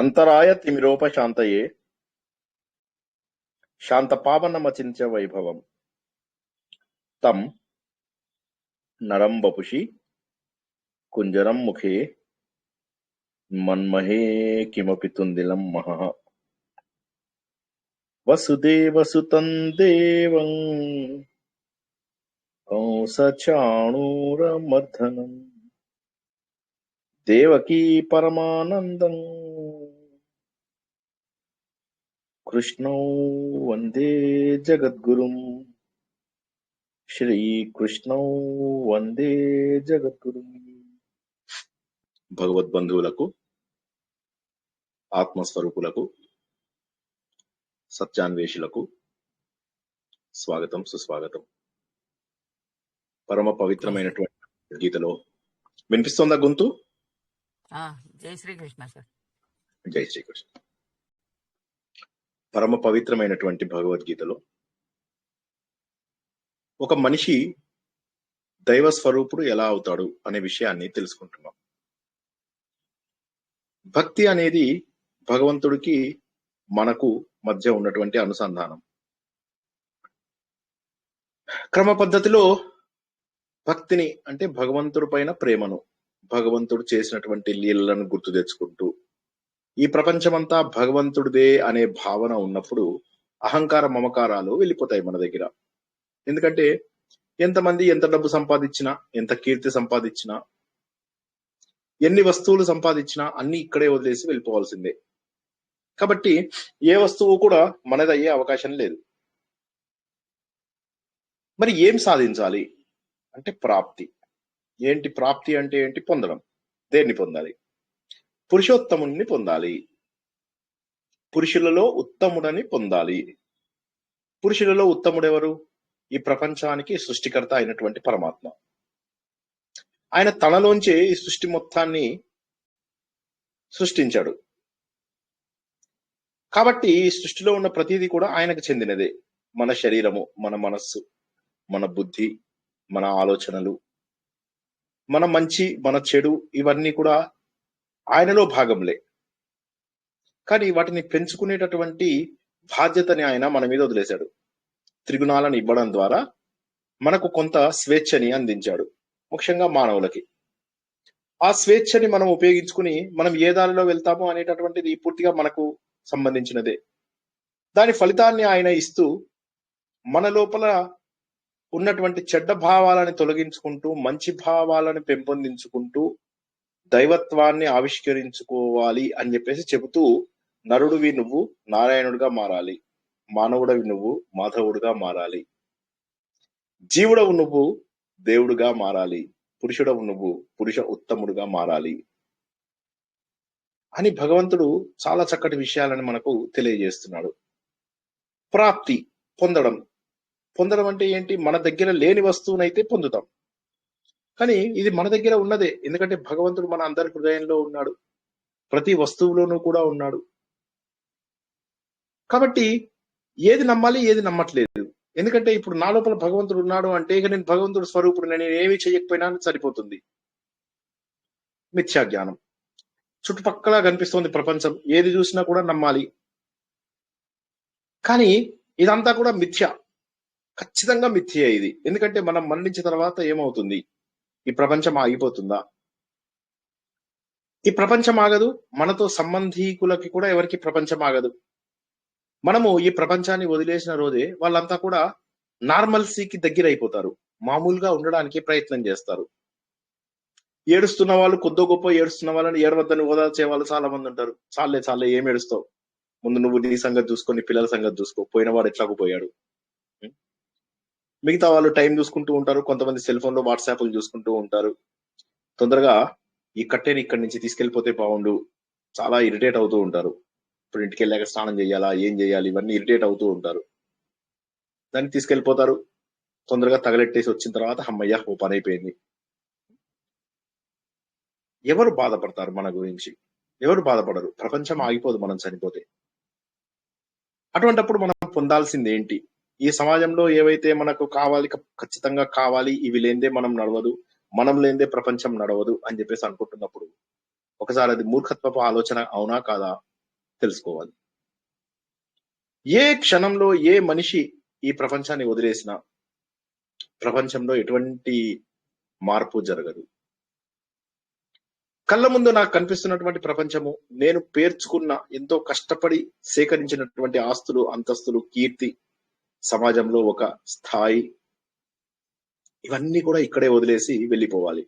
అంతరాయ తిమిరోపశాంతయే శాంతపావనమచింత్య వైభవం తం నరం వపుషి కుంజరం ముఖే మన్మహే కిమపి తుందిలం మహః వసుదేవసుతం దేవం కంసచాణూరమర్దనం దేవకీ పరమానందం కృష్ణౌ వందే జగద్గురుం శ్రీకృష్ణౌ వందే జగద్గురుం. భగవద్బంధువులకు, ఆత్మస్వరూపులకు, సత్యాన్వేషులకు స్వాగతం, సుస్వాగతం. పరమ పవిత్రమైనటువంటి గీతలో వినిపిస్తోందా గొంతు? జై శ్రీకృష్ణ సార్. జై శ్రీకృష్ణ. పరమ పవిత్రమైనటువంటి భగవద్గీతలో ఒక మనిషి దైవ స్వరూపుడు ఎలా అవుతాడు అనే విషయాన్ని తెలుసుకుంటున్నాం. భక్తి అనేది భగవంతుడికి మనకు మధ్య ఉన్నటువంటి అనుసంధానం. క్రమ పద్ధతిలో భక్తిని అంటే భగవంతుడి పైన ప్రేమను, భగవంతుడు చేసినటువంటి లీలలను గుర్తు తెచ్చుకుంటూ, ఈ ప్రపంచమంతా భగవంతుడిదే అనే భావన ఉన్నప్పుడు అహంకార మమకారాలు వెళ్ళిపోతాయి మన దగ్గర. ఎందుకంటే ఎంతమంది ఎంత డబ్బు సంపాదించినా, ఎంత కీర్తి సంపాదించినా, ఎన్ని వస్తువులు సంపాదించినా అన్ని ఇక్కడే వదిలేసి వెళ్ళిపోవాల్సిందే. కాబట్టి ఏ వస్తువు కూడా మనదయ్యే అవకాశం లేదు. మరి ఏం సాధించాలి అంటే ప్రాప్తి. ఏంటి ప్రాప్తి అంటే ఏంటి? పొందడం. దేన్ని పొందాలి? పురుషోత్తముని పొందాలి. పురుషులలో ఉత్తముడని పొందాలి. పురుషులలో ఉత్తముడెవరు? ఈ ప్రపంచానికి సృష్టికర్త అయినటువంటి పరమాత్మ. ఆయన తనలోంచే ఈ సృష్టి మొత్తాన్ని సృష్టించాడు. కాబట్టి ఈ సృష్టిలో ఉన్న ప్రతిదీ కూడా ఆయనకు చెందినదే. మన శరీరము, మన మనస్సు, మన బుద్ధి, మన ఆలోచనలు, మన మంచి, మన చెడు, ఇవన్నీ కూడా ఆయనలో భాగంలే. కానీ వాటిని పెంచుకునేటటువంటి బాధ్యతని ఆయన మన మీద వదిలేశాడు. త్రిగుణాలను ఇవ్వడం ద్వారా మనకు కొంత స్వేచ్ఛని అందించాడు, ముఖ్యంగా మానవులకి. ఆ స్వేచ్ఛని మనం ఉపయోగించుకుని మనం ఏ దారిలో వెళ్తామో అనేటటువంటిది పూర్తిగా మనకు సంబంధించినదే. దాని ఫలితాన్ని ఆయన ఇస్తూ మన లోపల ఉన్నటువంటి చెడ్డ భావాలను తొలగించుకుంటూ, మంచి భావాలను పెంపొందించుకుంటూ దైవత్వాన్ని ఆవిష్కరించుకోవాలి అని చెప్పేసి చెబుతూ, నరుడివి నువ్వు నారాయణుడిగా మారాలి, మానవుడవి నువ్వు మాధవుడిగా మారాలి, జీవుడవు నువ్వు దేవుడుగా మారాలి, పురుషుడవు నువ్వు పురుష ఉత్తముడుగా మారాలి అని భగవంతుడు చాలా చక్కటి విషయాలను మనకు తెలియజేస్తున్నాడు. ప్రాప్తి, పొందడం. పొందడం అంటే ఏంటి? మన దగ్గర లేని వస్తువునైతే పొందుతాం, కానీ ఇది మన దగ్గర ఉన్నదే. ఎందుకంటే భగవంతుడు మన అందరి హృదయంలో ఉన్నాడు, ప్రతి వస్తువులోనూ కూడా ఉన్నాడు. కాబట్టి ఏది నమ్మాలి, ఏది నమ్మట్లేదు. ఎందుకంటే ఇప్పుడు నా లోపల భగవంతుడు ఉన్నాడు అంటే ఇక నేను భగవంతుడు స్వరూపుడు, నేను ఏమీ చేయకపోయినా సరిపోతుంది. మిథ్యా జ్ఞానం. చుట్టుపక్కల కనిపిస్తోంది ప్రపంచం, ఏది చూసినా కూడా నమ్మాలి. కానీ ఇదంతా కూడా మిథ్య, ఖచ్చితంగా మిథ్యే ఇది. ఎందుకంటే మనం మరణించిన తర్వాత ఏమవుతుంది? ఈ ప్రపంచం ఆగిపోతుందా? ఈ ప్రపంచం ఆగదు. మనతో సంబంధీకులకి కూడా ఎవరికి ప్రపంచం ఆగదు. మనము ఈ ప్రపంచాన్ని వదిలేసిన రోజే వాళ్ళంతా కూడా నార్మల్సీకి దగ్గర అయిపోతారు, మామూలుగా ఉండడానికి ప్రయత్నం చేస్తారు. ఏడుస్తున్న వాళ్ళు, కొద్దో గొప్ప ఏడుస్తున్న వాళ్ళని ఏడవద్దని ఓదార్చే వాళ్ళు చాలా మంది ఉంటారు. చాలే చాలే, ఏం ఏడుస్తావు, ముందు నువ్వు నీ సంగతి చూసుకో, నీ పిల్లల సంగతి చూసుకో, పోయినవాడు ఎట్లాగూ పోయాడు. మిగతా వాళ్ళు టైం చూసుకుంటూ ఉంటారు. కొంతమంది సెల్ ఫోన్ లో వాట్సాప్లు చూసుకుంటూ ఉంటారు. తొందరగా ఈ కట్టెని ఇక్కడి నుంచి తీసుకెళ్లిపోతే బాగుండు, చాలా ఇరిటేట్ అవుతూ ఉంటారు. ఇప్పుడు ఇంటికి వెళ్ళాక స్నానం చేయాలా, ఏం చేయాలి, ఇవన్నీ ఇరిటేట్ అవుతూ ఉంటారు. దాన్ని తీసుకెళ్లిపోతారు. తొందరగా తగలెట్టేసి వచ్చిన తర్వాత అమ్మయ్య ఓ పని అయిపోయింది. ఎవరు బాధపడతారు మన గురించి? ఎవరు బాధపడరు. ప్రపంచం ఆగిపోదు మనం చనిపోతే. అటువంటప్పుడు మనం పొందాల్సింది ఏంటి? ఈ సమాజంలో ఏవైతే మనకు కావాలి, ఖచ్చితంగా కావాలి, ఇవి లేనిదే మనం నడవదు, మనం లేనిదే ప్రపంచం నడవదు అని చెప్పేసి అనుకుంటున్నప్పుడు ఒకసారి అది మూర్ఖత్వపు ఆలోచన అవునా కాదా తెలుసుకోవాలి. ఏ క్షణంలో ఏ మనిషి ఈ ప్రపంచాన్ని వదిలేసినా ప్రపంచంలో ఎటువంటి మార్పు జరగదు. కళ్ళ ముందు నాకు కనిపిస్తున్నటువంటి ప్రపంచము, నేను పేర్చుకున్న ఎంతో కష్టపడి సేకరించినటువంటి ఆస్తులు, అంతస్తులు, కీర్తి, సమాజంలో ఒక స్థాయి, ఇవన్నీ కూడా ఇక్కడే వదిలేసి వెళ్ళిపోవాలి.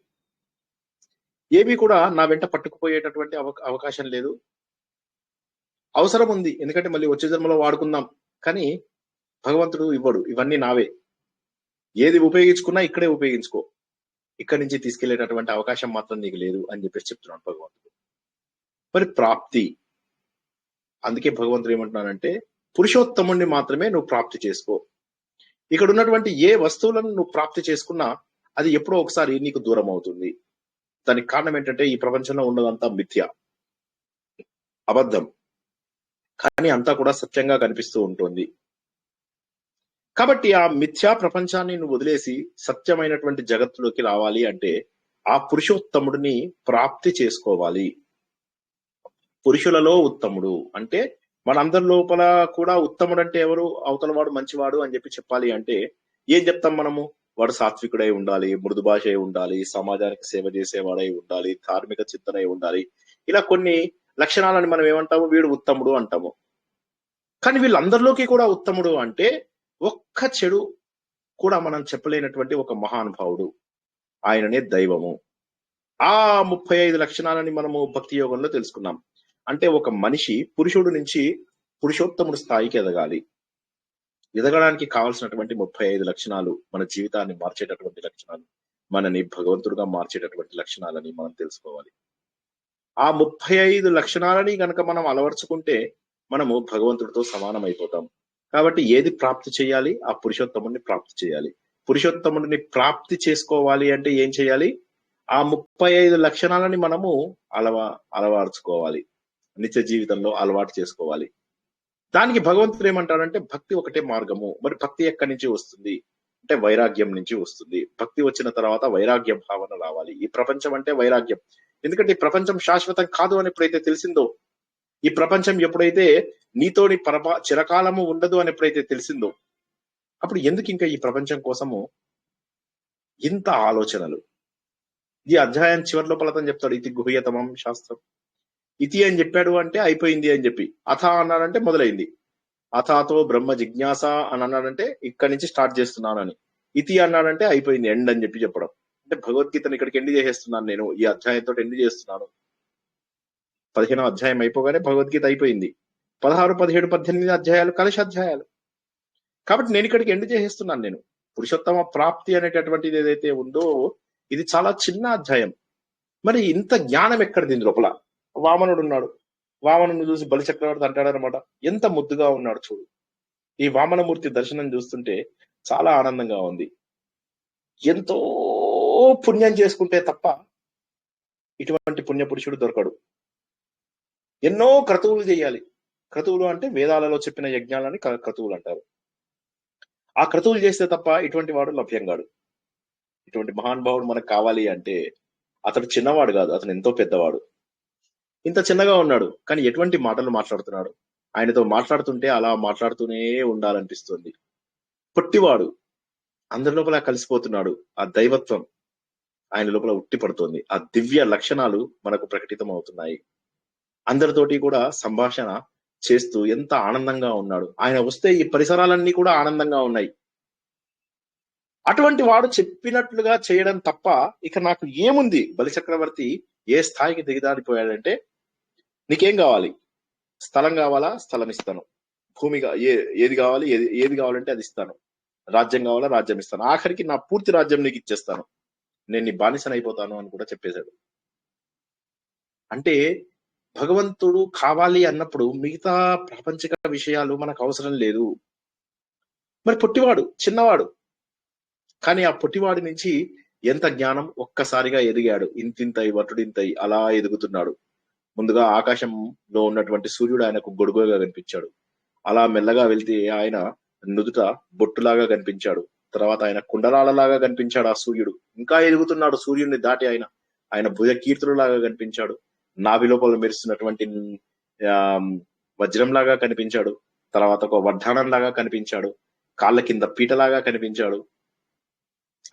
ఏవి కూడా నా వెంట పట్టుకుపోయేటటువంటి అవకాశం లేదు. అవసరం ఉంది, ఎందుకంటే మళ్ళీ వచ్చే జన్మలో వాడుకుందాం, కానీ భగవంతుడు ఇవ్వడు. ఇవన్నీ నావే. ఏది ఉపయోగించుకున్నా ఇక్కడే ఉపయోగించుకో, ఇక్కడి నుంచి తీసుకెళ్లేటటువంటి అవకాశం మాత్రం నీకు లేదు అని చెప్పేసి చెప్తున్నాడు భగవంతుడు. మరి ప్రాప్తి, అందుకే భగవంతుడు ఏమంటున్నానంటే పురుషోత్తముణ్ణి మాత్రమే నువ్వు ప్రాప్తి చేసుకో. ఇక్కడ ఉన్నటువంటి ఏ వస్తువులను నువ్వు ప్రాప్తి చేసుకున్నా అది ఎప్పుడో ఒకసారి నీకు దూరం అవుతుంది. దానికి కారణం ఏంటంటే ఈ ప్రపంచంలో ఉన్నదంతా మిథ్య, అబద్ధం, కానీ అంతా కూడా సత్యంగా కనిపిస్తూ ఉంటుంది. కాబట్టి ఆ మిథ్యా ప్రపంచాన్ని నువ్వు వదిలేసి సత్యమైనటువంటి జగత్తులోకి రావాలి అంటే ఆ పురుషోత్తముడిని ప్రాప్తి చేసుకోవాలి. పురుషులలో ఉత్తముడు అంటే మనందరి లోపల కూడా ఉత్తముడు అంటే ఎవరు? అవతల వాడు మంచివాడు అని చెప్పాలి అంటే ఏం చెప్తాం మనము? వాడు సాత్వికుడై ఉండాలి, మృదు భాష అయి ఉండాలి, సమాజానికి సేవ చేసేవాడై ఉండాలి, ధార్మిక చింతన అయి ఉండాలి. ఇలా కొన్ని లక్షణాలను మనం ఏమంటాము? వీడు ఉత్తముడు అంటాము. కానీ వీళ్ళందరిలోకి కూడా ఉత్తముడు అంటే ఒక్క చెడు కూడా మనం చెప్పలేనటువంటి ఒక మహానుభావుడు, ఆయననే దైవము. ఆ 35 లక్షణాలని మనము భక్తి యోగంలో తెలుసుకున్నాం. అంటే ఒక మనిషి పురుషుడు నుంచి పురుషోత్తముడు స్థాయికి ఎదగాలి. ఎదగడానికి కావాల్సినటువంటి 35 లక్షణాలు, మన జీవితాన్ని మార్చేటటువంటి లక్షణాలు, మనని భగవంతుడుగా మార్చేటటువంటి లక్షణాలని మనం తెలుసుకోవాలి. ఆ 35 లక్షణాలని గనక మనం అలవర్చుకుంటే మనము భగవంతుడితో సమానం అయిపోతాం. కాబట్టి ఏది ప్రాప్తి చేయాలి? ఆ పురుషోత్తముడిని ప్రాప్తి చేయాలి. పురుషోత్తముడిని ప్రాప్తి చేసుకోవాలి అంటే ఏం చేయాలి? ఆ 35 లక్షణాలని మనము అలవార్చుకోవాలి, నిత్య జీవితంలో అలవాటు చేసుకోవాలి. దానికి భగవంతుడు ఏమంటాడంటే భక్తి ఒకటే మార్గము. మరి భక్తి ఎక్కడి నుంచి వస్తుంది అంటే వైరాగ్యం నుంచి వస్తుంది. భక్తి వచ్చిన తర్వాత వైరాగ్య భావన రావాలి. ఈ ప్రపంచం అంటే వైరాగ్యం. ఎందుకంటే ఈ ప్రపంచం శాశ్వతం కాదు అని ఎప్పుడైతే తెలిసిందో, ఈ ప్రపంచం ఎప్పుడైతే నీతోని చిరకాలము ఉండదు అని ఎప్పుడైతే తెలిసిందో, అప్పుడు ఎందుకు ఇంకా ఈ ప్రపంచం కోసము ఇంత ఆలోచనలు? ఈ అధ్యాయం చివరి లోపల అతను చెప్తాడు, ఇతి గుహ్యతమం శాస్త్రం. ఇతి అని చెప్పాడు అంటే అయిపోయింది అని చెప్పి, అథ అన్నాడంటే మొదలైంది. అథాతో బ్రహ్మ జిజ్ఞాస అని అన్నాడంటే ఇక్కడి నుంచి స్టార్ట్ చేస్తున్నానని. ఇతి అన్నాడంటే అయిపోయింది, ఎండ్ అని చెప్పడం. అంటే భగవద్గీతను ఇక్కడికి ఎండ్ చేసేస్తున్నాను నేను, ఈ అధ్యాయంతో ఎండ్ చేస్తున్నాను. 15వ అధ్యాయం అయిపోగానే భగవద్గీత అయిపోయింది. 16, 17, 18 అధ్యాయాలు కలిసి అధ్యాయాలు. కాబట్టి నేను ఇక్కడికి ఎండ్ చేసేస్తున్నాను. నేను పురుషోత్తమ ప్రాప్తి అనేటటువంటిది ఏదైతే ఉందో ఇది చాలా చిన్న అధ్యాయం. మరి ఇంత జ్ఞానం ఎక్కడ దీని లోపల? వామనుడు ఉన్నాడు, వామనుని చూసి బలిచక్రవర్తి అంటాడనమాట, ఎంత ముద్దుగా ఉన్నాడు చూడు. ఈ వామనమూర్తి దర్శనం చూస్తుంటే చాలా ఆనందంగా ఉంది. ఎంతో పుణ్యం చేసుకుంటే తప్ప ఇటువంటి పుణ్యపురుషుడు దొరకడు. ఎన్నో క్రతువులు చేయాలి. క్రతువులు అంటే వేదాలలో చెప్పిన యజ్ఞాలని క్రతువులు అంటారు. ఆ క్రతువులు చేస్తే తప్ప ఇటువంటి వాడు లభ్యం కాడు. ఇటువంటి మహానుభావుడు మనకు కావాలి అంటే అతడు చిన్నవాడు కాదు, అతను ఎంతో పెద్దవాడు. ఇంత చిన్నగా ఉన్నాడు కానీ ఎటువంటి మాటలు మాట్లాడుతున్నాడు. ఆయనతో మాట్లాడుతుంటే అలా మాట్లాడుతూనే ఉండాలనిపిస్తుంది. పొట్టివాడు అందరి లోపల కలిసిపోతున్నాడు. ఆ దైవత్వం ఆయన లోపల ఉట్టి పడుతుంది. ఆ దివ్య లక్షణాలు మనకు ప్రకటితం అవుతున్నాయి. అందరితోటి కూడా సంభాషణ చేస్తూ ఎంత ఆనందంగా ఉన్నాడు. ఆయన వస్తే ఈ పరిసరాలన్నీ కూడా ఆనందంగా ఉన్నాయి. అటువంటి వాడు చెప్పినట్లుగా చేయడం తప్ప ఇక నాకు ఏముంది? బలిచక్రవర్తి ఏ స్థాయికి దిగజారిపోయాడంటే, నీకేం కావాలి? స్థలం కావాలా? స్థలం ఇస్తాను. భూమిగా ఏది కావాలి? ఏది కావాలంటే అది ఇస్తాను. రాజ్యం కావాలా? రాజ్యం ఇస్తాను. ఆఖరికి నా పూర్తి రాజ్యం నీకు ఇచ్చేస్తాను. నేను నీ బానిసనైపోతాను అని కూడా చెప్పేశాడు. అంటే భగవంతుడు కావాలి అన్నప్పుడు మిగతా ప్రాపంచిక విషయాలు మనకు అవసరం లేదు. మరి పొట్టివాడు, చిన్నవాడు, కానీ ఆ పొట్టివాడి నుంచి ఎంత జ్ఞానం ఒక్కసారిగా ఎదిగాడు. ఇంతింతై వటుడింతై అలా ఎదుగుతున్నాడు. ముందుగా ఆకాశంలో ఉన్నటువంటి సూర్యుడు ఆయనకు గొడుగుగా కనిపించాడు. అలా మెల్లగా వెళ్తే ఆయన నుదుట బొట్టులాగా కనిపించాడు. తర్వాత ఆయన కుండలాలలాగా కనిపించాడు ఆ సూర్యుడు. ఇంకా ఎదుగుతున్నాడు సూర్యుడిని దాటి ఆయన భుజ కీర్తులలాగా కనిపించాడు. నాభి లోపల మెరుస్తున్నటువంటి వజ్రం లాగా కనిపించాడు. తర్వాత ఒక వడ్డాణం లాగా కనిపించాడు. కాళ్ళ కింద పీటలాగా కనిపించాడు.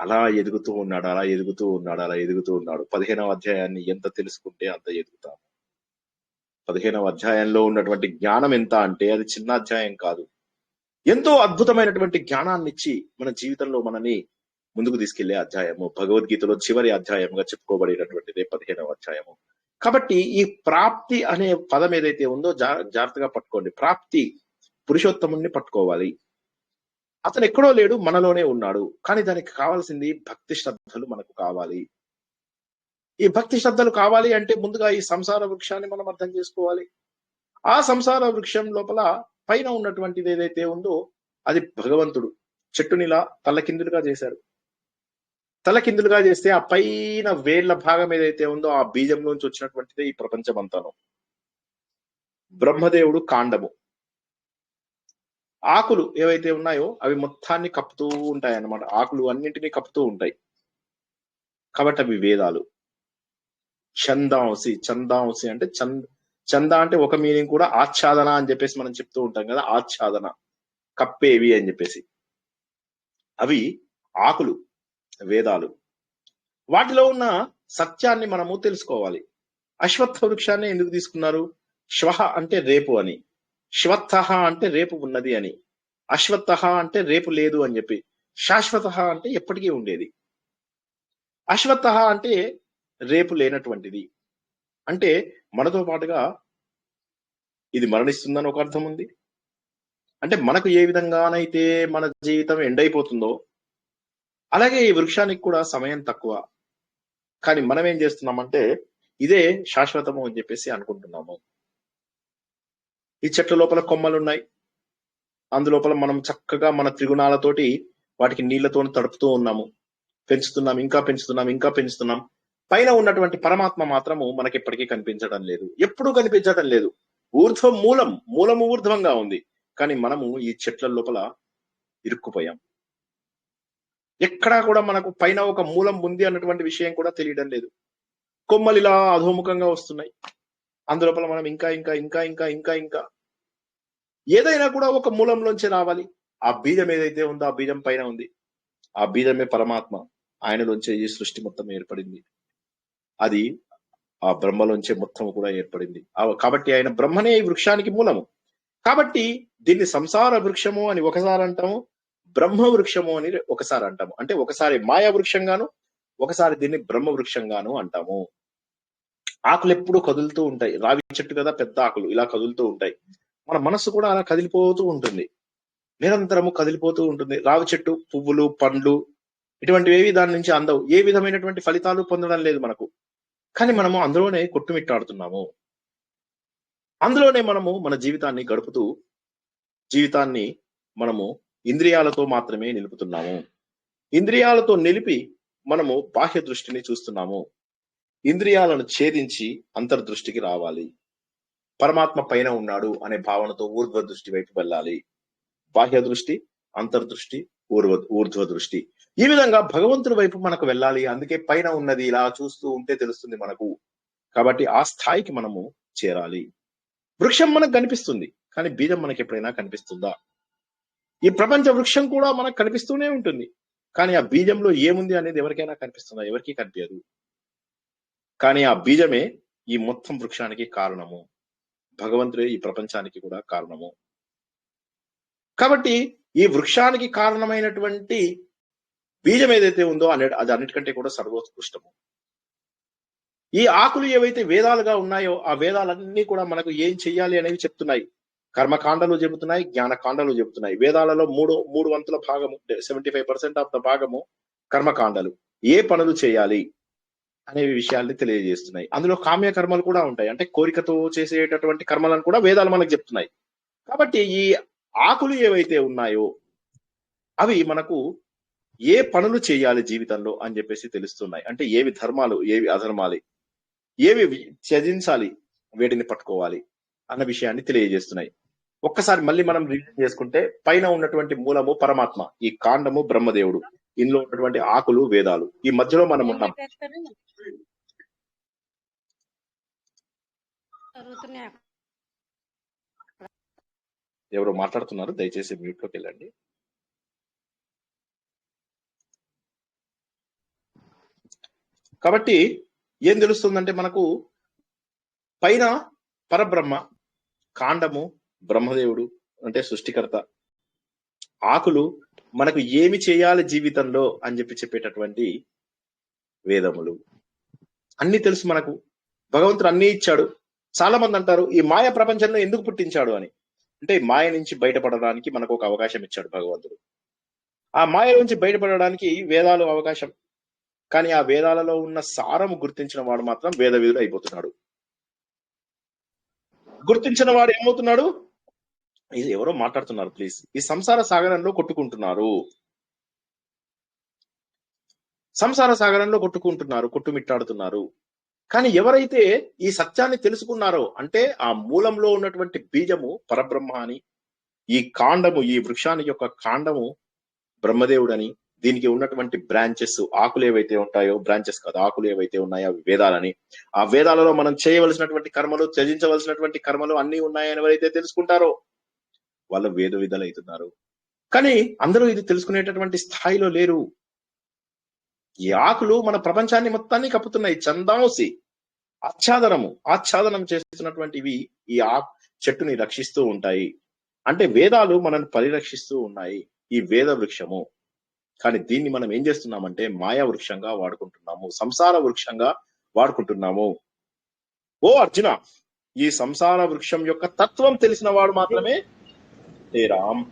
అలా ఎదుగుతూ ఉన్నాడు, అలా ఎదుగుతూ ఉన్నాడు, అలా ఎదుగుతూ ఉన్నాడు. 15వ అధ్యాయాన్ని ఎంత తెలుసుకుంటే అంత ఎదుగుతాం. 15వ అధ్యాయంలో ఉన్నటువంటి జ్ఞానం ఎంత అంటే అది చిన్న అధ్యాయం కాదు. ఎంతో అద్భుతమైనటువంటి జ్ఞానాన్ని ఇచ్చి మన జీవితంలో మనని ముందుకు తీసుకెళ్లే అధ్యాయము. భగవద్గీతలో చివరి అధ్యాయంగా చెప్పుకోబడినటువంటిదే 15వ అధ్యాయము. కాబట్టి ఈ ప్రాప్తి అనే పదం ఏదైతే ఉందో జాగ్రత్తగా పట్టుకోండి. ప్రాప్తి, పురుషోత్తముని పట్టుకోవాలి. అతను ఎక్కడో లేడు, మనలోనే ఉన్నాడు. కానీ దానికి కావాల్సింది భక్తి శ్రద్ధలు మనకు కావాలి. ఈ భక్తి శ్రద్ధలు కావాలి అంటే ముందుగా ఈ సంసార వృక్షాన్ని మనం అర్థం చేసుకోవాలి. ఆ సంసార వృక్షం లోపల పైన ఉన్నటువంటిది ఏదైతే ఉందో అది భగవంతుడు చెట్టునిలా తల్లకిందులుగా చేశారు. తలకిందులుగా చేస్తే ఆ పైన వేళ్ల భాగం ఏదైతే ఉందో ఆ బీజం నుంచి వచ్చినటువంటిదే ఈ ప్రపంచం అంతాను. బ్రహ్మదేవుడు కాండము, ఆకులు ఏవైతే ఉన్నాయో అవి మొత్తాన్ని కప్పుతూ ఉంటాయి అన్నమాట. ఆకులు అన్నింటినీ కప్పుతూ ఉంటాయి. కాబట్టి అవి వేదాలు. చందాంసి అంటే చంద అంటే ఒక మీనింగ్ కూడా ఆచ్ఛాదన అని చెప్పేసి మనం చెప్తూ ఉంటాం కదా, ఆచ్ఛాదన, కప్పేవి అని చెప్పేసి. అవి ఆకులు, వేదాలు. వాటిలో ఉన్న సత్యాన్ని మనము తెలుసుకోవాలి. అశ్వత్థ వృక్షాన్ని ఎందుకు తీసుకున్నారు? శ్వః అంటే రేపు అని, శ్వత్థః అంటే రేపు ఉన్నది అని, అశ్వత్థః అంటే రేపు లేదు అని చెప్పి, శాశ్వతః అంటే ఎప్పటికీ ఉండేది. అశ్వత్థః అంటే రేపు లేనటువంటిది. అంటే మనతో పాటుగా ఇది మరణిస్తుందని ఒక అర్థం ఉంది. అంటే మనకు ఏ విధంగానైతే మన జీవితం ఎండ్ అయిపోతుందో అలాగే ఈ వృక్షానికి కూడా సమయం తక్కువ. కానీ మనం ఏం చేస్తున్నామంటే ఇదే శాశ్వతము అని చెప్పేసి అనుకుంటున్నాము. ఈ చెట్ల లోపల కొమ్మలు ఉన్నాయి. అందులోపల మనం చక్కగా మన త్రిగుణాలతోటి వాటికి నీళ్లతో తడుపుతూ ఉన్నాము, పెంచుతున్నాం, ఇంకా పెంచుతున్నాం, ఇంకా పెంచుతున్నాం. పైన ఉన్నటువంటి పరమాత్మ మాత్రము మనకి ఎప్పటికీ కనిపించడం లేదు, ఎప్పుడూ కనిపించడం లేదు. మూలము ఊర్ధ్వంగా ఉంది. కానీ మనము ఈ చెట్ల లోపల ఇరుక్కుపోయాం. ఎక్కడా కూడా మనకు పైన ఒక మూలం ఉంది అన్నటువంటి విషయం కూడా తెలియడం లేదు. కొమ్మలు ఇలా అధోముఖంగా వస్తున్నాయి. అందులోపల మనం ఇంకా ఇంకా ఇంకా ఇంకా ఇంకా ఇంకా ఏదైనా కూడా ఒక మూలంలోంచి రావాలి. ఆ బీజం ఏదైతే ఉందో ఆ బీజం పైన ఉంది. ఆ బీజమే పరమాత్మ. ఆయనలోంచే ఈ సృష్టి మొత్తం ఏర్పడింది. అది ఆ బ్రహ్మలోంచే మొత్తం కూడా ఏర్పడింది. కాబట్టి ఆయన బ్రహ్మనే ఈ వృక్షానికి మూలము. కాబట్టి దీన్ని సంసార వృక్షము అని ఒకసారి అంటాము, బ్రహ్మ వృక్షము అని ఒకసారి అంటాము. అంటే ఒకసారి మాయా వృక్షంగాను, ఒకసారి దీన్ని బ్రహ్మ వృక్షంగాను అంటాము. ఆకులు ఎప్పుడూ కదులుతూ ఉంటాయి. రావి చెట్టు కదా, పెద్ద ఆకులు ఇలా కదులుతూ ఉంటాయి. మన మనస్సు కూడా అలా కదిలిపోతూ ఉంటుంది, నిరంతరము కదిలిపోతూ ఉంటుంది. రావి చెట్టు పువ్వులు, పండ్లు ఇటువంటివి దాని నుంచి అందవు. ఏ విధమైనటువంటి ఫలితాలు పొందడం లేదు మనకు. కానీ మనము అందులోనే కొట్టుమిట్టాడుతున్నాము. అందులోనే మనము మన జీవితాన్ని గడుపుతూ జీవితాన్ని మనము ఇంద్రియాలతో మాత్రమే నిలుపుతున్నాము. ఇంద్రియాలతో నిలిపి మనము బాహ్య దృష్టిని చూస్తున్నాము. ఇంద్రియాలను ఛేదించి అంతర్దృష్టికి రావాలి. పరమాత్మ పైన ఉన్నాడు అనే భావనతో ఊర్ధ్వ దృష్టి వైపు వెళ్ళాలి. బాహ్య దృష్టి, అంతర్దృష్టి, ఊర్ధ్వ దృష్టి. ఈ విధంగా భగవంతుడి వైపు మనకు వెళ్ళాలి. అందుకే పైన ఉన్నది ఇలా చూస్తూ ఉంటే తెలుస్తుంది మనకు. కాబట్టి ఆ స్థాయికి మనము చేరాలి. వృక్షం మనకు కనిపిస్తుంది, కానీ బీజం మనకి ఎప్పుడైనా కనిపిస్తుందా? ఈ ప్రపంచ వృక్షం కూడా మనకు కనిపిస్తూనే ఉంటుంది, కానీ ఆ బీజంలో ఏముంది అనేది ఎవరికైనా కనిపిస్తుందా? ఎవరికీ కనిపించదు. కానీ ఆ బీజమే ఈ మొత్తం వృక్షానికి కారణము. భగవంతుడే ఈ ప్రపంచానికి కూడా కారణము. కాబట్టి ఈ వృక్షానికి కారణమైనటువంటి బీజం ఏదైతే ఉందో అది అన్నిటికంటే కూడా సర్వోత్కృష్టము. ఈ ఆకులు ఏవైతే వేదాలుగా ఉన్నాయో ఆ వేదాలన్నీ కూడా మనకు ఏం చెయ్యాలి అనేవి చెప్తున్నాయి. కర్మకాండలు చెబుతున్నాయి, జ్ఞానకాండలు చెబుతున్నాయి. వేదాలలో మూడు వంతుల భాగము, 75% ఆఫ్ ద భాగము కర్మకాండలు. ఏ పనులు చేయాలి అనే విషయాల్ని తెలియజేస్తున్నాయి. అందులో కామ్య కర్మలు కూడా ఉంటాయి. అంటే కోరికతో చేసేటటువంటి కర్మలను కూడా వేదాలు మనకు చెప్తున్నాయి. కాబట్టి ఈ ఆకులు ఏవైతే ఉన్నాయో అవి మనకు ఏ పనులు చేయాలి జీవితంలో అని చెప్పేసి తెలుస్తున్నాయి. అంటే ఏవి ధర్మాలు, ఏవి అధర్మాలు, ఏవి త్యజించాలి, వేటిని పట్టుకోవాలి అన్న విషయాన్ని తెలియజేస్తున్నాయి. ఒక్కసారి మళ్ళీ మనం రివిజన్ చేసుకుంటే పైన ఉన్నటువంటి మూలము పరమాత్మ, ఈ కాండము బ్రహ్మదేవుడు, ఇందులో ఉన్నటువంటి ఆకులు వేదాలు, ఈ మధ్యలో మనం ఉన్నాం. జరుగుతున్నాయి. ఎవరో మాట్లాడుతున్నారు, దయచేసి మ్యూట్ లోకి వెళ్ళండి. కాబట్టి ఏం తెలుస్తుందంటే మనకు పైన పరబ్రహ్మ, కాండము బ్రహ్మదేవుడు అంటే సృష్టికర్త, ఆకులు మనకు ఏమి చేయాలి జీవితంలో అని చెప్పేటటువంటి వేదములు అన్ని తెలుసు మనకు. భగవంతుడు అన్ని ఇచ్చాడు. చాలా మంది అంటారు ఈ మాయ ప్రపంచంలో ఎందుకు పుట్టించాడు అని. అంటే మాయ నుంచి బయటపడడానికి మనకు ఒక అవకాశం ఇచ్చాడు భగవంతుడు. ఆ మాయ నుంచి బయటపడడానికి వేదాలు అవకాశం. కానీ ఆ వేదాలలో ఉన్న సారము గుర్తించిన వాడు మాత్రం వేదవిధుడు అయిపోతున్నాడు. గుర్తించిన వాడు ఏమవుతున్నాడు? ఇది ఎవరో మాట్లాడుతున్నారు ప్లీజ్. ఈ సంసార సాగరంలో కొట్టుకుంటున్నారు, సంసార సాగరంలో కొట్టుమిట్టాడుతున్నారు. కానీ ఎవరైతే ఈ సత్యాన్ని తెలుసుకున్నారో, అంటే ఆ మూలంలో ఉన్నటువంటి బీజము పరబ్రహ్మ అని, ఈ కాండము, ఈ వృక్షానికి యొక్క కాండము బ్రహ్మదేవుడని, దీనికి ఉన్నటువంటి బ్రాంచెస్, ఆకులు ఏవైతే ఉంటాయో, బ్రాంచెస్ కాదు ఆకులు ఏవైతే ఉన్నాయో అవి వేదాలని, ఆ వేదాలలో మనం చేయవలసినటువంటి కర్మలు, త్యజించవలసినటువంటి కర్మలు అన్ని ఉన్నాయని ఎవరైతే తెలుసుకుంటారో వాళ్ళు వేద విధులు అవుతున్నారు. కానీ అందరూ ఇది తెలుసుకునేటటువంటి స్థాయిలో లేరు. ఈ ఆకులు మన ప్రపంచాన్ని మొత్తాన్ని కప్పుతున్నాయి. చందాంసి ఆచ్ఛాదనం చేస్తున్నటువంటివి ఈ చెట్టుని రక్షిస్తూ ఉంటాయి. అంటే వేదాలు మనల్ని పరిరక్షిస్తూ ఉన్నాయి, ఈ వేద వృక్షము. కానీ దీన్ని మనం ఏం చేస్తున్నామంటే మాయా వృక్షంగా వాడుకుంటున్నాము, సంసార వృక్షంగా వాడుకుంటున్నాము. ఓ అర్జున, ఈ సంసార వృక్షం యొక్క తత్వం తెలిసిన వాడు మాత్రమే హే రామ్.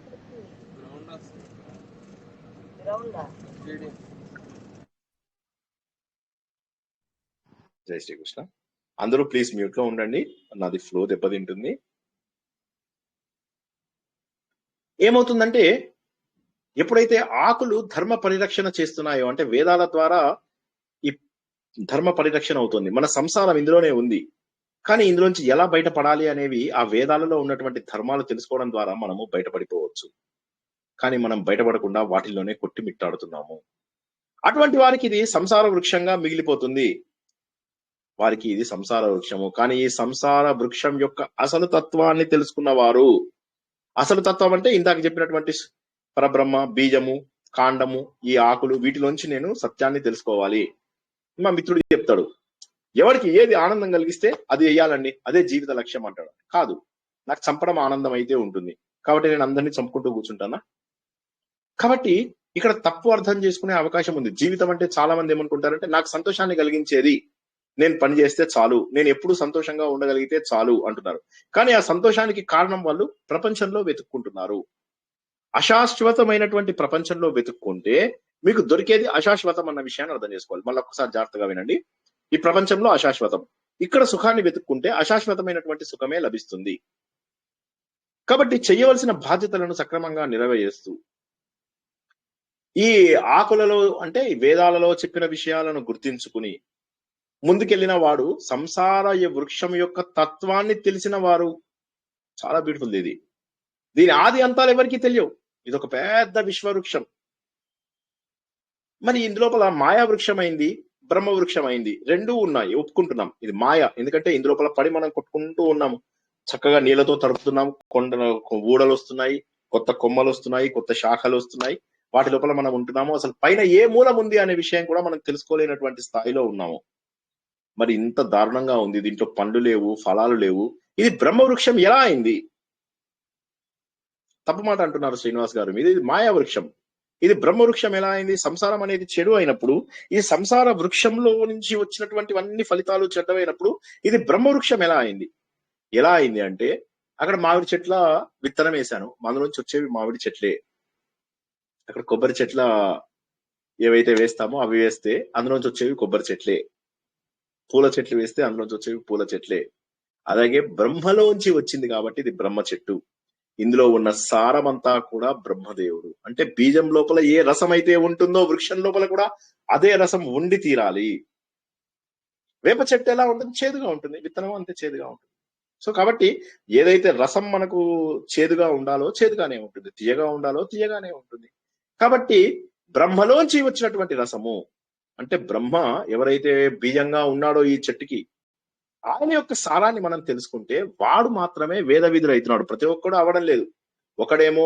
జై శ్రీకృష్ణ. అందరూ ప్లీజ్ మ్యూట్ లో ఉండండి, నాది ఫ్లో దెబ్బతింటుంది. ఏమవుతుందంటే ఎప్పుడైతే ఆకులు ధర్మ పరిరక్షణ చేస్తున్నాయో, అంటే వేదాల ద్వారా ఈ ధర్మ పరిరక్షణ అవుతుంది. మన సంసారం ఇందులోనే ఉంది, కానీ ఇందులోంచి ఎలా బయటపడాలి అనేవి ఆ వేదాలలో ఉన్నటువంటి ధర్మాలు తెలుసుకోవడం ద్వారా మనము బయటపడిపోవచ్చు. కానీ మనం బయటపడకుండా వాటిల్లోనే కొట్టిమిట్టాడుతున్నాము. అటువంటి వారికి ఇది సంసార వృక్షంగా మిగిలిపోతుంది. వారికి ఇది సంసార వృక్షము. కానీ ఈ సంసార వృక్షం యొక్క అసలు తత్వాన్ని తెలుసుకున్న వారు, అసలు తత్వం అంటే ఇందాక చెప్పినటువంటి పరబ్రహ్మ, బీజము, కాండము, ఈ ఆకులు, వీటిలోంచి నేను సత్యాన్ని తెలుసుకోవాలి. మా మిత్రుడు చెప్తాడు, ఎవరికి ఏది ఆనందం కలిగిస్తే అది వేయాలండి, అదే జీవిత లక్ష్యం అంటాడు. కాదు, నాకు చంపడం ఆనందం అయితే ఉంటుంది కాబట్టి నేను అందరినీ చంపుకుంటూ కూర్చుంటానా? కాబట్టి ఇక్కడ తప్పు అర్థం చేసుకునే అవకాశం ఉంది. జీవితం అంటే చాలా మంది ఏమనుకుంటారంటే నాకు సంతోషాన్ని కలిగించేది నేను పని చేస్తే చాలు, నేను ఎప్పుడు సంతోషంగా ఉండగలిగితే చాలు అంటున్నారు. కానీ ఆ సంతోషానికి కారణం వాళ్ళు ప్రపంచంలో వెతుక్కుంటున్నారు. అశాశ్వతమైనటువంటి ప్రపంచంలో వెతుక్కుంటే మీకు దొరికేది అశాశ్వతం అన్న విషయాన్ని అర్థం చేసుకోవాలి. మళ్ళీ ఒక్కసారి జాగ్రత్తగా వినండి. ఈ ప్రపంచంలో అశాశ్వతం, ఇక్కడ సుఖాన్ని వెతుక్కుంటే అశాశ్వతమైనటువంటి సుఖమే లభిస్తుంది. కాబట్టి చేయవలసిన బాధ్యతలను సక్రమంగా నెరవేరుస్తూ ఈ ఆకులలో అంటే ఈ వేదాలలో చెప్పిన విషయాలను గుర్తించుకుని ముందుకెళ్లిన వాడు సంసార వృక్షం యొక్క తత్వాన్ని తెలిసిన వారు. చాలా బ్యూటిఫుల్ ఇది. దీని ఆది అంతాలు ఎవరికి తెలియవు. ఇది ఒక పెద్ద విశ్వవృక్షం. మరి ఇందులోపల మాయా వృక్షం అయింది, బ్రహ్మ వృక్షం అయింది, రెండూ ఉన్నాయి, ఒప్పుకుంటున్నాం. ఇది మాయ, ఎందుకంటే ఇందులోపల పడి మనం కొట్టుకుంటూ ఉన్నాము. చక్కగా నీళ్లతో తడుపుతున్నాం, ఊడలు వస్తున్నాయి, కొత్త కొమ్మలు వస్తున్నాయి, కొత్త శాఖలు వస్తున్నాయి, వాటి లోపల మనం ఉంటున్నాము. అసలు పైన ఏ మూలం ఉంది అనే విషయం కూడా మనం తెలుసుకోలేనటువంటి స్థాయిలో ఉన్నాము. మరి ఇంత దారుణంగా ఉంది, దీంట్లో పండ్లు లేవు, ఫలాలు లేవు, ఇది బ్రహ్మ వృక్షం ఎలా అయింది? తప్పు మాట అంటున్నారు శ్రీనివాస్ గారు. ఇది మాయా వృక్షం, ఇది బ్రహ్మ వృక్షం ఎలా అయింది? సంసారం అనేది చెడు అయినప్పుడు, ఈ సంసార వృక్షంలో నుంచి వచ్చినటువంటివన్నీ ఫలితాలు చెడ్డమైనప్పుడు ఇది బ్రహ్మ వృక్షం ఎలా అయింది? ఎలా అయింది అంటే, అక్కడ మామిడి చెట్ల విత్తనం వేశాను, అందులోంచి వచ్చేవి మామిడి చెట్లే. అక్కడ కొబ్బరి చెట్ల ఏవైతే వేస్తామో అవి వేస్తే అందులోంచి వచ్చేవి కొబ్బరి చెట్లే. పూల చెట్లు వేస్తే అందులోంచి వచ్చేవి పూల చెట్లే. అలాగే బ్రహ్మలోంచి వచ్చింది కాబట్టి ఇది బ్రహ్మ చెట్టు. ఇందులో ఉన్న సారమంతా కూడా బ్రహ్మదేవుడు. అంటే బీజం లోపల ఏ రసం అయితే ఉంటుందో వృక్షం లోపల కూడా అదే రసం ఉండి తీరాలి. వేప చెట్టు ఎలా ఉంటుంది? చేదుగా ఉంటుంది, విత్తనం అంతే చేదుగా ఉంటుంది. సో కాబట్టి ఏదైతే రసం మనకు చేదుగా ఉండాలో చేదుగానే ఉంటుంది, తీయగా ఉండాలో తీయగానే ఉంటుంది. కాబట్టి బ్రహ్మలోంచి వచ్చినటువంటి రసము, అంటే బ్రహ్మ ఎవరైతే బీజంగా ఉన్నాడో ఈ చెట్టుకి, ఆయన యొక్క సారాన్ని మనం తెలుసుకుంటే వాడు మాత్రమే వేద విధులు అవుతున్నాడు. ప్రతి ఒక్కడు అవడం లేదు. ఒకడేమో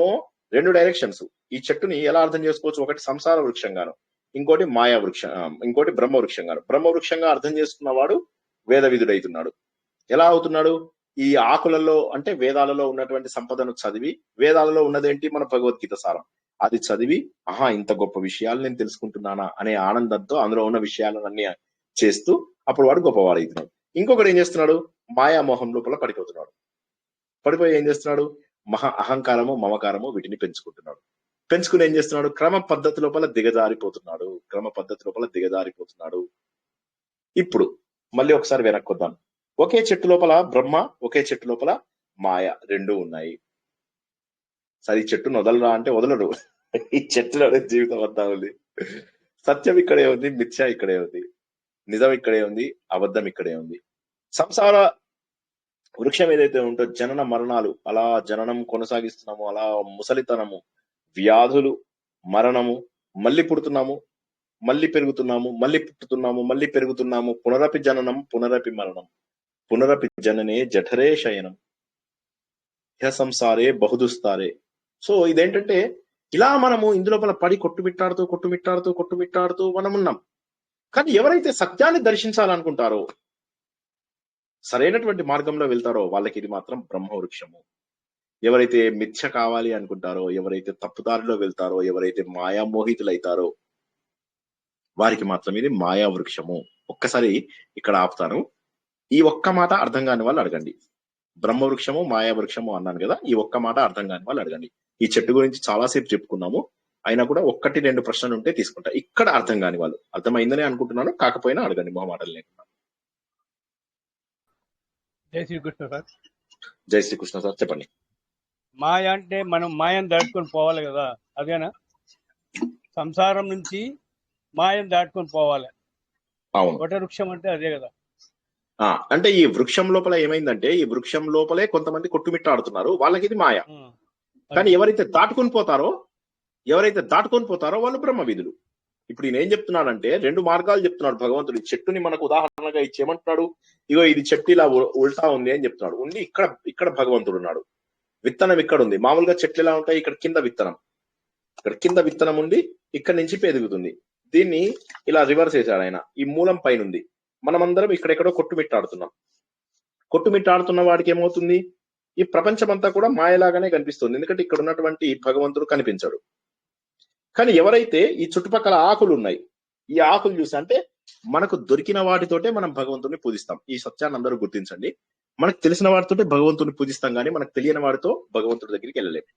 2 డైరెక్షన్స్. ఈ చెట్టుని ఎలా అర్థం చేసుకోవచ్చు? ఒకటి సంసార వృక్షంగాను, ఇంకోటి మాయా వృక్షం, ఇంకోటి బ్రహ్మ వృక్షంగాను. బ్రహ్మ వృక్షంగా అర్థం చేసుకున్నవాడు వేద విధుడైతున్నాడు. ఎలా అవుతున్నాడు? ఈ ఆకులలో అంటే వేదాలలో ఉన్నటువంటి సంపదను చదివి, వేదాలలో ఉన్నదేంటి? మన భగవద్గీత సారం. అది చదివి, ఆహా ఇంత గొప్ప విషయాలు నేను తెలుసుకుంటున్నానా అనే ఆనందంతో అందులో ఉన్న విషయాలన్నీ చేస్తూ అప్పుడు వాడు గొప్పవాడు అవుతున్నాడు. ఇంకొకటి ఏం చేస్తున్నాడు? మాయామోహం లోపల పడిపోతున్నాడు. పడిపోయి ఏం చేస్తున్నాడు? మహా అహంకారము, మమకారము వీటిని పెంచుకుంటున్నాడు. పెంచుకుని ఏం చేస్తున్నాడు? క్రమ పద్ధతి లోపల దిగజారిపోతున్నాడు. క్రమ పద్ధతి లోపల దిగజారిపోతున్నాడు. ఇప్పుడు మళ్ళీ ఒకసారి వెనక్కి వద్దాం. ఒకే చెట్టు లోపల బ్రహ్మ, ఒకే చెట్టు లోపల మాయ రెండు ఉన్నాయి. సరే ఈ చెట్టును వదలరా అంటే వదలడు. ఈ చెట్టులోనే జీవితం అంతా ఉంది. సత్యం ఇక్కడే ఉంది, మిథ్య ఇక్కడే ఉంది, నిజం ఇక్కడే ఉంది, అబద్ధం ఇక్కడే ఉంది. సంసార వృక్షం ఏదైతే ఉంటో జనన మరణాలు, అలా జననం కొనసాగిస్తున్నాము, అలా ముసలితనము, వ్యాధులు, మరణము, మళ్ళీ పుడుతున్నాము, మళ్ళీ పెరుగుతున్నాము, మళ్ళీ పుట్టుతున్నాము, మళ్ళీ పెరుగుతున్నాము, పునరపి జననం పునరపి మరణం, పునరపి జననే జఠరే శయనం, ఇహ సంసారే బహుదుస్తారే. సో ఇదేంటంటే ఇలా మనము ఇందులోపల పడి కొట్టుమిట్టాడుతూ మనం ఉన్నాం. కానీ ఎవరైతే సత్యాన్ని దర్శించాలనుకుంటారో, సరైనటువంటి మార్గంలో వెళ్తారో వాళ్ళకి ఇది మాత్రం బ్రహ్మ వృక్షము. ఎవరైతే మిథ్య కావాలి అనుకుంటారో, ఎవరైతే తప్పుదారిలో వెళ్తారో, ఎవరైతే మాయామోహితులైతారో వారికి మాత్రం ఇది మాయా వృక్షము. ఒక్కసారి ఇక్కడ ఆపుతాను. ఈ ఒక్క మాట అర్థం కాని వాళ్ళు అడగండి. బ్రహ్మ వృక్షము, మాయా వృక్షము అన్నాను కదా, ఈ ఒక్క మాట అర్థం కాని వాళ్ళు అడగండి. ఈ చెట్టు గురించి చాలాసేపు చెప్పుకున్నాము, అయినా కూడా 1-2 ప్రశ్నలు ఉంటే తీసుకుంటా. ఇక్కడ అర్థం కాని వాళ్ళు, అర్థమైందని అనుకుంటున్నాను, కాకపోయినా అడగండి మొహమాటలు లేకుండా. జై శ్రీకృష్ణ సార్. జై శ్రీకృష్ణ సార్, చెప్పండి. మాయ అంటే మనం మాయను దాటుకొని పోవాలి కదా, అదేనా? సంసారం నుంచి మాయను దాటుకొని పోవాలి. అవును, వట వృక్షం అంటే అదే కదా. అంటే ఈ వృక్షం లోపల ఏమైందంటే, ఈ వృక్షం లోపలే కొంతమంది కొట్టుమిట్టాడుతున్నారు, వాళ్ళకి ఇది మాయ. కానీ ఎవరైతే దాటుకొని పోతారో వాళ్ళు బ్రహ్మ విధులు. ఇప్పుడు ఈయన ఏం చెప్తున్నాడంటే 2 మార్గాలు చెప్తున్నాడు భగవంతుడు. చెట్టుని మనకు ఉదాహరణగా ఇచ్చేమంటున్నాడు, ఇగో ఇది చెట్టు ఇలా ఉల్టా ఉంది అని చెప్తున్నాడు. ఉండి ఇక్కడ భగవంతుడు ఉన్నాడు. విత్తనం ఇక్కడ ఉంది. మామూలుగా చెట్లు ఎలా ఉంటాయి? ఇక్కడ కింద విత్తనం ఉండి ఇక్కడ నుంచి పెరుగుతుంది. దీన్ని ఇలా రివర్స్ చేశాడు ఆయన. ఈ మూలం పైన ఉంది. మనమందరం ఇక్కడెక్కడో కొట్టుమిట్టాడుతున్న వాడికి ఏమవుతుంది? ఈ ప్రపంచమంతా కూడా మాయలాగానే కనిపిస్తుంది. ఎందుకంటే ఇక్కడ ఉన్నటువంటి భగవంతుడు కనిపించాడు. కానీ ఎవరైతే ఈ చుట్టుపక్కల ఆకులు ఉన్నాయి, ఈ ఆకులు చూసి, అంటే మనకు దొరికిన వాటితోటే మనం భగవంతుడిని పూజిస్తాం. ఈ సత్యాన్ని అందరూ గుర్తించండి. మనకు తెలిసిన వాటితోటే భగవంతుడిని పూజిస్తాం, కానీ మనకు తెలియని వాడితో భగవంతుడి దగ్గరికి వెళ్ళలేము.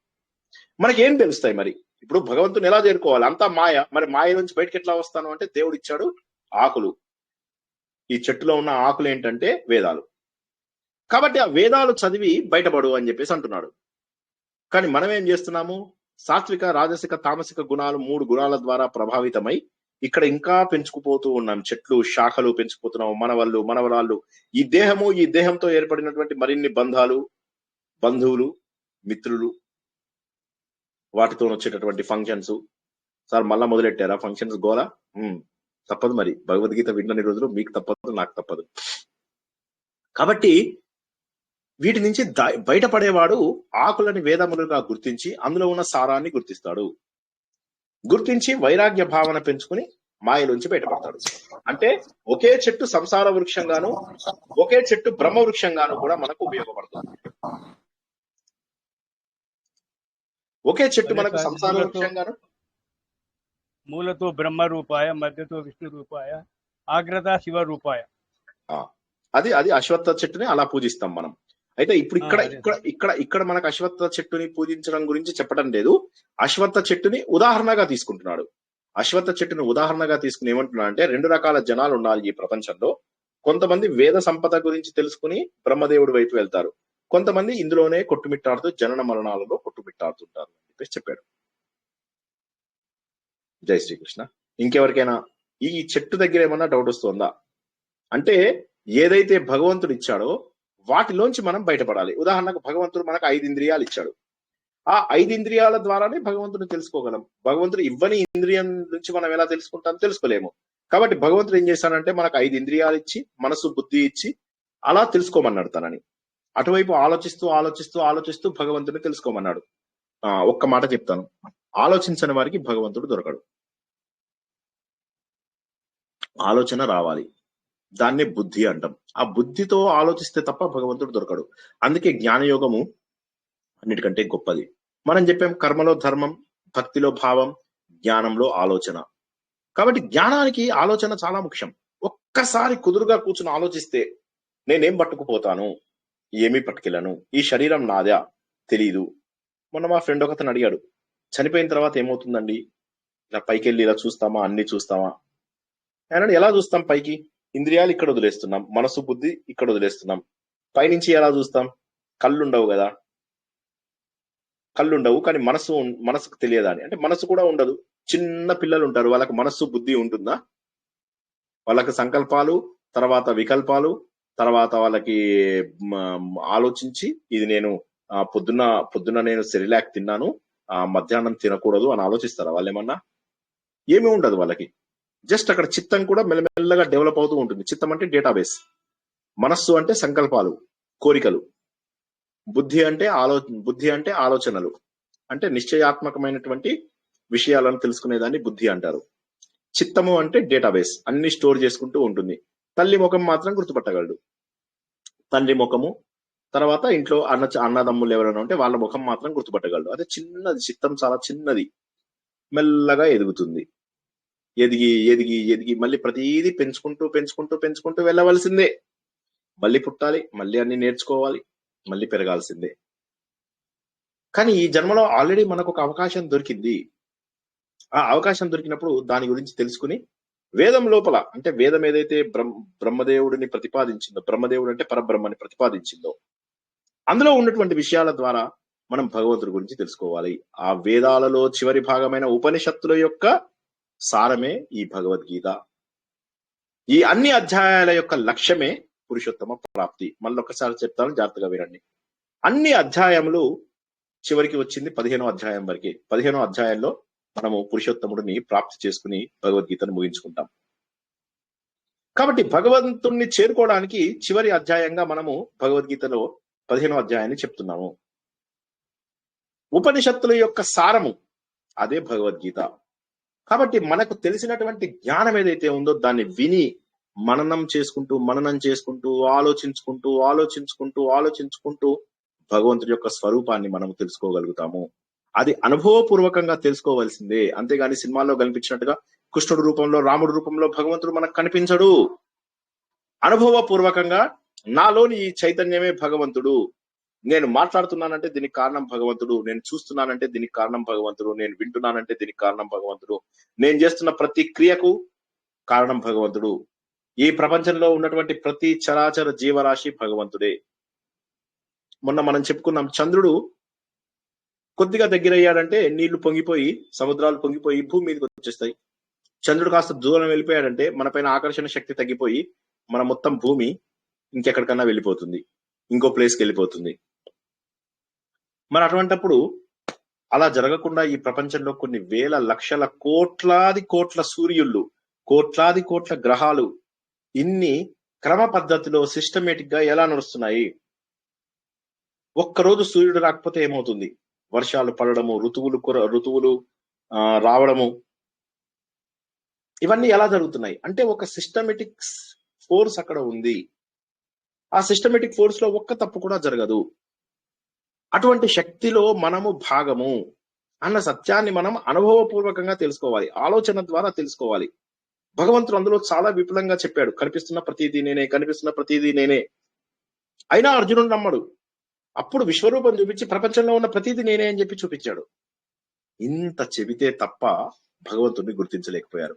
మనకేం తెలుస్తాయి మరి? ఇప్పుడు భగవంతుని ఎలా చేరుకోవాలి? అంతా మాయ. మరి మాయ నుంచి బయటకు ఎట్లా వస్తాను అంటే, దేవుడు ఇచ్చాడు ఆకులు. ఈ చెట్టులో ఉన్న ఆకులు ఏంటంటే వేదాలు. కాబట్టి ఆ వేదాలు చదివి బయటపడు అని చెప్పేసి అంటున్నాడు. కానీ మనం ఏం చేస్తున్నాము? సాత్విక, రాజసిక, తామసిక గుణాలు 3 గుణాల ద్వారా ప్రభావితమై ఇక్కడ ఇంకా పెంచుకుపోతూ ఉన్నాం. చెట్లు, శాఖలు పెంచుకుపోతున్నాము. మనవళ్ళు, మనవరాళ్ళు, ఈ దేహంతో ఏర్పడినటువంటి మరిన్ని బంధువులు, మిత్రులు, వాటితో వచ్చేటటువంటి ఫంక్షన్స్. సార్ మళ్ళా మొదలెట్టారా ఫంక్షన్స్ గోలా? తప్పదు మరి, భగవద్గీత విన్నన్ని రోజులు మీకు తప్పదు, నాకు తప్పదు. కాబట్టి వీటి నుంచి బయటపడేవాడు ఆకులని వేదములుగా గుర్తించి అందులో ఉన్న సారాన్ని గుర్తించి వైరాగ్య భావన పెంచుకుని మాయలోంచి బయటపడతాడు. అంటే ఒకే చెట్టు సంసార వృక్షంగాను, ఒకే చెట్టు బ్రహ్మ వృక్షంగాను కూడా మనకు ఉపయోగపడుతుంది. ఒకే చెట్టు మనకు సంసార వృక్షంగాను, మూలతో బ్రహ్మ రూపాయ, మధ్యతో విష్ణు రూపాయ, ఆగ్రత శివ రూపాయ. అది అశ్వత్థ చెట్టుని అలా పూజిస్తాం మనం. అయితే ఇప్పుడు ఇక్కడ మనకు అశ్వత్థ చెట్టుని పూజించడం గురించి చెప్పడం లేదు. అశ్వత్థ చెట్టుని ఉదాహరణగా తీసుకుంటున్నాడు. అశ్వత్థ చెట్టుని ఉదాహరణగా తీసుకుని ఏమంటున్నాడు అంటే, 2 రకాల జనాలు ఉండాలి ఈ ప్రపంచంలో. కొంతమంది వేద సంపద గురించి తెలుసుకుని బ్రహ్మదేవుడి వైపు వెళ్తారు, కొంతమంది ఇందులోనే కొట్టుమిట్టాడుతూ జనన మరణాలలో కొట్టుమిట్టాడుతుంటారు అని చెప్పేసి చెప్పాడు. జై శ్రీకృష్ణ. ఇంకెవరికైనా ఈ చెట్టు దగ్గర ఏమన్నా డౌట్ వస్తుందా? అంటే ఏదైతే భగవంతుడు ఇచ్చాడో వాటిలోంచి మనం బయటపడాలి. ఉదాహరణకు భగవంతుడు మనకు 5 ఇంద్రియాలు ఇచ్చాడు. ఆ 5 ఇంద్రియాల ద్వారానే భగవంతుడిని తెలుసుకోగలం. భగవంతుడు ఇవ్వని ఇంద్రియం నుంచి మనం ఎలా తెలుసుకోలేము. కాబట్టి భగవంతుడు ఏం చేశాడంటే మనకు 5 ఇంద్రియాలు ఇచ్చి, మనసు, బుద్ధి ఇచ్చి, అలా తెలుసుకోమన్నాడు తనని. అటువైపు ఆలోచిస్తూ ఆలోచిస్తూ ఆలోచిస్తూ భగవంతుడిని తెలుసుకోమన్నాడు. ఒక్క మాట చెప్తాను, ఆలోచించని వారికి భగవంతుడు దొరకడు. ఆలోచన రావాలి, దాన్నే బుద్ధి అంటాం. ఆ బుద్ధితో ఆలోచిస్తే తప్ప భగవంతుడు దొరకడు. అందుకే జ్ఞానయోగము అన్నిటికంటే గొప్పది. మనం చెప్పాం కర్మలో ధర్మం, భక్తిలో భావం, జ్ఞానంలో ఆలోచన. కాబట్టి జ్ఞానానికి ఆలోచన చాలా ముఖ్యం. ఒక్కసారి కుదురుగా కూర్చుని ఆలోచిస్తే నేనేం పట్టుకుపోతాను, ఏమీ పట్టుకెళ్ళను, ఈ శరీరం నాదా తెలీదు. మొన్న మా ఫ్రెండ్ ఒకతను అడిగాడు, చనిపోయిన తర్వాత ఏమవుతుందండి, ఇలా పైకి వెళ్ళి ఇలా చూస్తామా, అన్ని చూస్తామా అని. ఎలా చూస్తాం పైకి? ఇంద్రియాలు ఇక్కడ వదిలేస్తున్నాం, మనసు బుద్ధి ఇక్కడ వదిలేస్తున్నాం. పైనుంచి ఎలా చూస్తాం? కళ్ళుండవు కదా, కళ్ళుండవు, కానీ మనసుకు తెలియదా అని. అంటే మనసు కూడా ఉండదు. చిన్న పిల్లలు ఉంటారు, వాళ్ళకి మనస్సు బుద్ధి ఉంటుందా? వాళ్ళకి సంకల్పాలు, తర్వాత వికల్పాలు, తర్వాత వాళ్ళకి ఆలోచించి ఇది నేను పొద్దున్న నేను సెరిలాక్ తిన్నాను, మధ్యాహ్నం తినకూడదు అని ఆలోచిస్తారా వాళ్ళు ఏమన్నా? ఏమీ ఉండదు వాళ్ళకి. జస్ట్ అక్కడ చిత్తం కూడా మెల్లమెల్లగా డెవలప్ అవుతూ ఉంటుంది. చిత్తం అంటే డేటాబేస్, మనస్సు అంటే సంకల్పాలు, కోరికలు, బుద్ధి అంటే ఆలోచనలు, అంటే నిశ్చయాత్మకమైనటువంటి విషయాలను తెలుసుకునేదాన్ని బుద్ధి అంటారు. చిత్తము అంటే డేటాబేస్, అన్ని స్టోర్ చేసుకుంటూ ఉంటుంది. తల్లి ముఖం మాత్రం గుర్తుపట్టగలడు. తండ్రి ముఖము, తర్వాత ఇంట్లో అన్నదమ్ములు ఎవరైనా ఉంటే వాళ్ళ ముఖం మాత్రం గుర్తుపట్టగలడు. అదే చిన్నది, చిత్తం చాలా చిన్నది, మెల్లగా ఎదుగుతుంది. ఎదిగి ఎదిగి ఎదిగి మళ్ళీ ప్రతిదీ పెంచుకుంటూ పెంచుకుంటూ పెంచుకుంటూ వెళ్ళవలసిందే. మళ్ళీ పుట్టాలి, మళ్ళీ అన్ని నేర్చుకోవాలి, మళ్ళీ పెరగాల్సిందే. కానీ ఈ జన్మలో ఆల్రెడీ మనకు ఒక అవకాశం దొరికింది. ఆ అవకాశం దొరికినప్పుడు దాని గురించి తెలుసుకుని వేదం లోపల, అంటే వేదం ఏదైతే బ్రహ్మదేవుడిని ప్రతిపాదించిందో, బ్రహ్మదేవుడు అంటే పరబ్రహ్మని ప్రతిపాదించిందో, అందులో ఉన్నటువంటి విషయాల ద్వారా మనం భగవంతుడి గురించి తెలుసుకోవాలి. ఆ వేదాలలో చివరి భాగమైన ఉపనిషత్తుల యొక్క సారమే ఈ భగవద్గీత. ఈ అన్ని అధ్యాయాల యొక్క లక్ష్యమే పురుషోత్తమ ప్రాప్తి. మళ్ళొకసారి చెప్తాను, జాగ్రత్తగా వినండి. అన్ని అధ్యాయములు చివరికి వచ్చింది 15వ అధ్యాయం వరకే. 15వ అధ్యాయంలో మనము పురుషోత్తముడిని ప్రాప్తి చేసుకుని భగవద్గీతను ముగించుకుంటాం. కాబట్టి భగవంతుణ్ణి చేరుకోవడానికి చివరి అధ్యాయంగా మనము భగవద్గీతలో 15వ అధ్యాయాన్ని చెప్తున్నాము. ఉపనిషత్తుల యొక్క సారము అదే భగవద్గీత. కాబట్టి మనకు తెలిసినటువంటి జ్ఞానం ఏదైతే ఉందో దాన్ని విని మననం చేసుకుంటూ ఆలోచించుకుంటూ భగవంతుడి యొక్క స్వరూపాన్ని మనం తెలుసుకోగలుగుతాము. అది అనుభవపూర్వకంగా తెలుసుకోవాల్సిందే. అంతేగాని సినిమాల్లో కనిపించినట్టుగా కృష్ణుడి రూపంలో, రాముడి రూపంలో భగవంతుడు మనకు కనిపించడు. అనుభవపూర్వకంగా నాలోని ఈ చైతన్యమే భగవంతుడు, నేను మాట్లాడుతున్నానంటే దీనికి కారణం భగవంతుడు, నేను చూస్తున్నానంటే దీనికి కారణం భగవంతుడు, నేను వింటున్నానంటే దీనికి కారణం భగవంతుడు, నేను చేస్తున్న ప్రతి క్రియకు కారణం భగవంతుడు. ఈ ప్రపంచంలో ఉన్నటువంటి ప్రతి చరాచర జీవరాశి భగవంతుడే. మొన్న మనం చెప్పుకున్నాం, చంద్రుడు కొద్దిగా దగ్గరయ్యాడంటే నీళ్లు పొంగిపోయి, సముద్రాలు పొంగిపోయి భూమి మీదకి వచ్చేస్తాయి. చంద్రుడు కాస్త దూరం వెళ్ళిపోయాడంటే మన పైన ఆకర్షణ శక్తి తగ్గిపోయి మన మొత్తం భూమి ఇంకెక్కడికన్నా వెళ్ళిపోతుంది, ఇంకో ప్లేస్కి వెళ్ళిపోతుంది. మరి అటువంటప్పుడు అలా జరగకుండా ఈ ప్రపంచంలో కొన్ని వేల లక్షల కోట్లాది కోట్ల సూర్యుళ్ళు, కోట్లాది కోట్ల గ్రహాలు ఇన్ని క్రమ పద్ధతిలో సిస్టమేటిక్ గా ఎలా నడుస్తున్నాయి? ఒక్కరోజు సూర్యుడు రాకపోతే ఏమవుతుంది? వర్షాలు పడడము, ఋతువులు రావడము, ఇవన్నీ ఎలా జరుగుతున్నాయి అంటే ఒక సిస్టమేటిక్ ఫోర్స్ అక్కడ ఉంది. ఆ సిస్టమేటిక్ ఫోర్స్ లో ఒక్క తప్పు కూడా జరగదు. అటువంటి శక్తిలో మనము భాగము అన్న సత్యాన్ని మనం అనుభవపూర్వకంగా తెలుసుకోవాలి, ఆలోచన ద్వారా తెలుసుకోవాలి. భగవంతుడు అందులో చాలా విపులంగా చెప్పాడు, కనిపిస్తున్న ప్రతిదీ నేనే. అయినా అర్జునుడు నమ్మడు. అప్పుడు విశ్వరూపం చూపించి ప్రపంచంలో ఉన్న ప్రతిదీ నేనే అని చెప్పి చూపించాడు. ఇంత చెబితే తప్ప భగవంతుడిని గుర్తించలేకపోయారు.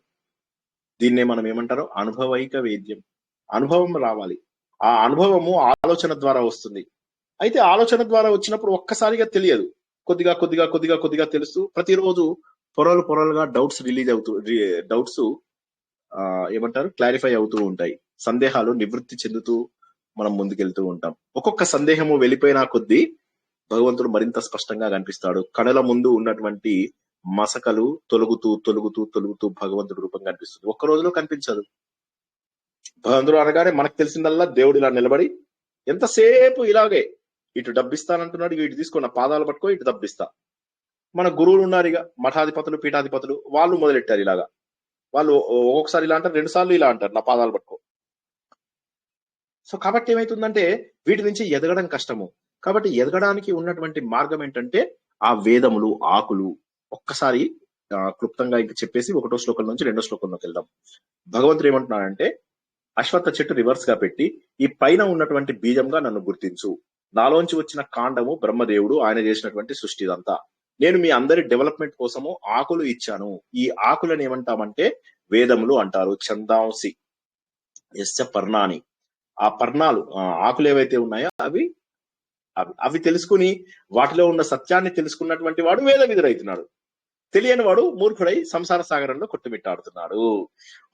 దీన్నే మనం ఏమంటారో అనుభవైక వేద్యం. అనుభవం రావాలి. ఆ అనుభవము ఆలోచన ద్వారా వస్తుంది. అయితే ఆలోచన ద్వారా వచ్చినప్పుడు ఒక్కసారిగా తెలియదు, కొద్దిగా తెలుస్తూ ప్రతిరోజు పొరలుగా డౌట్స్ ఏమంటారు క్లారిఫై అవుతూ ఉంటాయి. సందేహాలు నివృత్తి చెందుతూ మనం ముందుకెళ్తూ ఉంటాం. ఒక్కొక్క సందేహము వెళ్ళిపోయినా కొద్దీ భగవంతుడు మరింత స్పష్టంగా కనిపిస్తాడు. కనుల ముందు ఉన్నటువంటి మసకలు తొలుగుతూ భగవంతుడు రూపం కనిపిస్తుంది. ఒక్క రోజులో కనిపించదు. భగవంతుడు అనగానే మనకు తెలిసిందల్లా దేవుడు ఇలా నిలబడి ఎంతసేపు ఇలాగే ఇటు డబ్బిస్తానంటున్నాడు, ఇటు తీసుకున్న పాదాలు పట్టుకో ఇటు డబ్బిస్తా. మన గురువులు ఉన్నారు, ఇక మఠాధిపతులు పీఠాధిపతులు, వాళ్ళు మొదలెట్టారు ఇలాగా. వాళ్ళు ఒక్కొక్కసారి ఇలా అంటారు, 2 సార్లు ఇలా అంటారు, నా పాదాలు పట్టుకో. సో కాబట్టి ఏమైతుందంటే వీటి నుంచి ఎదగడం కష్టము. కాబట్టి ఎదగడానికి ఉన్నటువంటి మార్గం ఏంటంటే ఆ వేదములు, ఆకులు. ఒక్కసారి క్లుప్తంగా ఇంకా చెప్పేసి 1వ శ్లోకం నుంచి 2వ శ్లోకంలోకి వెళ్దాం. భగవంతుడు ఏమంటున్నాడంటే, అశ్వత్థ చెట్టు రివర్స్ గా పెట్టి ఈ పైన ఉన్నటువంటి బీజంగా నన్ను గుర్తించు. నాలోంచి వచ్చిన కాండము బ్రహ్మదేవుడు, ఆయన చేసినటువంటి సృష్టి ఇదంతా. నేను మీ అందరి డెవలప్మెంట్ కోసము ఆకులు ఇచ్చాను. ఈ ఆకులను ఏమంటామంటే వేదములు అంటారు. ఛందాంసి యస్య పర్ణాని. ఆ పర్ణాలు, ఆకులు ఏవైతే ఉన్నాయో అవి అవి తెలుసుకుని వాటిలో ఉన్న సత్యాన్ని తెలుసుకున్నటువంటి వాడు వేద విధుడైతున్నాడు. తెలియని వాడు మూర్ఖుడై సంసార సాగరంలో కొట్టుమిట్టాడుతున్నాడు.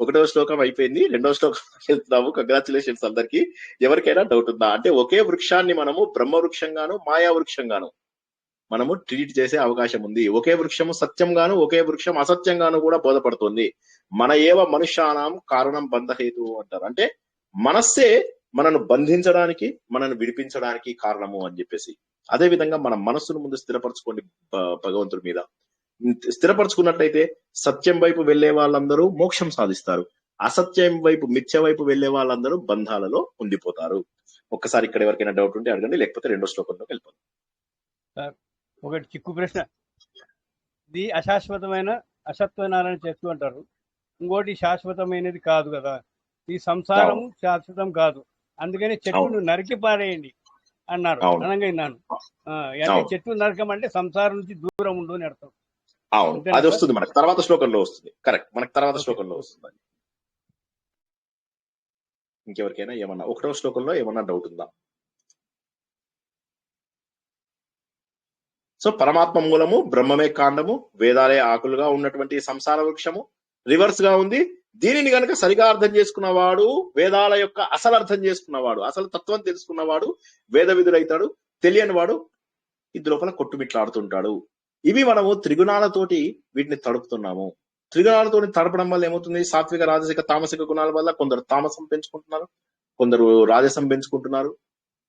1వ శ్లోకం అయిపోయింది, 2వ శ్లోకం వెళ్తున్నాము. కంగ్రాచులేషన్స్ అందరికి. ఎవరికైనా డౌట్ ఉందా అంటే, ఒకే వృక్షాన్ని మనము బ్రహ్మ వృక్షంగాను మాయా వృక్షంగాను మనము ట్రీట్ చేసే అవకాశం ఉంది. ఒకే వృక్షము సత్యంగాను, ఒకే వృక్షం అసత్యంగాను కూడా బోధపడుతుంది. మన ఏవ మనుష్యానాం కారణం బంధహేతు అంటారు. అంటే మనస్సే మనను బంధించడానికి, మనను విడిపించడానికి కారణము అని చెప్పేసి. అదే విధంగా మన మనస్సును ముందు స్థిరపరచుకోండి భగవంతుడి మీద. స్థిరపరచుకున్నట్లయితే సత్యం వైపు వెళ్లే వాళ్ళందరూ మోక్షం సాధిస్తారు. అసత్యం వైపు, మిథ్య వైపు వెళ్లే వాళ్ళందరూ బంధాలలో ఉండిపోతారు. ఒక్కసారి ఇక్కడ ఎవరికైనా డౌట్ ఉంటే అడగండి, లేకపోతే 2వ శ్లోకంలోకి వెళ్ళిపోతాం. ఒకటి చిక్కు ప్రశ్న. ఇది అశాశ్వతమైన అసత్వనారాయణ చెట్టు అంటారు, ఇంకోటి శాశ్వతమైనది కాదు కదా. ఈ సంసారం శాశ్వతం కాదు, అందుకని చెట్టును నరికి పారేయండి అన్నారు అనగా విన్నాను. అంటే చెట్టు నరకం అంటే సంసారం నుంచి దూరం ఉండు అని అర్థం. అవును, అది వస్తుంది మనకు తర్వాత శ్లోకంలో వస్తుంది. కరెక్ట్, మనకు తర్వాత శ్లోకంలో వస్తుంది. ఇంకెవరికైనా ఏమన్నా 1వ శ్లోకంలో ఏమన్నా డౌట్ ఉందా? సో పరమాత్మ మూలము, బ్రహ్మమే కాండము, వేదాలే ఆకులుగా ఉన్నటువంటి సంసార వృక్షము రివర్స్ గా ఉంది. దీనిని గనక సరిగా అర్థం చేసుకున్నవాడు, వేదాల యొక్క అసలు అర్థం చేసుకున్నవాడు, అసలు తత్వం తెలుసుకున్నవాడు వేద విధుడైతాడు. తెలియని వాడు ఇది లోపల కొట్టుమిట్లాడుతుంటాడు. ఇవి మనము త్రిగుణాలతోటి వీటిని తడుపుతున్నాము. త్రిగుణాలతోటి తడపడం వల్ల ఏమవుతుంది? సాత్విక, రాజసిక, తామసిక గుణాల వల్ల కొందరు తామసం పెంచుకుంటున్నారు, కొందరు రాజసం పెంచుకుంటున్నారు.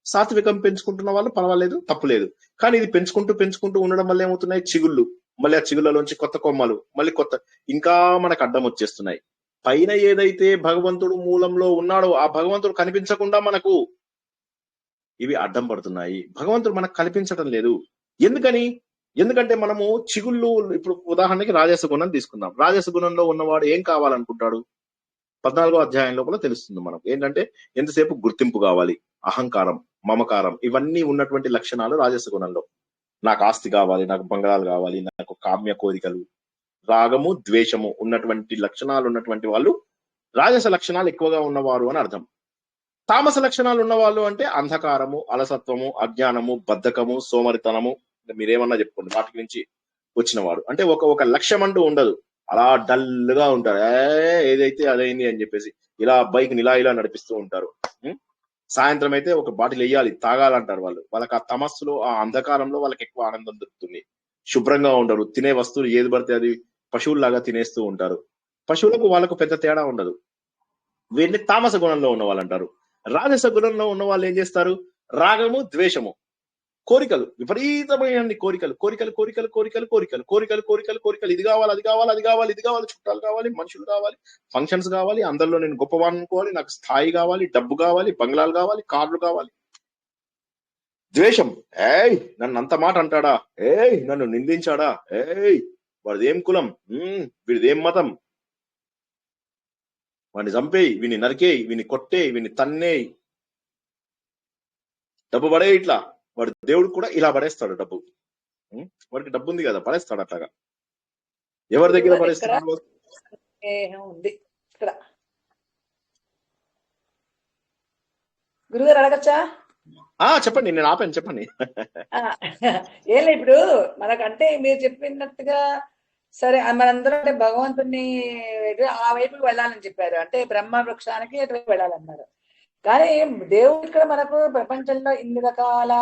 సాత్వికం పెంచుకుంటున్న వాళ్ళు పర్వాలేదు, తప్పులేదు. కానీ ఇది పెంచుకుంటూ ఉండడం వల్ల ఏమవుతున్నాయి? చిగుళ్ళు, మళ్ళీ ఆ చిగుళ్ళలోంచి కొత్త కొమ్మలు, మళ్ళీ కొత్త, ఇంకా మనకు అడ్డం వచ్చేస్తున్నాయి. పైన ఏదైతే భగవంతుడు మూలంలో ఉన్నాడో ఆ భగవంతుడు కనిపించకుండా మనకు ఇవి అడ్డం పడుతున్నాయి. భగవంతుడు మనకు కనిపించడం లేదు. ఎందుకంటే మనము చిగుళ్ళు, ఇప్పుడు ఉదాహరణకి రాజస గుణం తీసుకుందాం. రాజస గుణంలో ఉన్నవాడు ఏం కావాలనుకుంటాడు? 14వ అధ్యాయం లోపల తెలుస్తుంది మనకు. ఏంటంటే ఎంతసేపు గుర్తింపు కావాలి, అహంకారం, మమకారం, ఇవన్నీ ఉన్నటువంటి లక్షణాలు రాజస గుణంలో. నాకు ఆస్తి కావాలి, నాకు బంగారాలు కావాలి, నాకు కామ్య కోరికలు, రాగము, ద్వేషము ఉన్నటువంటి లక్షణాలు ఉన్నటువంటి వాళ్ళు రాజస లక్షణాలు ఎక్కువగా ఉన్నవారు అని అర్థం. తామస లక్షణాలు ఉన్నవాళ్ళు అంటే అంధకారము, అలసత్వము, అజ్ఞానము, బద్ధకము, సోమరితనము, మీరేమన్నా చెప్పుకోండి, వాటి నుంచి వచ్చిన వాడు. అంటే ఒక లక్ష్యం అంటూ ఉండదు, అలా డల్ గా ఉంటారు. ఏదైతే అదైంది అని చెప్పేసి ఇలా బైక్ ఇలా నడిపిస్తూ ఉంటారు. సాయంత్రం అయితే ఒక బాటిల్ వేయాలి, తాగాలంటారు వాళ్ళు. వాళ్ళకి ఆ తమస్సులో, ఆ అంధకారంలో వాళ్ళకి ఎక్కువ ఆనందం దొరుకుతుంది. శుభ్రంగా ఉండరు, తినే వస్తువులు ఏది పడితే అది పశువుల్లాగా తినేస్తూ ఉంటారు. పశువులకు వాళ్ళకు పెద్ద తేడా ఉండదు. వీరిని తామస గుణంలో ఉన్న వాళ్ళు అంటారు. రాజస గుణంలో ఉన్న వాళ్ళు ఏం చేస్తారు? రాగము, ద్వేషము, కోరికలు, విపరీతమైన కోరికలు, ఇది కావాలి, అది కావాలి, అది కావాలి, ఇది కావాలి, చుట్టాలు కావాలి, మనుషులు కావాలి, ఫంక్షన్స్ కావాలి, అందరిలో నేను గొప్పవాడిని అనుకోవాలి, నాకు స్థాయి కావాలి, డబ్బు కావాలి, బంగ్లాలు కావాలి, కార్లు కావాలి. ద్వేషం, నన్ను అంత మాట అంటాడా, నన్ను నిందించాడా, వాడిదేం కులం, వీడిదేం మతం, వాడిని చంపేయి, వీని నరికేయి, వీని కొట్టేయి, వీని తన్నేయి, డబ్బు పడే, ఇట్లా వాడు దేవుడు కూడా ఇలా పడేస్తాడు. డబ్బు, వాడికి డబ్బు ఉంది కదా, పడేస్తాడు అట్లాగా. ఎవరి దగ్గర పడేస్తాడు? గురుగారు అడగచ్చా? చెప్పండి, నేను ఆపాను, చెప్పండి. ఏం లేదు, ఇప్పుడు మనకంటే మీరు చెప్పినట్టుగా సరే మనందరం అంటే భగవంతుని ఆ వైపుకి వెళ్ళాలని చెప్పారు, అంటే బ్రహ్మ వృక్షానికి ఎటువైపు వెళ్ళాలన్నారు. కానీ దేవుడు ఇక్కడ మనకు ప్రపంచంలో ఇన్ని రకాల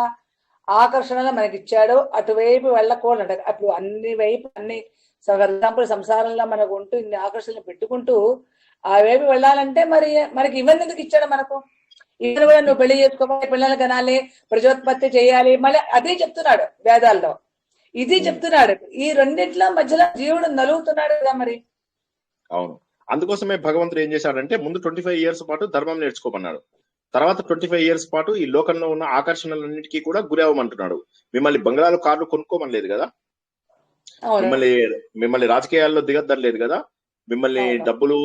ఆకర్షణలు మనకి ఇచ్చాడు, అటువైపు వెళ్ళకూడదు. అప్పుడు అన్ని వైపు అన్ని ఫర్ ఎగ్జాంపుల్ సంసారంలో మనకు ఉంటూ ఇన్ని ఆకర్షణలు పెట్టుకుంటూ ఆ వైపు వెళ్ళాలంటే మరి మనకి ఇవన్నీ ఎందుకు ఇచ్చాడు మనకు? ఈయన కూడా నువ్వు పెళ్లి చేసుకోవాలి, పిల్లలు కనాలి, ప్రజోత్పత్తి చేయాలి, మళ్ళీ అదే చెప్తున్నాడు వేదాల్లో, ఇది చెప్తున్నాడు. ఈ రెండిట్ల మధ్యలో జీవుడు నలుగుతున్నాడు కదా మరి. అవును, అందుకోసమే భగవంతుడు ఏం చేశాడంటే ముందు 25 years పాటు ధర్మం నేర్చుకోమన్నాడు. తర్వాత 25 years పాటు ఈ లోకంలో ఉన్న ఆకర్షణలన్నిటికీ కూడా గురి అవ్వమంటున్నాడు. మిమ్మల్ని బంగ్లాలు, కార్లు కొనుక్కోమనలేదు కదా, మిమ్మల్ని రాజకీయాల్లో దిగద్దనలేదు కదా, మిమ్మల్ని డబ్బులు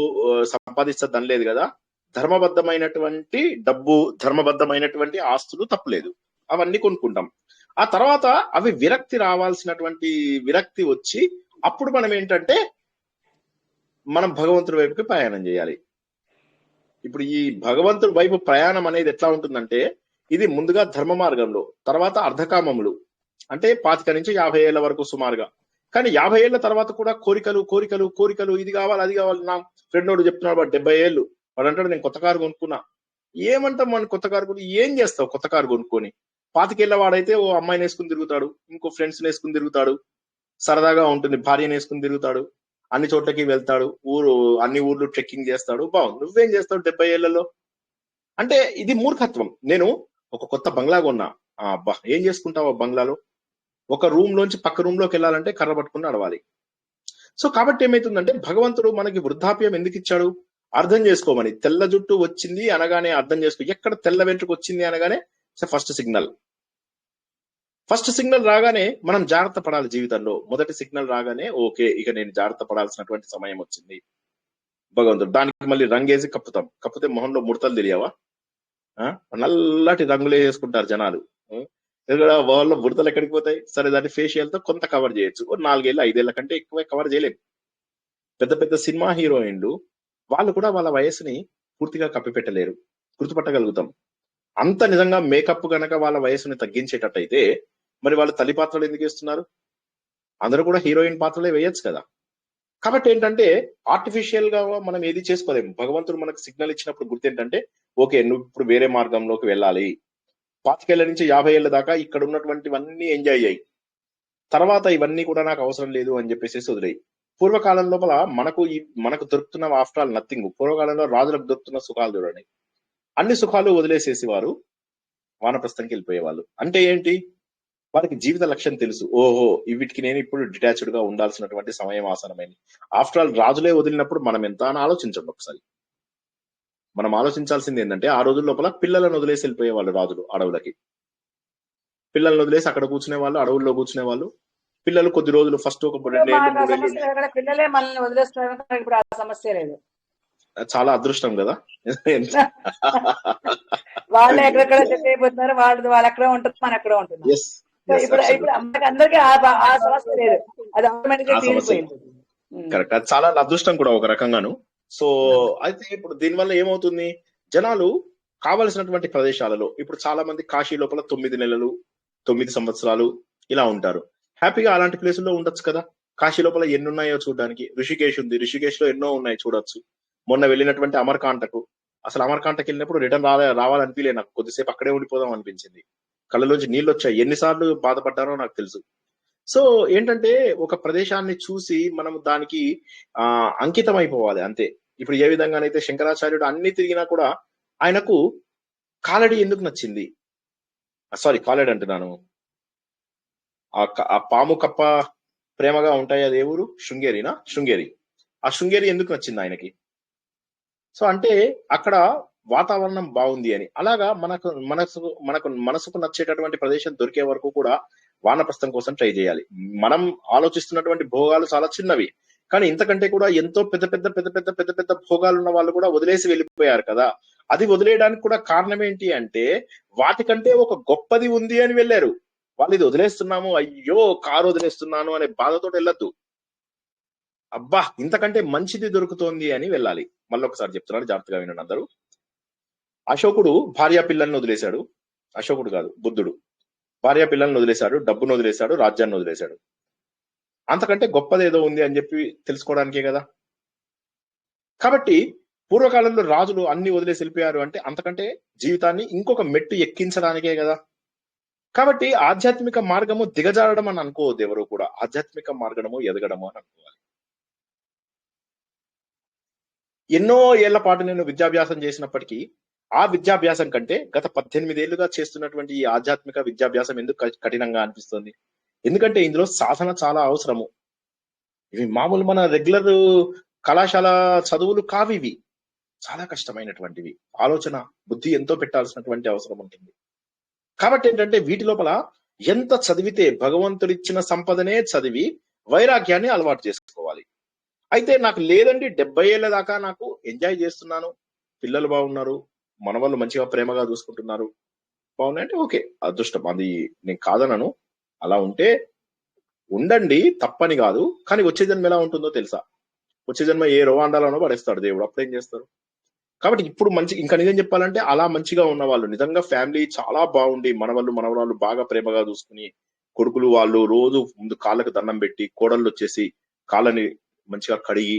సంపాదిస్తదనలేదు కదా. ధర్మబద్ధమైనటువంటి డబ్బు, ధర్మబద్ధమైనటువంటి ఆస్తులు తప్పులేదు, అవన్నీ కొనుక్కుంటాం. ఆ తర్వాత అవి విరక్తి రావాల్సినటువంటి విరక్తి వచ్చి అప్పుడు మనం ఏంటంటే మనం భగవంతుడి వైపుకి ప్రయాణం చేయాలి. ఇప్పుడు ఈ భగవంతుడి వైపు ప్రయాణం అనేది ఎట్లా ఉంటుందంటే ఇది ముందుగా ధర్మ మార్గంలో, తర్వాత అర్ధకామములు అంటే 25 నుంచి 50 ఏళ్ల వరకు సుమారుగా. కానీ 50 ఏళ్ల తర్వాత కూడా కోరికలు కోరికలు కోరికలు, ఇది కావాలి అది కావాలి. నా ఫ్రెండ్ వాడు చెప్తున్నాడు, వాడు 70 ఏళ్ళు, వాడు అంటాడు నేను కొత్త కారు కొనుక్కున్నా. ఏమంటాం మనం కొత్త కారు కొని, ఏం చేస్తావు కొత్త కారు కొనుక్కొని? 25 ఏళ్ల వాడైతే ఓ అమ్మాయిని వేసుకుని తిరుగుతాడు, ఇంకో ఫ్రెండ్స్ వేసుకుని తిరుగుతాడు, సరదాగా ఉంటుంది, భార్యను వేసుకుని తిరుగుతాడు, అన్ని చోట్లకి వెళ్తాడు, అన్ని ఊర్లు ట్రెక్కింగ్ చేస్తాడు, బాగుంది. నువ్వేం చేస్తావు 70 ఏళ్లలో? అంటే ఇది మూర్ఖత్వం. నేను ఒక కొత్త బంగ్లా కొన్నా, అబ్బా ఏం చేసుకుంటావు ఆ బంగ్లాలో? ఒక రూమ్ లోంచి పక్క రూమ్ లోకి వెళ్ళాలంటే కర్ర పట్టుకుని నడవాలి. సో కాబట్టి ఏమైతుందంటే భగవంతుడు మనకి వృద్ధాప్యం ఎందుకు ఇచ్చాడు? అర్థం చేసుకోమని. తెల్ల జుట్టు వచ్చింది అనగానే అర్థం చేసుకో, ఎక్కడ తెల్ల వెంట్రుకు వచ్చింది అనగానే ఫస్ట్ సిగ్నల్. ఫస్ట్ సిగ్నల్ రాగానే మనం జాగ్రత్త పడాలి జీవితంలో. మొదటి సిగ్నల్ రాగానే ఓకే, ఇక నేను జాగ్రత్త పడాల్సినటువంటి సమయం వచ్చింది. భగవంతుడు దానికి మళ్ళీ రంగేసి కప్పుతాం. కప్పితే మొహంలో ముడతలు తెలియవా? నల్లటి రంగులే వేసుకుంటారు జనాలు. వాళ్ళ ముడతలు ఎక్కడికి పోతాయి? సరే దాన్ని ఫేషియల్ తో కొంత కవర్ చేయొచ్చు, 4 ఏళ్ళు 5 ఏళ్ల కంటే ఎక్కువ కవర్ చేయలేము. పెద్ద పెద్ద సినిమా హీరోయిన్లు వాళ్ళు కూడా వాళ్ళ వయసుని పూర్తిగా కప్పిపెట్టలేరు, గుర్తుపట్టగలుగుతాం. అంత నిజంగా మేకప్ గనక వాళ్ళ వయసుని తగ్గించేటట్టయితే మరి వాళ్ళు తల్లి పాత్రలు ఎందుకు వేస్తున్నారు? అందరూ కూడా హీరోయిన్ పాత్రలే వేయచ్చు కదా. కాబట్టి ఏంటంటే ఆర్టిఫిషియల్ గా మనం ఏది చేసుకోలేము. భగవంతుడు మనకు సిగ్నల్ ఇచ్చినప్పుడు గుర్తేంటంటే ఓకే నువ్వు ఇప్పుడు వేరే మార్గంలోకి వెళ్ళాలి. 25 ఏళ్ల నుంచి 50 ఏళ్ల దాకా ఇక్కడ ఉన్నటువంటివన్నీ ఎంజాయ్ చేయి, తర్వాత ఇవన్నీ కూడా నాకు అవసరం లేదు అని చెప్పేసి వదిలేయి. పూర్వకాలం లోపల మనకు దొరుకుతున్న ఆఫ్టర్ ఆల్ నథింగ్. పూర్వకాలంలో రాజులకు దొరుకుతున్న సుఖాలు చూడండి, అన్ని సుఖాలు వదిలేసేసి వారు వానప్రస్థంకి వెళ్ళిపోయేవాళ్ళు. అంటే ఏంటి? వారికి జీవిత లక్ష్యం తెలుసు. ఓహో వీటికి నేను ఇప్పుడు డిటాచ్డ్ గా ఉండాల్సినటువంటి సమయం ఆసనమైంది. ఆఫ్టర్ ఆల్ రాజులే వదిలినప్పుడు మనం ఎంత అని ఆలోచించండి ఒకసారి. మనం ఆలోచించాల్సింది ఏంటంటే ఆ రోజుల లోపల పిల్లలను వదిలేసి వెళ్ళిపోయే వాళ్ళు రాజులు అడవులకి. పిల్లలను వదిలేసి అక్కడ కూర్చునే వాళ్ళు, అడవుల్లో కూర్చునే వాళ్ళు. పిల్లలు కొద్ది రోజులు ఫస్ట్ ఒక 2 ఏళ్ళు పిల్లలే మనల్ని వదిలేస్తున్నారు, ఇప్పుడు ఆ సమస్య లేదు. చాలా అదృష్టం కదా. వాళ్ళు ఎక్కడెక్కడ సెట్ అయిపోతున్నారు, వాళ్ళు అక్కడ ఉంటుంది, మన అక్కడ ఉంటుంది. ఇప్పుడు అందరికీ ఆ సమస్య లేదు, అది ఆటోమేటిక్ గా తీరిపోయింది. కరెక్ట్, అది చాలా అదృష్టం కూడా ఒక రకంగాను. సో అయితే ఇప్పుడు దీనివల్ల ఏమవుతుంది, జనాలు కావలసినటువంటి ప్రదేశాలలో ఇప్పుడు చాలా మంది కాశీ లోపల 9 నెలలు 9 సంవత్సరాలు ఇలా ఉంటారు. హ్యాపీగా అలాంటి ప్లేసుల్లో ఉండొచ్చు కదా. కాశీ లోపల ఎన్ని ఉన్నాయో చూడడానికి. ఋషికేశ్ ఉంది, ఋషికేశ్ లో ఎన్నో ఉన్నాయి చూడొచ్చు. మొన్న వెళ్ళినటువంటి అమర్కాంటకు, అసలు అమర్కాంటకి వెళ్ళినప్పుడు రిటర్న్ రావాలనిపించలే నాకు, కొద్దిసేపు అక్కడే ఉండిపోదాం అనిపించింది. కళ్ళలోంచి నీళ్ళు వచ్చాయి, ఎన్నిసార్లు బాధపడ్డానో నాకు తెలుసు. సో ఏంటంటే ఒక ప్రదేశాన్ని చూసి మనం దానికి అంకితం అయిపోవాలి అంతే. ఇప్పుడు ఏ విధంగానైతే శంకరాచార్యుడు అన్ని తిరిగినా కూడా ఆయనకు కాలడి ఎందుకు నచ్చింది? సారీ కాలడి అంటున్నాను, ఆ పాము కప్ప ప్రేమగా ఉంటాయి, అది ఏ ఊరు? శృంగేరినా? శృంగేరి. ఆ శృంగేరి ఎందుకు నచ్చింది ఆయనకి? సో అంటే అక్కడ వాతావరణం బాగుంది అని. అలాగా మనసుకు నచ్చేటటువంటి ప్రదేశం దొరికే వరకు కూడా వానప్రస్థం కోసం ట్రై చేయాలి. మనం ఆలోచిస్తున్నటువంటి భోగాలు చాలా చిన్నవి, కానీ ఇంతకంటే కూడా ఎంతో పెద్ద పెద్ద పెద్ద పెద్ద పెద్ద పెద్ద భోగాలు ఉన్న వాళ్ళు కూడా వదిలేసి వెళ్ళిపోయారు కదా. అది వదిలేయడానికి కూడా కారణం ఏంటి అంటే వాటికంటే ఒక గొప్పది ఉంది అని వెళ్ళారు వాళ్ళు. ఇది వదిలేస్తున్నాము, అయ్యో కారు వదిలేస్తున్నాను అనే బాధతో వెళ్ళొద్దు. అబ్బా ఇంతకంటే మంచిది దొరుకుతోంది అని వెళ్ళాలి. మళ్ళొకసారి చెప్తున్నాను, జాగ్రత్తగా వినండి అందరూ. అశోకుడు భార్యా పిల్లల్ని వదిలేశాడు. అశోకుడు కాదు, బుద్ధుడు. భార్యా పిల్లల్ని వదిలేశాడు, డబ్బును వదిలేశాడు, రాజ్యాన్ని వదిలేశాడు. అంతకంటే గొప్పదేదో ఉంది అని చెప్పి తెలుసుకోవడానికే కదా. కాబట్టి పూర్వకాలంలో రాజులు అన్ని వదిలేసి వెళ్ళిపోయారు అంటే అంతకంటే జీవితాన్ని ఇంకొక మెట్టు ఎక్కించడానికే కదా. కాబట్టి ఆధ్యాత్మిక మార్గము దిగజారడం అని అనుకోవద్దు ఎవరు కూడా. ఆధ్యాత్మిక మార్గము ఎదగడము అని అనుకోవాలి. ఎన్నో ఏళ్ల పాటు నేను విద్యాభ్యాసం చేసినప్పటికీ ఆ విద్యాభ్యాసం కంటే గత 18 ఏళ్లుగా చేస్తున్నటువంటి ఈ ఆధ్యాత్మిక విద్యాభ్యాసం ఎందుకు కఠినంగా అనిపిస్తుంది? ఎందుకంటే ఇందులో సాధన చాలా అవసరము. ఇవి మామూలు మన రెగ్యులర్ కళాశాల చదువులు కావివి. చాలా కష్టమైనటువంటివి. ఆలోచన, బుద్ధి ఎంతో పెట్టాల్సినటువంటి అవసరం ఉంటుంది. కాబట్టి ఏంటంటే వీటి లోపల ఎంత చదివితే భగవంతుడిచ్చిన సంపదనే చదివి వైరాగ్యాన్ని అలవాటు చేసుకోవాలి. అయితే నాకు లేదండి 70 ఏళ్ల దాకా నాకు ఎంజాయ్ చేస్తున్నాను, పిల్లలు బాగున్నారు, మనవాళ్ళు మంచిగా ప్రేమగా చూసుకుంటున్నారు, బాగున్నాయంటే ఓకే, అదృష్టం. అది నేను కాదనను. అలా ఉంటే ఉండండి, తప్పని కాదు. కానీ వచ్చే జన్మ ఎలా ఉంటుందో తెలుసా? వచ్చే జన్మ ఏ రోవాండాలోనో పడేస్తాడు దేవుడు. అప్పుడేం చేస్తారు? కాబట్టి ఇప్పుడు మంచి, ఇంకా నిజం చెప్పాలంటే అలా మంచిగా ఉన్న వాళ్ళు, నిజంగా ఫ్యామిలీ చాలా బాగుండి మనవాళ్ళు మనవరాళ్ళు బాగా ప్రేమగా చూసుకుని, కొడుకులు వాళ్ళు రోజు ముందు కాళ్ళకు దండం పెట్టి, కోడళ్ళు వచ్చేసి కాళ్ళని మంచిగా కడిగి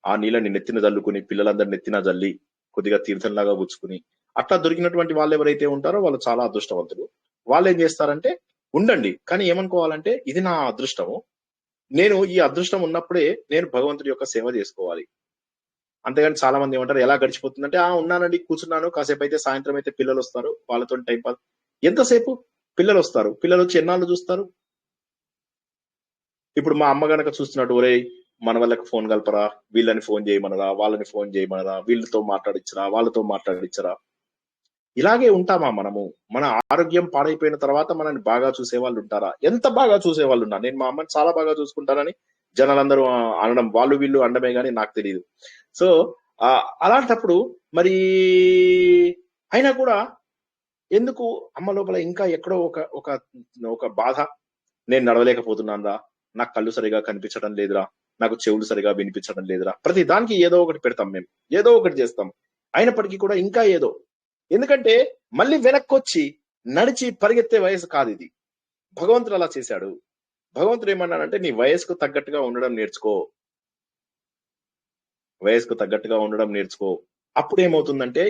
ఆ నీళ్ళని నెత్తిన జల్లుకుని, పిల్లలందరినీ నెత్తిన జల్లి కొద్దిగా తీర్థంలాగా పుచ్చుకుని అట్లా దొరికినటువంటి వాళ్ళు ఎవరైతే ఉంటారో వాళ్ళు చాలా అదృష్టవంతులు. వాళ్ళు ఏం చేస్తారంటే ఉండండి, కానీ ఏమనుకోవాలంటే ఇది నా అదృష్టము, నేను ఈ అదృష్టం ఉన్నప్పుడే నేను భగవంతుడి యొక్క సేవ చేసుకోవాలి. అంతేగాని చాలా మంది ఏమంటారు, ఎలా గడిచిపోతుందంటే ఉన్నానండి, కూర్చున్నాను, కాసేపు అయితే సాయంత్రం అయితే పిల్లలు వస్తారు, వాళ్ళతో టైం పాస్. ఎంతసేపు? పిల్లలు వస్తారు, పిల్లలు వచ్చి ఎన్నాళ్ళు చూస్తారు? ఇప్పుడు మా అమ్మ గనక చూస్తున్నట్టు, ఒరే మన వాళ్ళకి ఫోన్ కలపరా, వీళ్ళని ఫోన్ చేయమనరా, వాళ్ళని ఫోన్ చేయమనరా, వీళ్ళతో మాట్లాడిచ్చరా, వాళ్ళతో మాట్లాడిచ్చరా. ఇలాగే ఉంటామా మనము? మన ఆరోగ్యం పాడైపోయిన తర్వాత మనల్ని బాగా చూసే వాళ్ళు ఉంటారా? ఎంత బాగా చూసే వాళ్ళు ఉన్నారు. నేను మా అమ్మని చాలా బాగా చూసుకుంటానని జనాలందరూ అనడం, వాళ్ళు వీళ్ళు అనడమే గానీ నాకు తెలియదు. సో అలాంటప్పుడు మరి అయినా కూడా ఎందుకు అమ్మ లోపల ఇంకా ఎక్కడో ఒక బాధ, నేను నడవలేకపోతున్నాను, నాకు కళ్ళు సరిగా కనిపించడం లేదురా, నాకు చెవులు సరిగా వినిపించడం లేదురా. ప్రతి దానికి ఏదో ఒకటి పెడతాం, మేము ఏదో ఒకటి చేస్తాం. అయినప్పటికీ కూడా ఇంకా ఏదో, ఎందుకంటే మళ్ళీ వెనక్కొచ్చి నడిచి పరిగెత్తే వయసు కాదు ఇది. భగవంతుడు అలా చేశాడు. భగవంతుడు ఏమన్నాడంటే నీ వయసుకు తగ్గట్టుగా ఉండడం నేర్చుకో, వయసుకు తగ్గట్టుగా ఉండడం నేర్చుకో. అప్పుడు ఏమవుతుందంటే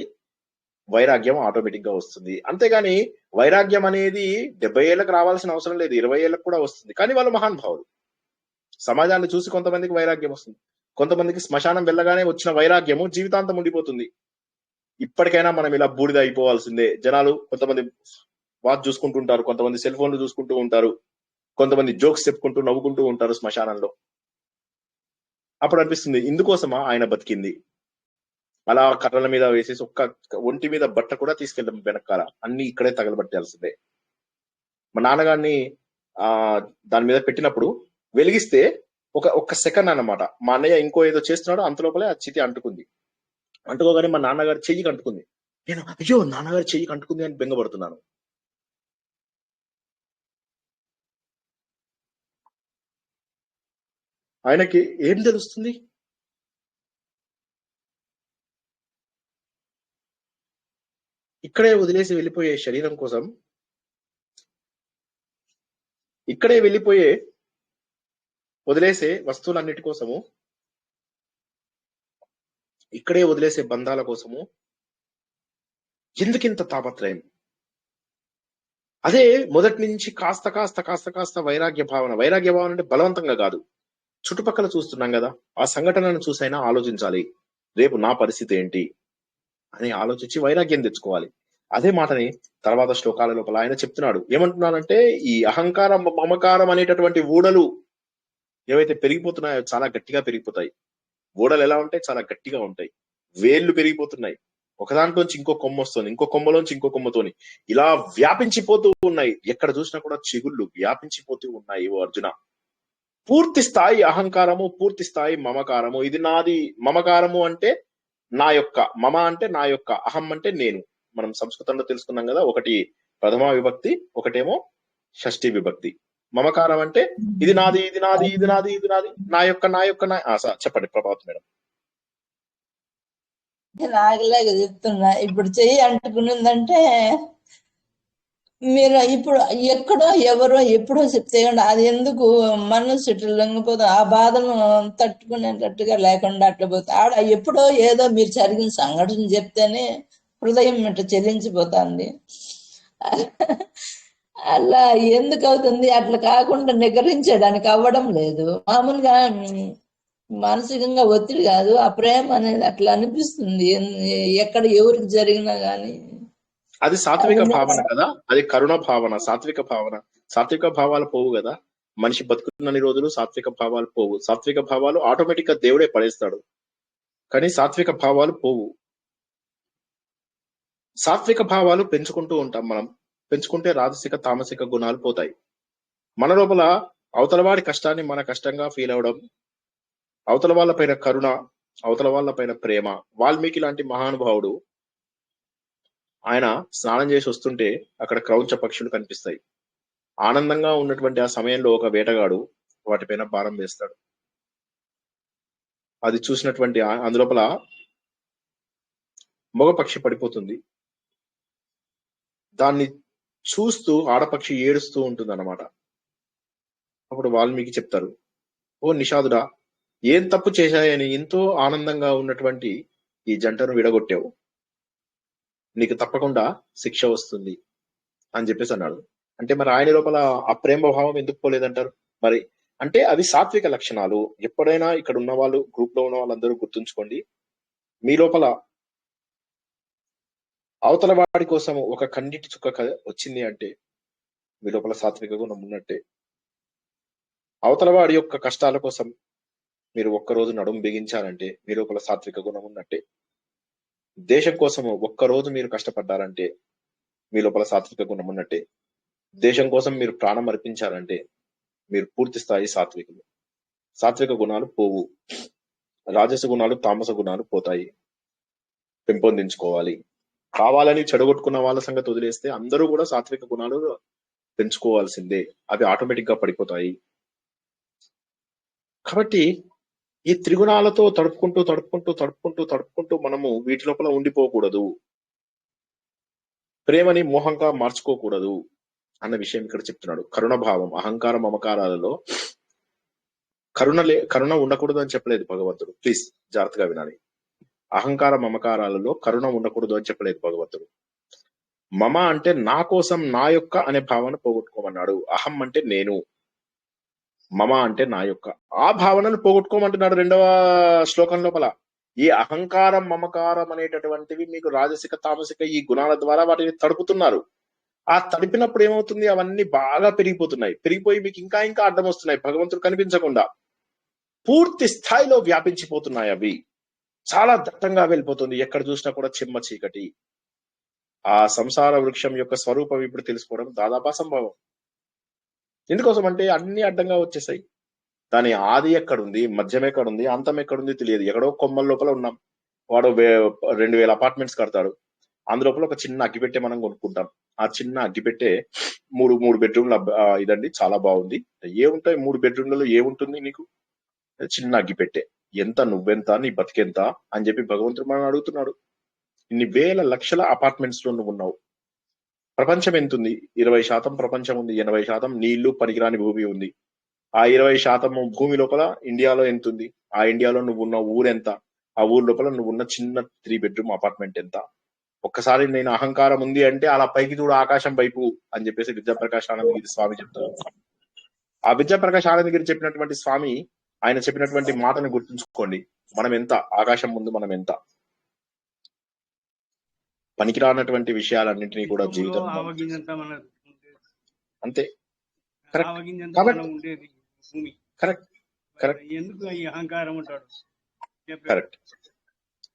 వైరాగ్యం ఆటోమేటిక్ గా వస్తుంది. అంతేగాని వైరాగ్యం అనేది 70 ఏళ్ళకి రావాల్సిన అవసరం లేదు, 20 ఏళ్ళకు కూడా వస్తుంది. కానీ వాళ్ళు మహానుభావులు. సమాజాన్ని చూసి కొంతమందికి వైరాగ్యం వస్తుంది, కొంతమందికి శ్మశానం వెళ్ళగానే వచ్చిన వైరాగ్యము జీవితాంతం ఉండిపోతుంది. ఇప్పటికైనా మనం ఇలా బూడిద అయిపోవాల్సిందే. జనాలు కొంతమంది వాచ్ చూసుకుంటుంటారు, కొంతమంది సెల్ ఫోన్లు చూసుకుంటూ ఉంటారు, కొంతమంది జోక్స్ చెప్పుకుంటూ నవ్వుకుంటూ ఉంటారు శ్మశానంలో. అప్పుడు అనిపిస్తుంది ఇందుకోసమా ఆయన బతికింది? అలా కర్రల మీద వేసేసి ఒక్క ఒంటి మీద బట్ట కూడా తీసుకెళ్ళడం వెనకాల, అన్ని ఇక్కడే తగలబట్టాల్సిందే. మా నాన్నగారిని దాని మీద పెట్టినప్పుడు వెలిగిస్తే ఒక్క సెకండ్ అన్నమాట, మా అన్నయ్య ఇంకో ఏదో చేస్తున్నాడు, అంత లోపలే ఆ చితి అంటుకుంది. అంటుకోగానే మా నాన్నగారి చెయ్యికి అంటుకుంది. నేను అయ్యో నాన్నగారి చెయ్యికి అంటుకుంది అని బెంగపడుతున్నాను. ఆయనకి ఏం తెలుస్తుంది? ఇక్కడే వదిలేసి వెళ్ళిపోయే శరీరం కోసం, ఇక్కడే వెళ్ళిపోయే వదిలేసే వస్తువులన్నిటి కోసము, ఇక్కడే వదిలేసే బంధాల కోసము ఎందుకింత తాపత్రయం? అదే మొదటి నుంచి కాస్త కాస్త కాస్త కాస్త వైరాగ్య భావన అంటే బలవంతంగా కాదు, చుట్టుపక్కల చూస్తున్నాం కదా, ఆ సంఘటనను చూసైనా ఆలోచించాలి, రేపు నా పరిస్థితి ఏంటి అని ఆలోచించి వైరాగ్యం తెచ్చుకోవాలి. అదే మాటని తర్వాత శ్లోకాల లోపల ఆయన చెప్తున్నాడు. ఏమంటున్నానంటే ఈ అహంకారం మమకారం అనేటటువంటి ఊడలు ఏవైతే పెరిగిపోతున్నాయో చాలా గట్టిగా పెరిగిపోతాయి. ఊడలు ఎలా ఉంటాయి? చాలా గట్టిగా ఉంటాయి. వేళ్లు పెరిగిపోతున్నాయి, ఒకదాంట్లోంచి ఇంకో కొమ్మ వస్తుంది, ఇంకో కొమ్మలోంచి ఇంకో కొమ్మతోని ఇలా వ్యాపించిపోతూ ఉన్నాయి. ఎక్కడ చూసినా కూడా చిగుళ్ళు వ్యాపించిపోతూ ఉన్నాయి. ఓ అర్జున, పూర్తి స్థాయి అహంకారము, పూర్తి స్థాయి మమకారము. ఇది నాది. మమకారము అంటే నా యొక్క, మమ అంటే నా యొక్క, అహం అంటే నేను. మనం సంస్కృతంలో తెలుసుకున్నాం కదా, ఒకటి ప్రథమ విభక్తి, ఒకటేమో షష్ఠి విభక్తి. మమకారం అంటే ఇది నాది, ఇది నాది, ఇది నాది, ఇది నాది, నా యొక్క, నా యొక్క, నా. చెప్పండి ప్రభావత్ మేడం. నాకులాగా చెప్తున్నా, ఇప్పుడు చెయ్యి అంటుకునిందంటే మీరు ఇప్పుడు ఎక్కడో ఎవరో ఎప్పుడో చెప్తే అది ఎందుకు మనసు ఇట్లా లొంగిపోతే ఆ బాధను తట్టుకునేటట్టుగా లేకుండా అట్లా పోతే ఆడ ఎప్పుడో ఏదో మీరు జరిగిన సంఘటన చెప్తేనే హృదయం ఇట్లా చెల్లించిపోతుంది. అలా ఎందుకు అవుతుంది? అట్లా కాకుండా నిగ్రహించడానికి అవ్వడం లేదు. మామూలుగా మానసికంగా ఒత్తిడి కాదు, ఆ ప్రేమ అనేది అట్లా అనిపిస్తుంది. ఎక్కడ ఎవరికి జరిగినా గానీ అది సాత్విక అది భావన కదా, అది కరుణ భావన, సాత్విక భావన. సాత్విక భావాలు పోవు కదా. మనిషి బతుకుతున్నన్ని రోజులు సాత్విక భావాలు పోవు. సాత్విక భావాలు ఆటోమేటిక్ గా దేవుడే పడేస్తాడు, కానీ సాత్విక భావాలు పోవు. సాత్విక భావాలు పెంచుకుంటూ ఉంటాం మనం. పెంచుకుంటే రాజసిక తామసిక గుణాలు పోతాయి. మన లోపల అవతల వాడి కష్టాన్ని మన కష్టంగా ఫీల్ అవడం, అవతల వాళ్ళ పైన కరుణ, అవతల వాళ్ళ పైన ప్రేమ. వాల్మీకి లాంటి మహానుభావుడు ఆయన స్నానం చేసి వస్తుంటే అక్కడ క్రౌంచ పక్షులు కనిపిస్తాయి. ఆనందంగా ఉన్నటువంటి ఆ సమయంలో ఒక వేటగాడు వాటిపైన భారం వేస్తాడు. అది చూసినటువంటి అందులోపల మగ పక్షి పడిపోతుంది. దాన్ని చూస్తూ ఆడపక్షి ఏడుస్తూ ఉంటుంది అన్నమాట. అప్పుడు వాల్మీకి చెప్తారు, ఓ నిషాదుడా, ఏం తప్పు చేశాయని ఎంతో ఆనందంగా ఉన్నటువంటి ఈ జంటను విడగొట్టావు, నీకు తప్పకుండా శిక్ష వస్తుంది అని చెప్పేసి అన్నాడు. అంటే మరి ఆయన లోపల ఆ ప్రేమ భావం ఎందుకు పోలేదంటారు? మరి అంటే అవి సాత్విక లక్షణాలు. ఎప్పుడైనా ఇక్కడ ఉన్న వాళ్ళు, గ్రూప్ లో ఉన్న వాళ్ళందరూ గుర్తుంచుకోండి, మీ లోపల అవతల వాడి కోసం ఒక కన్నీటి చుక్క వచ్చింది అంటే మీ లోపల సాత్విక గుణం ఉన్నట్టే. అవతల వాడి యొక్క కష్టాల కోసం మీరు ఒక్కరోజు నడుము బిగించారంటే మీ లోపల సాత్విక గుణం ఉన్నట్టే. దేశం కోసం ఒక్కరోజు మీరు కష్టపడ్డారంటే మీ లోపల సాత్విక గుణం ఉన్నట్టే. దేశం కోసం మీరు ప్రాణం అర్పించారంటే మీరు పూర్తి స్థాయి సాత్వికులు. సాత్విక గుణాలు పోవు, రాజస గుణాలు తామస గుణాలు పోతాయి. పెంపొందించుకోవాలి. కావాలని చెడగొట్టుకున్న వాళ్ళ సంగతి వదిలేస్తే అందరూ కూడా సాత్విక గుణాలు పెంచుకోవాల్సిందే. అవి ఆటోమేటిక్ గా పడిపోతాయి. కాబట్టి ఈ త్రిగుణాలతో తడుపుకుంటూ తడుపుకుంటూ తడుపుకుంటూ తడుపుకుంటూ మనము వీటి లోపల ఉండిపోకూడదు. ప్రేమని మోహంగా మార్చుకోకూడదు అన్న విషయం ఇక్కడ చెప్తున్నాడు. కరుణ భావం, అహంకార మమకారాలలో కరుణ ఉండకూడదు అని చెప్పలేదు భగవంతుడు. ప్లీజ్ జాగ్రత్తగా వినాలి. అహంకార మమకారాలలో కరుణ ఉండకూడదు అని చెప్పలేదు భగవంతుడు. మమ అంటే నా కోసం, నా యొక్క అనే భావన పోగొట్టుకోమన్నాడు. అహం అంటే నేను, మమ అంటే నా యొక్క, ఆ భావనను పోగొట్టుకోమంటున్నాడు 2వ శ్లోకం లోపల. ఈ అహంకారం మమకారం అనేటటువంటివి మీకు రాజసిక తామసిక ఈ గుణాల ద్వారా వాటిని తడుపుతున్నారు. ఆ తడిపినప్పుడు ఏమవుతుంది, అవన్నీ బాగా పెరిగిపోతున్నాయి. పెరిగిపోయి మీకు ఇంకా ఇంకా అడ్డం వస్తున్నాయి. భగవంతుడు కనిపించకుండా పూర్తి స్థాయిలో వ్యాపించిపోతున్నాయి. అవి చాలా దట్టంగా వెళ్ళిపోతుంది. ఎక్కడ చూసినా కూడా చిమ్మ చీకటి. ఆ సంసార వృక్షం యొక్క స్వరూపం ఇప్పుడు తెలుసుకోవడం దాదాపు అసంభవం. ఎందుకోసం అంటే అన్ని అడ్డంగా వచ్చేసాయి. దాని ఆది ఎక్కడుంది, మధ్యం ఎక్కడుంది, అంతం ఎక్కడుంది తెలియదు. ఎక్కడో కొమ్మల లోపల ఉన్నాం. వాడు 2000 అపార్ట్మెంట్స్ కడతాడు. అందులోపల ఒక చిన్న అగ్గిపెట్టే మనం కొనుక్కుంటాం. ఆ చిన్న అగ్గిపెట్టే మూడు బెడ్రూమ్ల ఇదండి, చాలా బాగుంది. ఏముంటాయి 3 బెడ్రూమ్లలో, ఏముంటుంది నీకు? చిన్న అగ్గిపెట్టే. ఎంత, నువ్వెంత, నీ బతికెంత అని చెప్పి భగవంతుడు మనం అడుగుతున్నాడు. ఇన్ని వేల లక్షల అపార్ట్మెంట్స్ లో నువ్వు ఉన్నావు. ప్రపంచం ఎంతుంది? 20% ప్రపంచం ఉంది, 80% నీళ్లు పనికిరాని భూమి ఉంది. ఆ 20% భూమి లోపల ఇండియాలో ఎంత ఉంది? ఆ ఇండియాలో నువ్వు ఉన్న ఊరెంత? ఆ ఊరు లోపల నువ్వు ఉన్న చిన్న 3 బెడ్రూమ్ అపార్ట్మెంట్ ఎంత? ఒక్కసారి నేను అహంకారం ఉంది అంటే అలా పైకి చూడు ఆకాశం వైపు అని చెప్పేసి విద్యాప్రకాశ్ ఆనందగిరి స్వామి చెప్తారు. ఆ విద్యాప్రకాశ్ ఆనందగిరి చెప్పినటువంటి స్వామి, ఆయన చెప్పినటువంటి మాటను గుర్తుంచుకోండి. మనం ఎంత, ఆకాశం ముందు మనం ఎంత. పనికిరానటువంటి విషయాలన్నింటినీ కూడా జీవితం అంతే. ఉండేది భూమి. కరెక్ట్ కరెక్ట్ ఎందుకు ఈ అహంకారం ఉంటాడు? Correct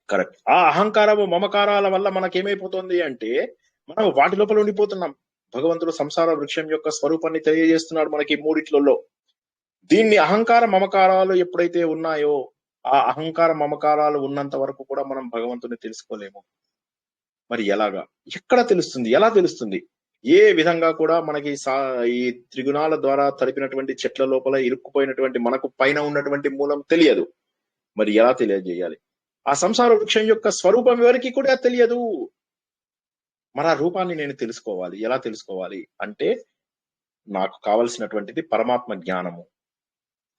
correct. ఆ అహంకారము మమకారాల వల్ల మనకేమైపోతుంది అంటే మనం వాటి లోపల ఉండిపోతున్నాం. భగవంతుడు సంసార వృక్షం యొక్క స్వరూపాన్ని తెలియజేస్తున్నాడు మనకి 3 దీన్ని అహంకార మమకారాలు ఎప్పుడైతే ఉన్నాయో, ఆ అహంకార మమకారాలు ఉన్నంత వరకు కూడా మనం భగవంతుని తెలుసుకోలేము. మరి ఎలాగా, ఎక్కడ తెలుస్తుంది, ఎలా తెలుస్తుంది? ఏ విధంగా కూడా మనకి ఈ త్రిగుణాల ద్వారా తడిపినటువంటి చెట్ల లోపల ఇరుక్కుపోయినటువంటి మనకు పైన ఉన్నటువంటి మూలం తెలియదు. మరి ఎలా తెలియజేయాలి? ఆ సంసార వృక్షం యొక్క స్వరూపం ఎవరికి కూడా తెలియదు. మరి ఆ రూపాన్ని నేను తెలుసుకోవాలి. ఎలా తెలుసుకోవాలి అంటే నాకు కావలసినటువంటిది పరమాత్మ జ్ఞానము.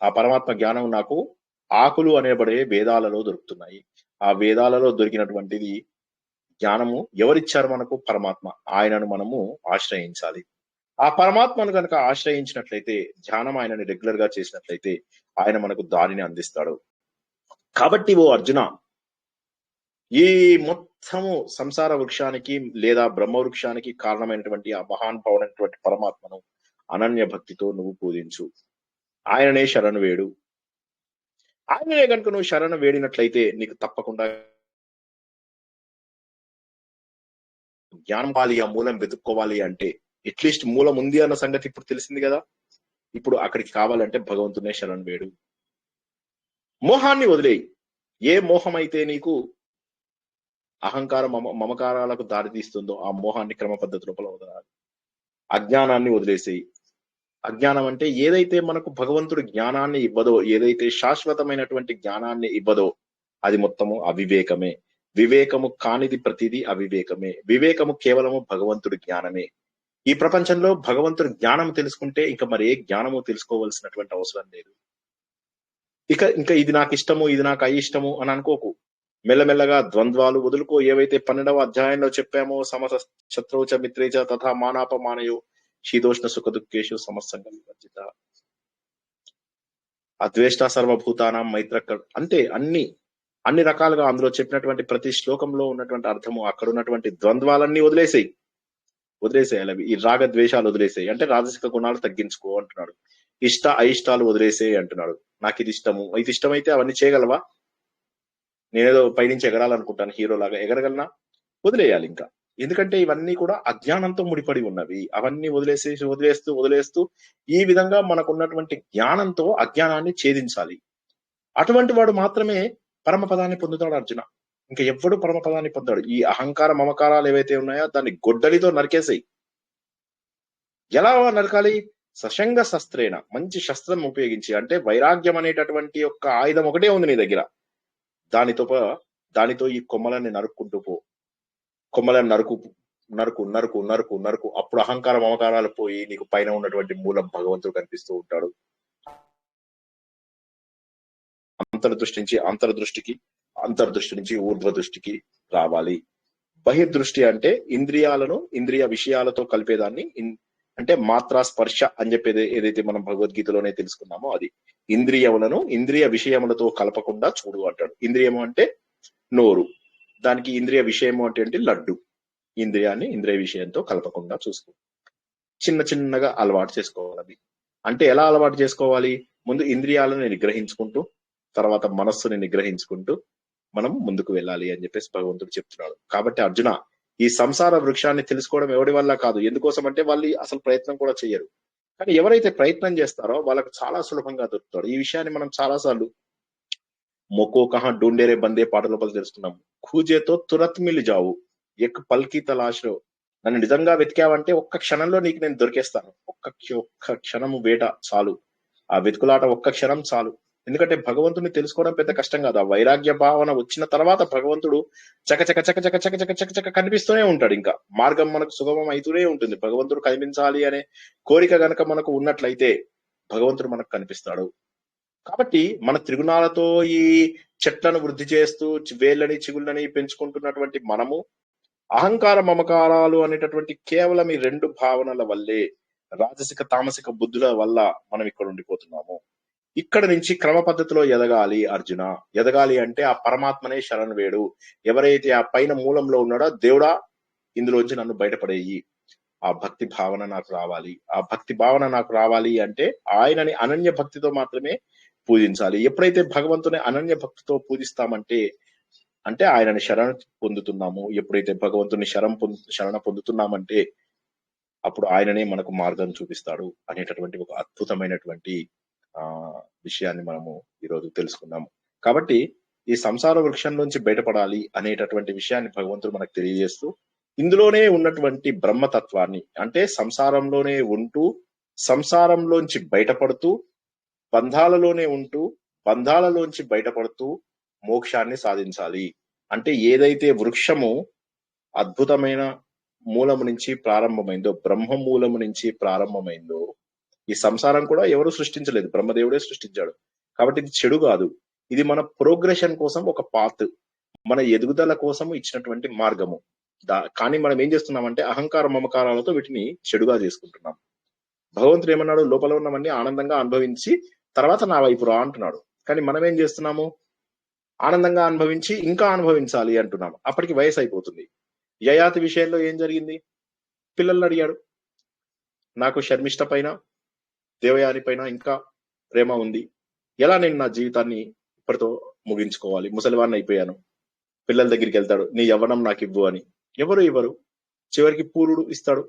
ఆ పరమాత్మ జ్ఞానం నాకు ఆకులు అనేబడే వేదాలలో దొరుకుతున్నాయి. ఆ వేదాలలో దొరికినటువంటిది జ్ఞానము ఎవరిచ్చారు మనకు? పరమాత్మ. ఆయనను మనము ఆశ్రయించాలి. ఆ పరమాత్మను కనుక ఆశ్రయించినట్లయితే, ధ్యానం ఆయనని రెగ్యులర్ గా చేసినట్లయితే ఆయన మనకు దారిని అందిస్తాడు. కాబట్టి ఓ అర్జున, ఈ మొత్తము సంసార వృక్షానికి లేదా బ్రహ్మ వృక్షానికి కారణమైనటువంటి ఆ మహానుభావుడైనటువంటి పరమాత్మను అనన్య భక్తితో నువ్వు పూజించు. ఆయననే శరణు వేడు. ఆయననే కనుక నువ్వు శరణు వేడినట్లయితే నీకు తప్పకుండా జ్ఞానం కావాలి. ఆ మూలం వెతుక్కోవాలి అంటే అట్లీస్ట్ మూలం ఉంది అన్న సంగతి ఇప్పుడు తెలిసింది కదా. ఇప్పుడు అక్కడికి కావాలంటే భగవంతునే శరణు వేడు. మోహాన్ని వదిలేయి. ఏ మోహం అయితే నీకు అహంకార మమకారాలకు దారితీస్తుందో ఆ మోహాన్ని క్రమ పద్ధతి లోపల వదలాలి. అజ్ఞానాన్ని వదిలేసేయి. అజ్ఞానం అంటే ఏదైతే మనకు భగవంతుడు జ్ఞానాన్ని ఇవ్వదో, ఏదైతే శాశ్వతమైనటువంటి జ్ఞానాన్ని ఇవ్వదో అది మొత్తము అవివేకమే. వివేకము కానిది ప్రతిదీ అవివేకమే. వివేకము కేవలము భగవంతుడి జ్ఞానమే. ఈ ప్రపంచంలో భగవంతుడి జ్ఞానం తెలుసుకుంటే ఇంకా మరి ఏ జ్ఞానము తెలుసుకోవాల్సినటువంటి అవసరం లేదు. ఇంకా ఇది నాకు ఇష్టము, ఇది నాకు అయిష్టము అని అనుకోకు. మెల్లమెల్లగా ద్వంద్వాలు వదులుకో. ఏవైతే 12వ అధ్యాయంలో చెప్పామో, సమస శత్రువుచ మిత్రేచ తథా మానాపమానయో శీతోష్ణ సుఖ దుఃఖేషు సమస్సంగం వివర్జిత అద్వేష్ట సర్వభూతానాం మైత్ర. అంటే అన్ని రకాలుగా అందులో చెప్పినటువంటి ప్రతి శ్లోకంలో ఉన్నటువంటి అర్థము, అక్కడ ఉన్నటువంటి ద్వంద్వాలన్నీ వదిలేసేయాలి. అవి ఈ రాగ ద్వేషాలు వదిలేసేయి అంటే రాజసిక గుణాలు తగ్గించుకో అంటున్నాడు. ఇష్ట అయిష్టాలు వదిలేసేయి అంటున్నాడు. నాకు ఇది ఇష్టము, ఇది ఇష్టమైతే అవన్నీ చేయగలవా? నేనేదో పైనుంచి ఎగరాలనుకుంటాను, హీరో లాగా ఎగరగలనా? వదిలేయాలి ఇంకా. ఎందుకంటే ఇవన్నీ కూడా అజ్ఞానంతో ముడిపడి ఉన్నవి. అవన్నీ వదిలేస్తూ ఈ విధంగా మనకున్నటువంటి జ్ఞానంతో అజ్ఞానాన్ని ఛేదించాలి. అటువంటి వాడు మాత్రమే పరమపదాన్ని పొందుతాడు అర్జున. ఇంకా ఎవ్వడు పరమపదాన్ని పొందాడు. ఈ అహంకార మమకారాలు ఏవైతే ఉన్నాయో దాన్ని గొడ్డలితో నరికేసాయి. ఎలా నరకాలి? సశంగ శస్త్రేణ, మంచి శస్త్రం ఉపయోగించి. అంటే వైరాగ్యం అనేటటువంటి యొక్క ఆయుధం ఒకటే ఉంది నీ దగ్గర. దానితో ఈ కొమ్మలన్నీ నరుక్కుంటూ పో. కొమ్మలను నరుకు. అప్పుడు అహంకార మమకారాలు పోయి నీకు పైన ఉన్నటువంటి మూలం భగవంతుడు కనిపిస్తూ ఉంటాడు. అంతర్దృష్టి నుంచి ఊర్ధ్వ దృష్టికి రావాలి. బహిర్దృష్టి అంటే ఇంద్రియ విషయాలతో కలిపేదాన్ని, అంటే మాత్రా స్పర్శ అని చెప్పేది ఏదైతే మనం భగవద్గీతలోనే తెలుసుకున్నామో అది. ఇంద్రియ విషయములతో కలపకుండా చూడు అంటాడు. ఇంద్రియము అంటే నోరు, దానికి ఇంద్రియ విషయము అంటే లడ్డు. ఇంద్రియాన్ని ఇంద్రియ విషయంతో కలపకుండా చూసుకో. చిన్నగా అలవాటు చేసుకోవాలి. అది అంటే ఎలా అలవాటు చేసుకోవాలి? ముందు ఇంద్రియాలను నిగ్రహించుకుంటూ, తర్వాత మనస్సుని నిగ్రహించుకుంటూ మనం ముందుకు వెళ్ళాలి అని చెప్పేసి భగవంతుడు చెప్తున్నాడు. కాబట్టి అర్జున, ఈ సంసార వృక్షాన్ని తెలుసుకోవడం ఎవడి వల్ల కాదు. ఎందుకోసం అంటే వాళ్ళు అసలు ప్రయత్నం కూడా చెయ్యరు. కానీ ఎవరైతే ప్రయత్నం చేస్తారో వాళ్ళకు చాలా సులభంగా దొరుకుతాడు. ఈ విషయాన్ని మనం చాలా సార్లు మొక్కో కహా డూండేరే బందే పాట లోపల తెలుసుకున్నాము. కూజేతో తురత్ మిల్ జావు ఎక్ పల్కి తలాష్లో. నన్ను నిజంగా వెతికావంటే ఒక్క క్షణంలో నీకు నేను దొరికేస్తాను. ఒక్క క్షణము వేట చాలు. ఆ వెతుకులాట ఒక్క క్షణం చాలు. ఎందుకంటే భగవంతుని తెలుసుకోవడం పెద్ద కష్టం కాదు. ఆ వైరాగ్య భావన వచ్చిన తర్వాత భగవంతుడు చక కనిపిస్తూనే ఉంటాడు. ఇంకా మార్గం మనకు సుగమం అవుతూనే ఉంటుంది. భగవంతుడు కనిపించాలి అనే కోరిక గనక మనకు ఉన్నట్లయితే భగవంతుడు మనకు కనిపిస్తాడు. కాబట్టి మన త్రిగుణాలతో ఈ చెట్లను వృద్ధి చేస్తూ వేళ్ళని చిగుళ్ళని పెంచుకుంటున్నటువంటి మనము అహంకార మమకారాలు అనేటటువంటి కేవలం ఈ 2 భావనల వల్లే, రాజసిక తామసిక బుద్ధుల వల్ల మనం ఇక్కడ ఉండిపోతున్నాము. ఇక్కడ నుంచి క్రమ పద్ధతిలో ఎదగాలి అర్జున. ఎదగాలి అంటే ఆ పరమాత్మనే శరణు వేడు. ఎవరైతే ఆ పైన మూలంలో ఉన్నాడో, దేవుడా ఇందులోంచి నన్ను బయటపడేయి, ఆ భక్తి భావన నాకు రావాలి. ఆ భక్తి భావన నాకు రావాలి అంటే ఆయనని అనన్య భక్తితో మాత్రమే పూజించాలి. ఎప్పుడైతే భగవంతుని అనన్య భక్తితో పూజిస్తామంటే అంటే ఆయనని శరణ పొందుతున్నాము. ఎప్పుడైతే భగవంతుని శరణ పొందుతున్నామంటే అప్పుడు ఆయననే మనకు మార్గం చూపిస్తాడు అనేటటువంటి ఒక అద్భుతమైనటువంటి విషయాన్ని మనము ఈరోజు తెలుసుకున్నాము. కాబట్టి ఈ సంసార వృక్షం నుంచి బయటపడాలి అనేటటువంటి విషయాన్ని భగవంతుడు మనకు తెలియజేస్తూ, ఇందులోనే ఉన్నటువంటి బ్రహ్మతత్వాన్ని, అంటే సంసారంలోనే ఉంటూ సంసారంలోంచి బయటపడుతూ, బంధాలలోనే ఉంటూ బంధాలలోంచి బయటపడుతూ మోక్షాన్ని సాధించాలి. అంటే ఏదైతే వృక్షము అద్భుతమైన మూలము నుంచి ప్రారంభమైందో, బ్రహ్మ మూలము నుంచి ప్రారంభమైందో, ఈ సంసారం కూడా ఎవరు సృష్టించలేదు, బ్రహ్మదేవుడే సృష్టించాడు. కాబట్టి ఇది చెడు కాదు. ఇది మన ప్రోగ్రెషన్ కోసం ఒక పాత్, మన ఎదుగుదల కోసం ఇచ్చినటువంటి మార్గము. కానీ మనం ఏం చేస్తున్నామంటే అహంకార మమకారాలతో వీటిని చెడుగా చేసుకుంటున్నాం. భగవంతుడు ఏమన్నాడు? లోపల ఉన్నవన్నీ ఆనందంగా అనుభవించి తర్వాత నా వైపు రా అంటున్నాడు. కానీ మనం ఏం చేస్తున్నాము? ఆనందంగా అనుభవించి ఇంకా అనుభవించాలి అంటున్నాం. అప్పటికి వయసు అయిపోతుంది. యయాతి విషయంలో ఏం జరిగింది? పిల్లల్ని అడిగాడు. నాకు శర్మిష్ఠ పైన, దేవయాని పైన ఇంకా ప్రేమ ఉంది. ఎలా నేను నా జీవితాన్ని ఇప్పటితో ముగించుకోవాలి? ముసలివాడిని అయిపోయాను. పిల్లల దగ్గరికి వెళ్తాడు, నీ యవ్వనం నాకు ఇవ్వు అని. ఎవరు ఇవ్వరు. చివరికి పూరుడు ఇస్తాడు.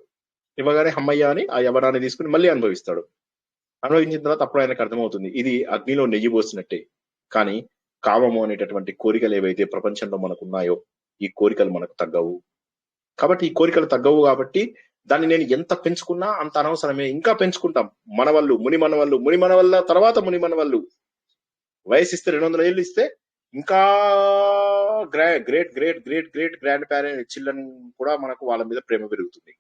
ఇవ్వగానే హమ్మయ్య అని ఆ యవ్వనాన్ని తీసుకుని మళ్ళీ అనుభవిస్తాడు. అనుభవించిన తర్వాత అప్పుడు ఆయనకు అర్థమవుతుంది, ఇది అగ్నిలో నెయ్యి పోసినట్టే. కానీ కామము అనేటటువంటి కోరికలు ఏవైతే ప్రపంచంలో మనకు ఉన్నాయో, ఈ కోరికలు మనకు తగ్గవు. కాబట్టి ఈ కోరికలు తగ్గవు కాబట్టి దాన్ని నేను ఎంత పెంచుకున్నా అంత అనవసరమే. ఇంకా పెంచుకుంటాం. మనవళ్ళు, ముని మనవళ్ళు, ముని మనవళ్ళ తర్వాత ముని మనవళ్ళు. వయసు ఇస్తే 200 ఏళ్ళు ఇస్తే ఇంకా great great great great great grand parent children కూడా మనకు వాళ్ళ మీద ప్రేమ పెరుగుతుంది.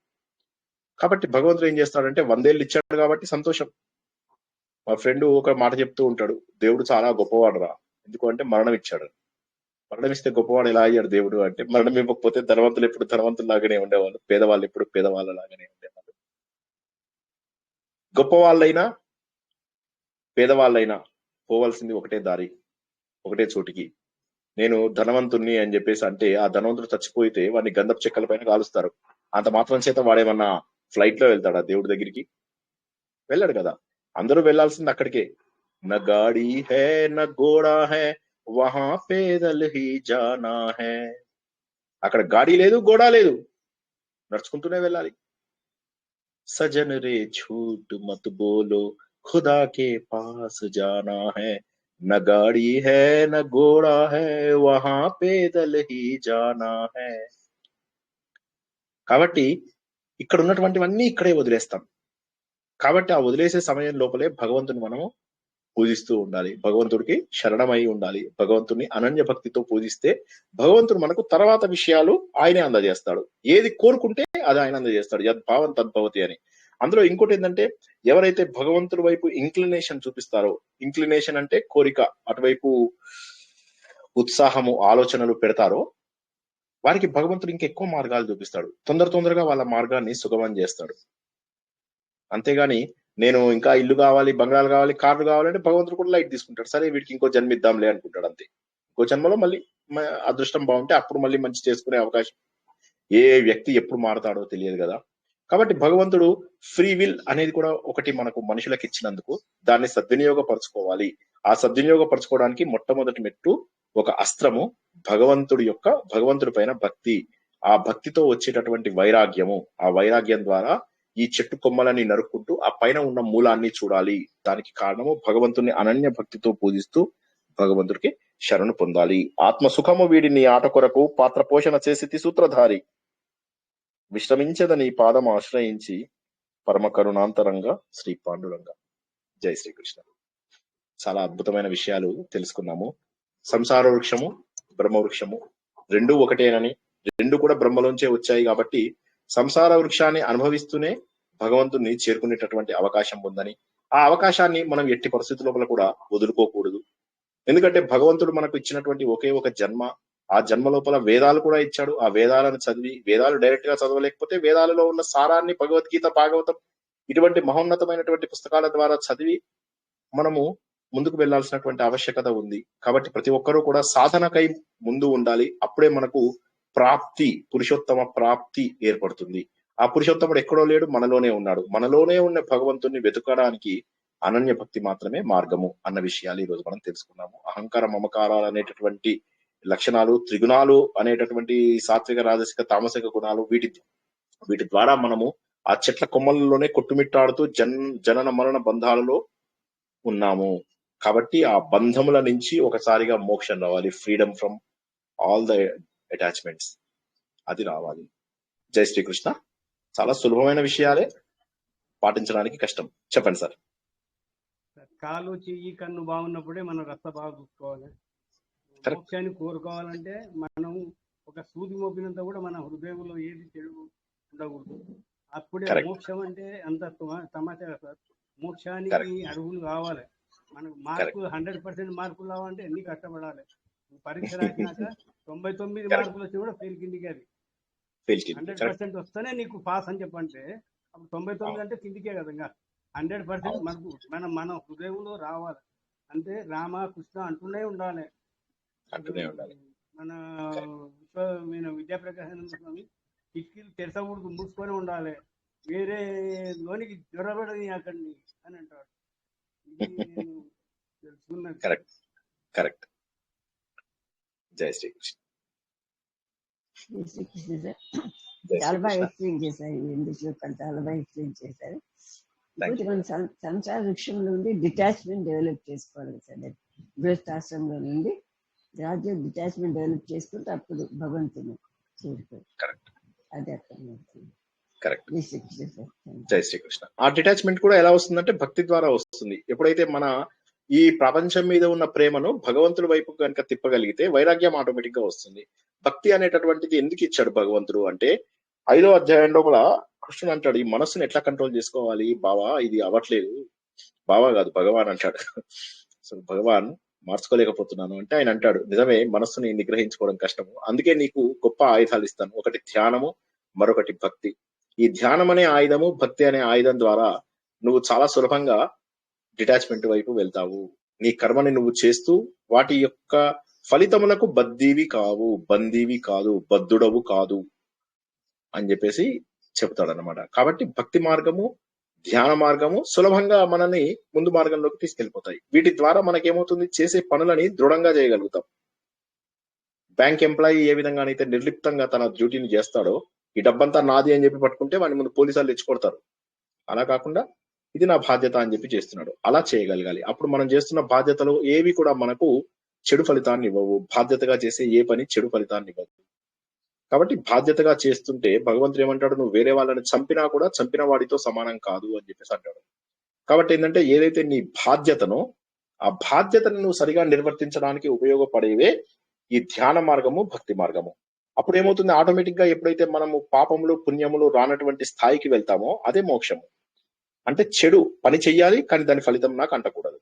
కాబట్టి భగవంతుడు ఏం చేస్తాడంటే 100 ఏళ్ళు ఇచ్చాడు కాబట్టి సంతోషం. మా ఫ్రెండ్ ఒక మాట చెప్తూ ఉంటాడు, దేవుడు చాలా గొప్పవాడు రా, ఎందుకు అంటే మరణం ఇచ్చాడు. మరణం ఇస్తే గొప్పవాడు ఎలా అయ్యాడు దేవుడు అంటే, మరణం ఇవ్వకపోతే ధనవంతులు ఎప్పుడు ధనవంతుల్లాగానే ఉండేవాళ్ళు, పేదవాళ్ళు ఎప్పుడు పేదవాళ్ళ లాగానే ఉండేవాళ్ళు. గొప్పవాళ్ళైనా పేదవాళ్ళైనా పోవాల్సింది ఒకటే దారి, ఒకటే చోటికి. నేను ధనవంతుణ్ణి అని చెప్పేసి అంటే ఆ ధనవంతుడు చచ్చిపోతే వాడిని గంధపు చెక్కల పైన కాలుస్తారు. అంత మాత్రం చేత వాడేమన్నా ఫ్లైట్ లో వెళ్తాడా దేవుడి దగ్గరికి? వెళ్ళాడు కదా. అందరూ వెళ్లాల్సింది అక్కడికే. న గాడి హే న గోడా హే వహా పేదల్ హీ జానా హే. అక్కడ గాడి లేదు, గోడా లేదు, నడుచుకుంటూనే వెళ్ళాలి. సజన్ రే झूठ मत बोलो खुदा के पास जाना है न गाड़ी है न घोड़ा है वहां पैदल ही जाना है. కాబట్టి ఇక్కడ ఉన్నటువంటివన్నీ ఇక్కడే వదిలేస్తాం. కాబట్టి ఆ వదిలేసే సమయం లోపలే భగవంతుని మనము పూజిస్తూ ఉండాలి, భగవంతుడికి శరణమై ఉండాలి. భగవంతుని అనన్య భక్తితో పూజిస్తే భగవంతుడు మనకు తర్వాత విషయాలు ఆయనే అందజేస్తాడు. ఏది కోరుకుంటే అది ఆయన అందజేస్తాడు. యద్భావం తద్భవతి అని. అందులో ఇంకోటి ఏంటంటే, ఎవరైతే భగవంతుడి వైపు ఇంక్లినేషన్ చూపిస్తారో, ఇంక్లినేషన్ అంటే కోరిక, అటువైపు ఉత్సాహము ఆలోచనలు పెడతారో వారికి భగవంతుడు ఇంకెక్కువ మార్గాలు చూపిస్తాడు. తొందరగా వాళ్ళ మార్గాన్ని సుగమం చేస్తాడు. అంతేగాని నేను ఇంకా ఇల్లు కావాలి, బంగాళాలు కావాలి, కార్లు కావాలంటే భగవంతుడు కూడా లైట్ తీసుకుంటాడు. సరే వీడికి ఇంకో జన్మ ఇద్దాంలే అనుకుంటాడు. అంతే. ఇంకో జన్మలో మళ్ళీ అదృష్టం బాగుంటే అప్పుడు మళ్ళీ మంచి చేసుకునే అవకాశం. ఏ వ్యక్తి ఎప్పుడు మారతాడో తెలియదు కదా. కాబట్టి భగవంతుడు ఫ్రీ విల్ అనేది కూడా ఒకటి మనకు మనుషులకు ఇచ్చినందుకు దాన్ని సద్వినియోగపరచుకోవాలి. ఆ సద్వినియోగపరచుకోవడానికి మొట్టమొదటి మెట్టు ఒక అస్త్రము భగవంతుడి పైన భక్తి. ఆ భక్తితో వచ్చేటటువంటి వైరాగ్యము, ఆ వైరాగ్యం ద్వారా ఈ చెట్టు కొమ్మలని నరుక్కుంటూ ఆ పైన ఉన్న మూలాన్ని చూడాలి. దానికి కారణము భగవంతుని అనన్య భక్తితో పూజిస్తూ భగవంతుడికి శరణు పొందాలి. ఆత్మ సుఖము వీడిని ఆట కొరకు పాత్ర పోషణ చేసి సూత్రధారి విశ్రమించదని పాదం ఆశ్రయించి పరమ కరుణాంతరంగా శ్రీ పాండురంగ. జై శ్రీకృష్ణ. చాలా అద్భుతమైన విషయాలు తెలుసుకున్నాము. సంసార వృక్షము, బ్రహ్మ వృక్షము రెండు ఒకటేనని, రెండు కూడా బ్రహ్మలోంచే వచ్చాయి కాబట్టి సంసార వృక్షాన్ని అనుభవిస్తూనే భగవంతుని చేరుకునేటటువంటి అవకాశం ఉందని, ఆ అవకాశాన్ని మనం ఎట్టి పరిస్థితుల లోపల కూడా వదులుకోకూడదు. ఎందుకంటే భగవంతుడు మనకు ఇచ్చినటువంటి ఒకే ఒక జన్మ. ఆ జన్మ లోపల వేదాలు కూడా ఇచ్చాడు. ఆ వేదాలను చదివి, వేదాలు డైరెక్ట్ గా చదవలేకపోతే వేదాలలో ఉన్న సారాన్ని భగవద్గీత, భాగవతం ఇటువంటి మహోన్నతమైనటువంటి పుస్తకాల ద్వారా చదివి మనము ముందుకు వెళ్లాల్సినటువంటి ఆవశ్యకత ఉంది. కాబట్టి ప్రతి ఒక్కరూ కూడా సాధనకై ముందు ఉండాలి. అప్పుడే మనకు ప్రాప్తి, పురుషోత్తమ ప్రాప్తి ఏర్పడుతుంది. ఆ పురుషోత్తముడు ఎక్కడో లేడు, మనలోనే ఉన్నాడు. మనలోనే ఉన్న భగవంతుని వెతుకడానికి అనన్య భక్తి మాత్రమే మార్గము అన్న విషయాలు ఈ రోజు మనం తెలుసుకున్నాము. అహంకార మమకారాలు అనేటటువంటి లక్షణాలు, త్రిగుణాలు అనేటటువంటి సాత్విక, రాజసిక, తామసిక గుణాలు, వీటి ద్వారా మనము ఆ చెట్ల కొమ్మలలోనే కొట్టుమిట్టాడుతూ జనన మరణ బంధాలలో ఉన్నాము. కాబట్టి ఆ బంధముల నుంచి ఒకసారిగా మోక్షం రావాలి. Freedom from all the attachments, అది రావాలి. జై శ్రీకృష్ణ. చాలా సులభమైన విషయాలే, పాటించడానికి కష్టం. చెప్పండి సార్. కాలు, చెయ్యి, కన్ను బాగున్నప్పుడే మనం రక్త బాగా చూసుకోవాలి. మోక్షాన్ని కోరుకోవాలంటే మనం ఒక సూది మోపినంత కూడా మన హృదయంలో ఏది చెడు ఉండకూడదు. అప్పుడే మోక్షం అంటే అంత సమాచారం సార్. మోక్షానికి అడుగులు కావాలి. మనకు మార్కులు 100% మార్కులు రావాలంటే ఎన్ని కష్టపడాలి. పరీక్ష రాసినాక 99 మార్కులు వచ్చి కూడా ఫెయిల్ కిందికి. అది 100% వస్తేనే నీకు పాస్ అని చెప్పంటే అప్పుడు 99 అంటే కిందికే కదా. 100% మనకు మన హృదయంలో రావాలి. అంటే రామ కృష్ణ అంటూనే ఉండాలి. అంటూనే ఉండాలి. మన Correct. విద్యాప్రకాశానంద స్వామి కిటికీలు తెరసకూడదు, మూసుకొని ఉండాలి, వేరే లోనికి జ్వరబడని అక్కడిని అని అంటాడు. ఇది నేను తెలుసుకున్నది. Correct correct. Jai Srikrishna. Srikrishna sir జై చాలా బాగా శ్రీకృష్ణ. ఎక్స్ప్లెయిన్ చేశారు. ఎందుకు చెప్పాలి, చాలా బాగా ఎక్స్ప్లెయిన్ చేశారు. థ్యాంక్ ఇంకోటి యూ. మనం సంసార వృక్షం నుండి డిటాచ్మెంట్ డెవలప్ చేసుకోవాలి సార్. గృహస్థాశ్రమంలో నుండి రాజ్యం డిటాచ్మెంట్ డెవలప్ చేసుకుంటే అప్పుడు భగవంతుని చేరుకోవాలి. కరెక్ట్ అది అర్థమవుతుంది. కరెక్ట్. శ్రీకృష్ణ సార్. జై శ్రీకృష్ణ. ఆ డిటాచ్మెంట్ కూడా ఎలా వస్తుందంటే భక్తి ద్వారా వస్తుంది. ఎప్పుడైతే మన ఈ ప్రపంచం మీద ఉన్న ప్రేమను భగవంతుడి వైపు కనుక తిప్పగలిగితే వైరాగ్యం ఆటోమేటిక్ గా వస్తుంది. భక్తి అనేటటువంటిది ఎందుకు ఇచ్చాడు భగవంతుడు అంటే 5వ అధ్యాయంలో కూడా కృష్ణుడు అంటాడు, ఈ మనస్సును ఎట్లా కంట్రోల్ చేసుకోవాలి బావా, ఇది అవ్వట్లేదు. బావా కాదు భగవాన్ అంటాడు. సో భగవాన్ మార్చుకోలేకపోతున్నాను అంటే ఆయన అంటాడు, నిజమే మనస్సుని నిగ్రహించుకోవడం కష్టము, అందుకే నీకు గొప్ప ఆయుధాలు ఇస్తాను. ఒకటి ధ్యానము, మరొకటి భక్తి. ఈ ధ్యానం అనే ఆయుధము, భక్తి అనే ఆయుధం ద్వారా నువ్వు చాలా సులభంగా డిటాచ్మెంట్ వైపు వెళ్తావు. నీ కర్మని నువ్వు చేస్తూ వాటి యొక్క ఫలితములకు బద్దీవి కావు, బందీవి కాదు, బద్ధుడవు కాదు అని చెప్పేసి చెప్తాడనమాట. కాబట్టి భక్తి మార్గము, ధ్యాన మార్గము సులభంగా మనల్ని ముందు మార్గంలోకి తీసుకెళ్లిపోతాయి. వీటి ద్వారా మనకేమవుతుంది, చేసే పనులని దృఢంగా చేయగలుగుతాం. బ్యాంక్ ఎంప్లాయీ ఏ విధంగానైతే నిర్లిప్తంగా తన డ్యూటీని చేస్తాడో, ఈ డబ్బంతా నాది అని చెప్పి పట్టుకుంటే వాడిని ముందు పోలీసులు తెచ్చుకొడతారు. అలా కాకుండా ఇది నా బాధ్యత అని చెప్పి చేస్తున్నాడు, అలా చేయగలగాలి. అప్పుడు మనం చేస్తున్న బాధ్యతలు ఏవి కూడా మనకు చెడు ఫలితాన్ని ఇవ్వవు. బాధ్యతగా చేసే ఏ పని చెడు ఫలితాన్ని ఇవ్వదు. కాబట్టి బాధ్యతగా చేస్తుంటే భగవంతుడు ఏమంటాడు, నువ్వు వేరే వాళ్ళని చంపినా కూడా చంపిన వాడితో సమానం కాదు అని చెప్పేసి అంటాడు. కాబట్టి ఏంటంటే ఏదైతే నీ బాధ్యతనో ఆ బాధ్యతను నువ్వు సరిగా నిర్వర్తించడానికి ఉపయోగపడేవే ఈ ధ్యాన మార్గము, భక్తి మార్గము. అప్పుడు ఏమవుతుంది, ఆటోమేటిక్ గా ఎప్పుడైతే మనము పాపములు పుణ్యములు రానటువంటి స్థాయికి వెళ్తామో అదే మోక్షము. అంటే చెడు పని చెయ్యాలి కానీ దాని ఫలితం నాకు అంటకూడదు.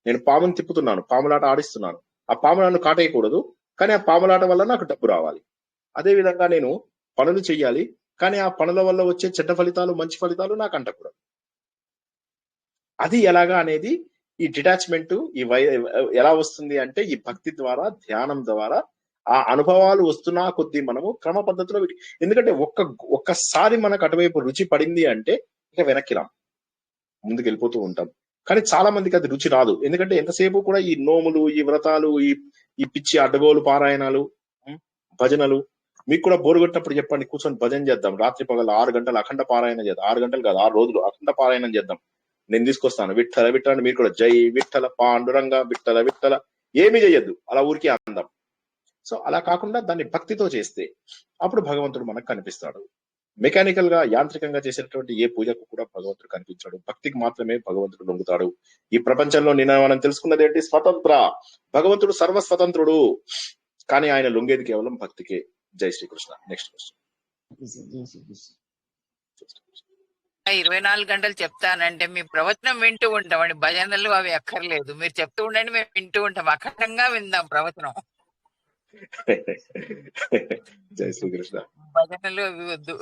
నేను పాముని తిప్పుతున్నాను, పాములాట ఆడిస్తున్నాను, ఆ పాము నన్ను కాటేయకూడదు కానీ ఆ పాములాట వల్ల నాకు డబ్బు రావాలి. అదే విధంగా నేను పనులు చెయ్యాలి కానీ ఆ పనుల వల్ల వచ్చే చెడ్డ ఫలితాలు, మంచి ఫలితాలు నాకు అంటకూడదు. అది ఎలాగా అనేది ఈ డిటాచ్మెంట్ ఎలా వస్తుంది అంటే ఈ భక్తి ద్వారా, ధ్యానం ద్వారా ఆ అనుభవాలు వస్తున్నా కొద్దీ మనము క్రమ పద్ధతిలో ఎందుకంటే ఒక్కసారి మనకు అటువైపు రుచి పడింది అంటే ఇక వెనక్కి రాం, ముందుకు వెళ్ళిపోతూ ఉంటాం. కానీ చాలా మందికి అది రుచి రాదు. ఎందుకంటే ఎంతసేపు కూడా ఈ నోములు, ఈ వ్రతాలు, ఈ పిచ్చి అడ్డగోలు పారాయణాలు, భజనలు. మీకు కూడా బోరు కొట్టినప్పుడు చెప్పండి, కూర్చొని భజన చేద్దాం. రాత్రి పగల 6 గంటలు అఖండ పారాయణ చేద్దాం. 6 గంటలు కాదు, 6 రోజులు అఖండ పారాయణం చేద్దాం. నేను తీసుకొస్తాను. విఠల విఠల. మీరు కూడా జై విఠల పాండురంగ విఠల విఠల. ఏమీ చేయొద్దు, అలా ఊరికి అందం. సో అలా కాకుండా దాన్ని భక్తితో చేస్తే అప్పుడు భగవంతుడు మనకు కనిపిస్తాడు. మెకానికల్ గా, యాంత్రికంగా చేసేటువంటి ఏ పూజకు కూడా భగవంతుడు కనిపించాడు. భక్తికి మాత్రమే భగవంతుడు లొంగుతాడు. ఈ ప్రపంచంలో నిన్న మనం తెలుసుకున్నది ఏంటి, స్వతంత్ర. భగవంతుడు సర్వస్వతంత్రుడు కానీ ఆయన లొంగేది కేవలం భక్తికే. జై శ్రీకృష్ణ. Next question. 24 గంటలు చెప్తానంటే మీ ప్రవచనం వింటూ ఉంటామండి. భజనలు అవి అక్కర్లేదు, మీరు చెప్తూ ఉండండి, మేము వింటూ ఉంటాం. అఖండంగా విందాం ప్రవచనం. జై శ్రీకృష్ణ. భజనలు అవి వద్దు.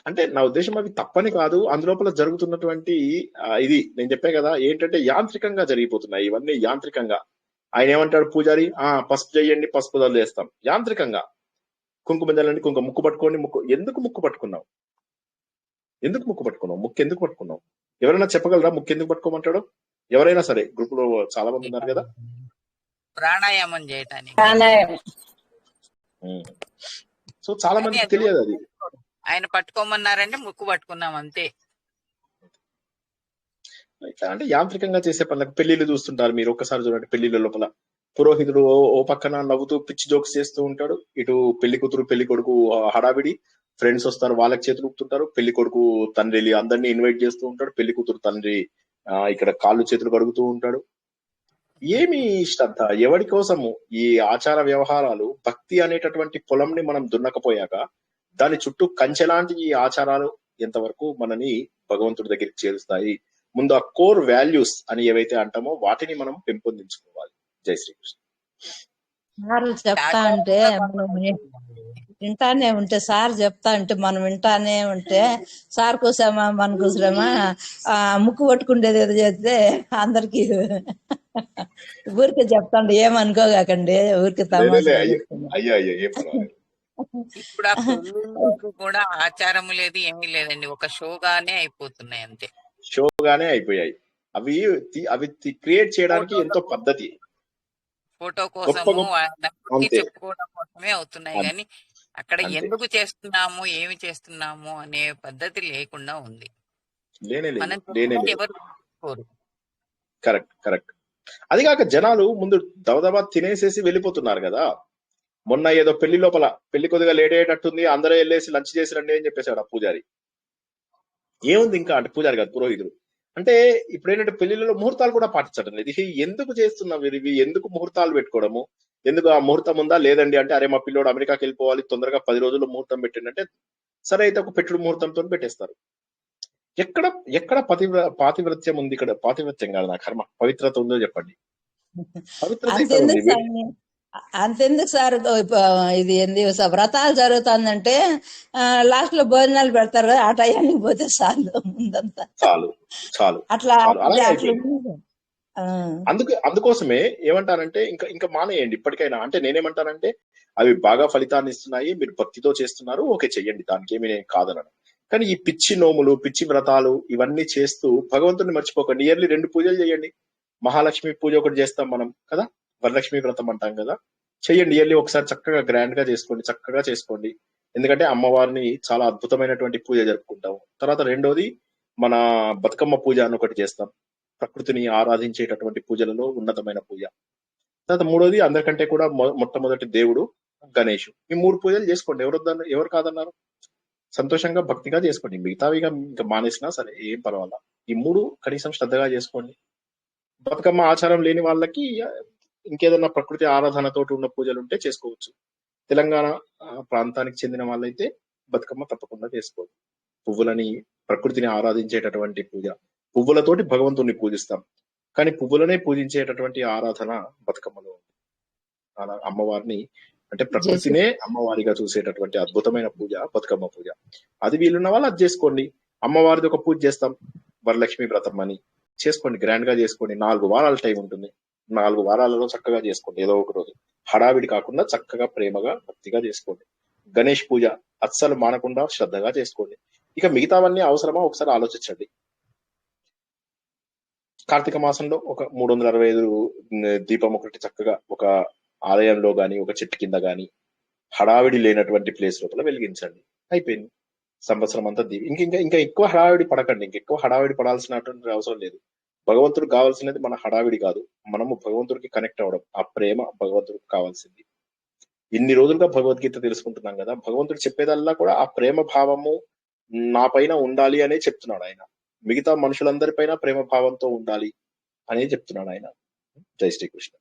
అంటే నా ఉద్దేశం అవి తప్పని కాదు, అందులోపల జరుగుతున్నటువంటి ఇది నేను చెప్పే కదా, ఏంటంటే యాంత్రికంగా జరిగిపోతున్నాయి ఇవన్నీ. యాంత్రికంగా ఆయన ఏమంటాడు పూజారి, పసుపు చేయండి, పసుపు దళ్ళు వేస్తాం. యాంత్రికంగా కుంకుమ జల్లండి, కుంకుమ. ముక్కు పట్టుకోండి, ముక్కు. ఎందుకు ముక్కు పట్టుకున్నావు? ఎందుకు ముక్కు పట్టుకున్నావు? ముక్కు ఎందుకు పట్టుకున్నావు? ఎవరైనా చెప్పగలరా ముక్కు ఎందుకు పట్టుకోమంటాడు? ఎవరైనా సరే, గ్రూప్ లో చాలా మంది ఉన్నారు కదా. ప్రాణాయామం చేయటానికి. సో చాలా మందికి తెలియదు అది. ఆయన పట్టుకోమన్నారంటే ముక్కు పట్టుకున్నాం అంతే. ఇట్లా అంటే యాంత్రికంగా చేసే పనులకు. పెళ్లిళ్ళు చూస్తుంటారు మీరు, ఒక్కసారి చూడండి. పెళ్లిళ్ళ లోపల పురోహితుడు ఓ పక్కన నవ్వుతూ పిచ్చి జోక్స్ చేస్తూ ఉంటాడు, ఇటు పెళ్లి కూతురు పెళ్లి కొడుకు హడావిడి, ఫ్రెండ్స్ వస్తారు వాళ్ళకి చేతులు ఊపుతుంటారు. పెళ్లి కొడుకు తండ్రి అందరినీ ఇన్వైట్ చేస్తూ ఉంటాడు, పెళ్లి కూతురు తండ్రి ఇక్కడ కాళ్ళు చేతులు కడుగుతూ ఉంటాడు. ఏమి శ్రద్ధ, ఎవరి కోసము ఈ ఆచార వ్యవహారాలు? భక్తి అనేటటువంటి పొలంని మనం దున్నకపోయాక దాని చుట్టూ కంచెలాంటి ఈ ఆచారాలు ఎంతవరకు మనని భగవంతుడి దగ్గరికి చేరుస్తాయి? ముందు ఆ కోర్ వాల్యూస్ అని ఏవైతే అంటామో వాటిని మనం పెంపొందించుకోవాలి. జై శ్రీకృష్ణ. సార్ చెప్తా ఉంటే మనం వింటానే ఉంటే, సార్ చెప్తా ఉంటే మనం వింటానే ఉంటే, సార్ కోసమా మన కోసమా ముక్కు పట్టుకుండేది ఏదో చేస్తే అందరికి ఊరికే చెప్తాండి, ఏమనుకోగాకండి, ఊరికే లేలే తమాషా అయ్యో చెప్తున్నా. అయ్యో అయ్యో ఏం పర్వాలేదు. ఇప్పుడు ఆ పెళ్లిళ్ళకు కూడా ఆచారం లేదు, ఏమీ లేదండి. ఒక షోగానే అయిపోతున్నాయి అంతే. షోగానే అయిపోయాయి. అవి క్రియేట్ చేయడానికి ఫోటోల ఎంతో కోసం, పద్ధతి, ఫోటో గొప్ప కోసము, గొప్ప నలుగురికి అంతే చెప్పుకోవడం కోసమే అవుతున్నాయి అం- కానీ అక్కడ అంతే ఎందుకు చేస్తున్నాము, ఏమి చేస్తున్నాము అనే పద్ధతి లేకుండా ఉంది. లేనే లేదు, మనం లేనే చెప్పినా లేదు. ఎవరు కోరు. Correct correct. అది కాక జనాలు ముందు దబదబా తినేసేసి వెళ్ళిపోతున్నారు కదా. మొన్న ఏదో పెళ్లి లోపల పెళ్లి కొద్దిగా లేట్ అయ్యేటట్టుంది, అందరూ వెళ్ళేసి లంచ్ చేసి రండి అని చెప్పేశాడు ఆ పూజారి. ఏముంది ఇంకా అంటే పూజారి కాదు, పురోహితుడు. అంటే ఇప్పుడు ఏంటంటే పెళ్లిళ్ళలో ముహూర్తాలు కూడా పాటించడం లేదు. ఇది ఎందుకు చేస్తున్నాం మీరు ఇవి? ఎందుకు ముహూర్తాలు పెట్టుకోవడము? ఎందుకు ఆ ముహూర్తం ఉందా లేదండి అంటే, అరే మా పిల్లోడు అమెరికాకి వెళ్ళిపోవాలి, తొందరగా 10 రోజుల్లో ముహూర్తం పెట్టండి, సరే అయితే ఒక పెట్టుడు ముహూర్తంతో పెట్టేస్తారు. ఎక్కడ ఎక్కడ పాతివ్రత్యం ఉంది ఇక్కడ? పాతివ్రత్యం కాదు, నా కర్మ, పవిత్రత ఉందో చెప్పండి. పవిత్రత ఎక్కడ ఉంది? అంతెందుకు సార్, అంతెందుకు సార్, ఇది ఏంది వ్రతాలు జరుగుతుందంటే లాస్ట్ లో భోజనాలు పెడతారు కదా, ఆ టయానికి పోతే చాలు ముందంతా. చాలు చాలు అట్లా చాలు, అలాగే అట్లా అయిపోయింది. ఉంది. ఆ, అందుకోసమే ఏమంటానంటే, ఇంకా ఇంకా మానేయండి ఇప్పటికైనా. అంటే నేనేమంటానంటే, అవి బాగా ఫలితాన్ని ఇస్తున్నాయి, మీరు భక్తితో చేస్తున్నారు, ఓకే చెయ్యండి, దానికి ఏమి నేను కాదనను. కానీ ఈ పిచ్చి నోములు, పిచ్చి వ్రతాలు ఇవన్నీ చేస్తూ భగవంతుని మర్చిపోకండి. ఇయర్లీ 2 పూజలు చేయండి. మహాలక్ష్మి పూజ ఒకటి చేస్తాం మనం కదా, వరలక్ష్మి వ్రతం అంటాం కదా, చెయ్యండి. ఇయర్లీ ఒకసారి చక్కగా గ్రాండ్ గా చేసుకోండి, చక్కగా చేసుకోండి. ఎందుకంటే అమ్మవారిని చాలా అద్భుతమైనటువంటి పూజ జరుపుకుంటాం. తర్వాత రెండోది, మన బతుకమ్మ పూజ అని ఒకటి చేస్తాం, ప్రకృతిని ఆరాధించేటటువంటి పూజలలో ఉన్నతమైన పూజ. తర్వాత మూడోది, అందరికంటే కూడా మొట్టమొదటి దేవుడు గణేష్. ఈ 3 పూజలు చేసుకోండి, ఎవరు కాదన్నారు? సంతోషంగా భక్తిగా చేసుకోండి. మిగతావి ఇంకా మానేసినా సరే ఏం పర్వాలా. ఈ 3 కనీసం శ్రద్ధగా చేసుకోండి. బతుకమ్మ ఆచారం లేని వాళ్ళకి ఇంకేదన్నా ప్రకృతి ఆరాధనతోటి ఉన్న పూజలు ఉంటే చేసుకోవచ్చు. తెలంగాణ ప్రాంతానికి చెందిన వాళ్ళైతే బతుకమ్మ తప్పకుండా చేసుకోవచ్చు. పువ్వులని, ప్రకృతిని ఆరాధించేటటువంటి పూజ, పువ్వులతోటి భగవంతుణ్ణి పూజిస్తాం, కానీ పువ్వులనే పూజించేటటువంటి ఆరాధన బతుకమ్మలో ఉంది. అలా అమ్మవారిని అంటే చేసి ప్రకృతినే అమ్మవారిగా చూసేటటువంటి అద్భుతమైన పూజ బతుకమ్మ పూజ. అది వీలున్న వాళ్ళు అది చేసుకోండి. అమ్మవారిది ఒక పూజ చేస్తాం, వరలక్ష్మి వ్రతం అని చేసుకోండి, గ్రాండ్ గా చేసుకోండి. 4 వారాల టైం ఉంటుంది, 4 వారాలలో చక్కగా చేసుకోండి. ఏదో ఒక రోజు హడావిడి కాకుండా చక్కగా ప్రేమగా భక్తిగా చేసుకోండి. గణేష్ పూజ అస్సలు మానకుండా శ్రద్ధగా చేసుకోండి. ఇక మిగతావన్నీ అవసరమా ఒకసారి ఆలోచించండి. కార్తీక మాసంలో ఒక 365 దీపం ఒకటి చక్కగా ఒక ఆలయంలో గాని, ఒక చెట్టు కింద గాని, హడావిడి లేనటువంటి ప్లేస్ లోపల వెలిగించండి, అయిపోయింది. సంవత్సరం అంతా ఇంకా ఇంకా ఎక్కువ హడావిడి పడకండి. ఇంకెక్కువ హడావిడి పడాల్సినటువంటి అవసరం లేదు. భగవంతుడికి కావాల్సినది మన హడావిడి కాదు, మనము భగవంతుడికి కనెక్ట్ అవ్వడం. ఆ ప్రేమ భగవంతుడికి కావాల్సింది. ఇన్ని రోజులుగా భగవద్గీత తెలుసుకుంటున్నాం కదా, భగవంతుడు చెప్పేదల్లా కూడా ఆ ప్రేమ భావము నా పైన ఉండాలి అనే చెప్తున్నాడు ఆయన. మిగతా మనుషులందరిపైన ప్రేమ భావంతో ఉండాలి అనే చెప్తున్నాడు ఆయన. జై శ్రీకృష్ణ.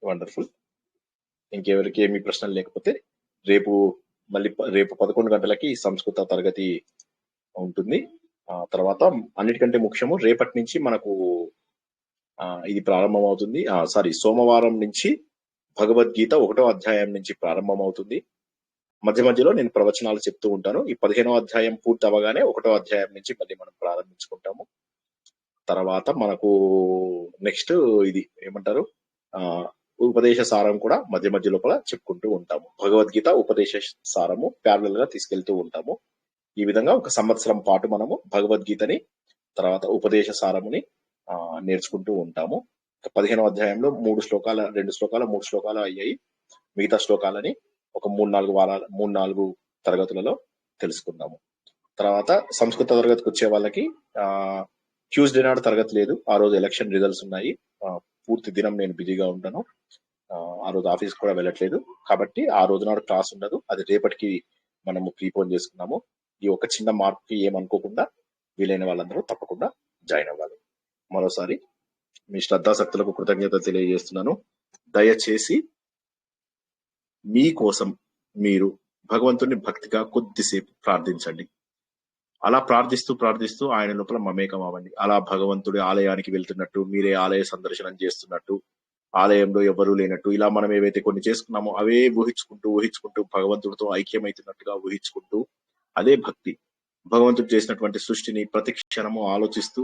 వండర్ఫుల్. ఇంకెవరికి ఏమి ప్రశ్నలు లేకపోతే రేపు రేపు 11 గంటలకి సంస్కృత తరగతి ఉంటుంది. తర్వాత అన్నిటికంటే ముఖ్యము, రేపటి నుంచి మనకు ఇది ప్రారంభం అవుతుంది. సోమవారం నుంచి భగవద్గీత 1వ అధ్యాయం నుంచి ప్రారంభం అవుతుంది. మధ్య మధ్యలో నేను ప్రవచనాలు చెప్తూ ఉంటాను. ఈ 15వ అధ్యాయం పూర్తి అవ్వగానే 1వ అధ్యాయం నుంచి మళ్ళీ మనం ప్రారంభించుకుంటాము. తర్వాత మనకు నెక్స్ట్ ఇది ఏమంటారు, ఉపదేశ సారం కూడా మధ్య మధ్య లోపల చెప్పుకుంటూ ఉంటాము. భగవద్గీత ఉపదేశ సారము ప్యారలల్ గా తీసుకెళ్తూ ఉంటాము. ఈ విధంగా ఒక సంవత్సరం పాటు మనము భగవద్గీతని, తర్వాత ఉపదేశ సారముని నేర్చుకుంటూ ఉంటాము. 15వ అధ్యాయంలో 2 శ్లోకాలు అయ్యాయి. మిగతా శ్లోకాలని ఒక 3-4 తరగతులలో తెలుసుకుందాము. తర్వాత సంస్కృత తరగతికి వచ్చే వాళ్ళకి ట్యూస్డే నాడు తరగతి లేదు. ఆ రోజు ఎలక్షన్ రిజల్ట్స్ ఉన్నాయి. పూర్తి దినం నేను బిజీగా ఉంటాను. ఆ రోజు ఆఫీస్ కూడా వెళ్ళట్లేదు, కాబట్టి ఆ రోజు నాడు క్లాస్ ఉండదు. అది రేపటికి మనము ప్రీపోన్ చేసుకున్నాము. ఈ ఒక చిన్న మార్పుకి ఏమనుకోకుండా వీలైన వాళ్ళందరూ తప్పకుండా జాయిన్ అవ్వాలి. మరోసారి మీ శ్రద్ధాశక్తులకు కృతజ్ఞత తెలియజేస్తున్నాను. దయచేసి మీకోసం మీరు భగవంతుని భక్తిగా కొద్దిసేపు ప్రార్థించండి. అలా ప్రార్థిస్తూ ఆయన లోపల మమేకం అవ్వండి. అలా భగవంతుడి ఆలయానికి వెళ్తున్నట్టు, మీరే ఆలయ సందర్శనం చేస్తున్నట్టు, ఆలయంలో ఎవరూ లేనట్టు, ఇలా మనం ఏవైతే కొన్ని చేసుకున్నామో అవే ఊహించుకుంటూ భగవంతుడితో ఐక్యమైతున్నట్టుగా ఊహించుకుంటూ, అదే భక్తి. భగవంతుడు చేసినటువంటి సృష్టిని ప్రతి క్షణము ఆలోచిస్తూ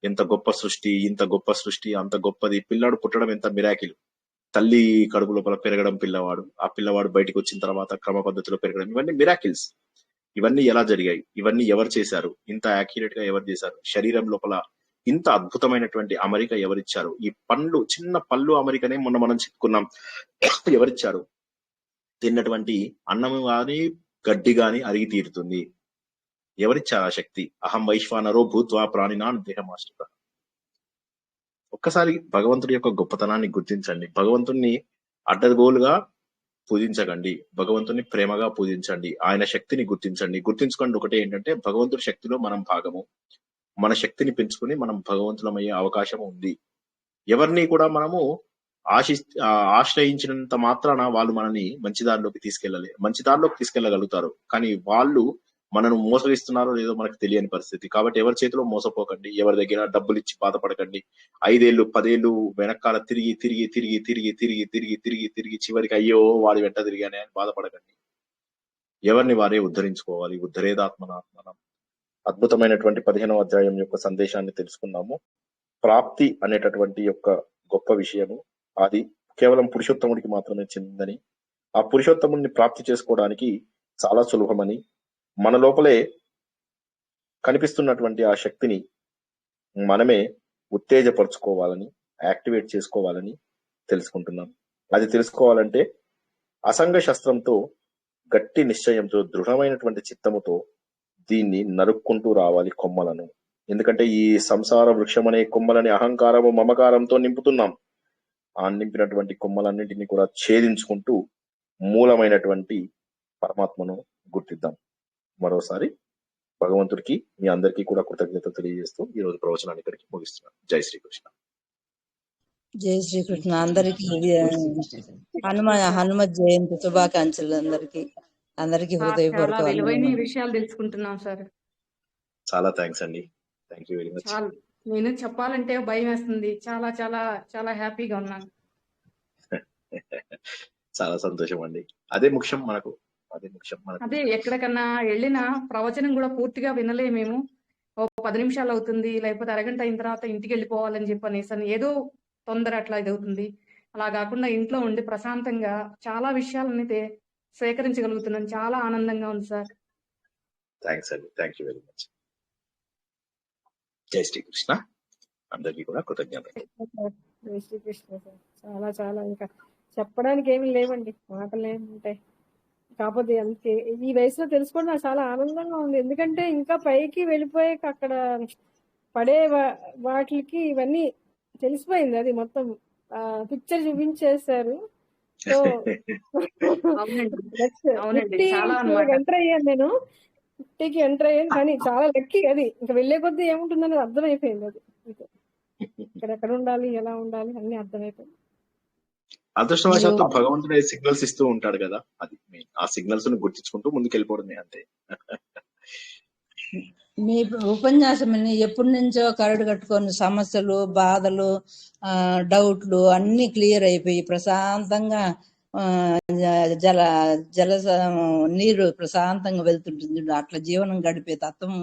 ఎంత గొప్ప సృష్టి, ఇంత గొప్ప సృష్టి, అంత గొప్పది, పిల్లాడు పుట్టడం ఎంత మిరాకిల్, తల్లి కడుపు లోపల పెరగడం పిల్లవాడు, ఆ పిల్లవాడు బయటకు వచ్చిన తర్వాత క్రమ పద్ధతిలో పెరగడం, ఇవన్నీ మిరాకిల్స్. ఇవన్నీ ఎలా జరిగాయి, ఇవన్నీ ఎవరు చేశారు, ఇంత యాక్యురేట్ గా ఎవరు చేశారు, శరీరం లోపల ఇంత అద్భుతమైనటువంటి అమరిక ఎవరిచ్చారు, ఈ పండ్లు, చిన్న పళ్ళు అమరికనే మొన్న మనం చెప్పుకున్నాం, ఎవరిచ్చారు, తిన్నటువంటి అన్నము గాని గడ్డి గాని అరిగి తీరుతుంది, ఎవరిచ్చారు ఆ శక్తి, అహం వైశ్వానరో భూత్వా ప్రాణినాన్ దేహమాశ్రిత. ఒక్కసారి భగవంతుడి యొక్క గొప్పతనాన్ని గుర్తించండి, భగవంతుణ్ణి అడ్డగోలుగా పూజించకండి, భగవంతుని ప్రేమగా పూజించండి, ఆయన శక్తిని గుర్తించండి. గుర్తించుకోండి ఒకటే ఏంటంటే భగవంతుడి శక్తిలో మనం భాగము, మన శక్తిని పెంచుకుని మనం భగవంతులమయ్యే అవకాశం ఉంది. ఎవరిని కూడా మనము ఆశ్రయించినంత మాత్రాన వాళ్ళు మనని మంచి దారిలోకి తీసుకెళ్లగలుగుతారు, కానీ వాళ్ళు మనను మోసగిస్తున్నారో లేదో మనకు తెలియని పరిస్థితి. కాబట్టి ఎవరి చేతిలో మోసపోకండి, ఎవరి దగ్గర డబ్బులు ఇచ్చి బాధపడకండి. 5 ఏళ్ళు 10 ఏళ్ళు వెనకాల తిరిగి తిరిగి తిరిగి తిరిగి తిరిగి తిరిగి తిరిగి తిరిగి చివరికి అయ్యో వాడి వెంట తిరిగానే అని బాధపడకండి. ఎవరిని వారే ఉద్ధరించుకోవాలి. ఉద్ధరేదాత్మనాత్మనం. అద్భుతమైనటువంటి 15వ అధ్యాయం యొక్క సందేశాన్ని తెలుసుకున్నాము. ప్రాప్తి అనేటటువంటి యొక్క గొప్ప విషయము అది కేవలం పురుషోత్తముడికి మాత్రమే చెందిందని, ఆ పురుషోత్తముడిని ప్రాప్తి చేసుకోవడానికి చాలా సులభమని, మన లోపలే కనిపిస్తున్నటువంటి ఆ శక్తిని మనమే ఉత్తేజపరచుకోవాలని, యాక్టివేట్ చేసుకోవాలని తెలుసుకుంటున్నాం. అది తెలుసుకోవాలంటే అసంగ శస్త్రంతో, గట్టి నిశ్చయంతో, దృఢమైనటువంటి చిత్తముతో దీన్ని నరుక్కుంటూ రావాలి కొమ్మలను. ఎందుకంటే ఈ సంసార వృక్షం అనే కొమ్మలని అహంకారము మమకారంతో నింపుతున్నాం. ఆ నింపినటువంటి కొమ్మలన్నింటినీ కూడా ఛేదించుకుంటూ మూలమైనటువంటి పరమాత్మను గుర్తిద్దాం. మరోసారి భగవంతుడికి మీ అందరికీ కూడా కృతజ్ఞతలు తెలియజేస్తూ ఈ రోజు ప్రవచనాన్ని ఇక్కడికి ముగిస్తున్నాను. జై శ్రీకృష్ణ. జై శ్రీకృష్ణ. అందరికి హనుమత్ జయంతి శుభాకాంక్షలు. అందరికి చాలా హృదయపూర్వక విలువైన వందనాలు. విషయాలు తెలుసుకుంటున్నాం సార్. చాలా థ్యాంక్స్ అండి. Thank you very much. చాలా నేను చెప్పాలంటే భయం వేస్తుంది. చాలా చాలా చాలా హ్యాపీగా ఉన్నాను. చాలా సంతోషం అండి. అదే ముఖ్యం మనకు. అదే ఎక్కడికన్నా వెళ్ళిన ప్రవచనం కూడా పూర్తిగా వినలేమేమో. ఓ 10 నిమిషాలు అవుతుంది, లేకపోతే అరగంట అయిన తర్వాత ఇంటికి వెళ్ళిపోవాలని చెప్పనేసి ఏదో తొందర అట్లా ఇది అవుతుంది. అలా కాకుండా ఇంట్లో ఉండి ప్రశాంతంగా చాలా విషయాలన్నీ స్వీకరించగలుగుతున్నాను. చాలా ఆనందంగా ఉంది సార్. థ్యాంక్స్ అండి. Thank you very much. జై శ్రీకృష్ణ. అందరికీ కూడా కృతజ్ఞతలు. జై శ్రీకృష్ణ సార్. చాలా చాలా ఇంకా చెప్పడానికి ఏమి లేవండి, మాటలు ఏముంటాయి. కాకపోతే అంతే ఈ వయసులో తెలుసుకోవడం నాకు చాలా ఆనందంగా ఉంది. ఎందుకంటే ఇంకా పైకి వెళ్ళిపోయాక అక్కడ పడే వాటికి ఇవన్నీ తెలిసిపోయింది. అది మొత్తం పిక్చర్ చూపించేశారు. సో ఎంటర్ అయ్యాను, నేను 50కి ఎంటర్ అయ్యాను. కానీ చాలా లక్కీ. అది ఇంకా వెళ్లే కొద్దీ ఏముంటుందని అర్థమైపోయింది. అది ఇక్కడ ఎక్కడ ఉండాలి, ఎలా ఉండాలి అన్ని అర్థమైపోయింది. అదృష్టవశాత్తు భగవంతుడే సిగ్నల్స్ ఇస్తూ ఉంటాడు కదా, అది మెయిన్. ఆ సిగ్నల్స్ ను గుర్తించుకుంటూ ముందుకు వెళ్ళిపోవడమే, అంతే. మీ ఉపన్యాసం ఎప్పటి నుంచో కరడు కట్టుకొని సమస్యలు, బాధలు, డౌట్లు అన్ని క్లియర్ అయిపోయి ప్రశాంతంగా జల నీరు ప్రశాంతంగా వెళ్తుంటుంది. అట్లా జీవనం గడిపే తత్వం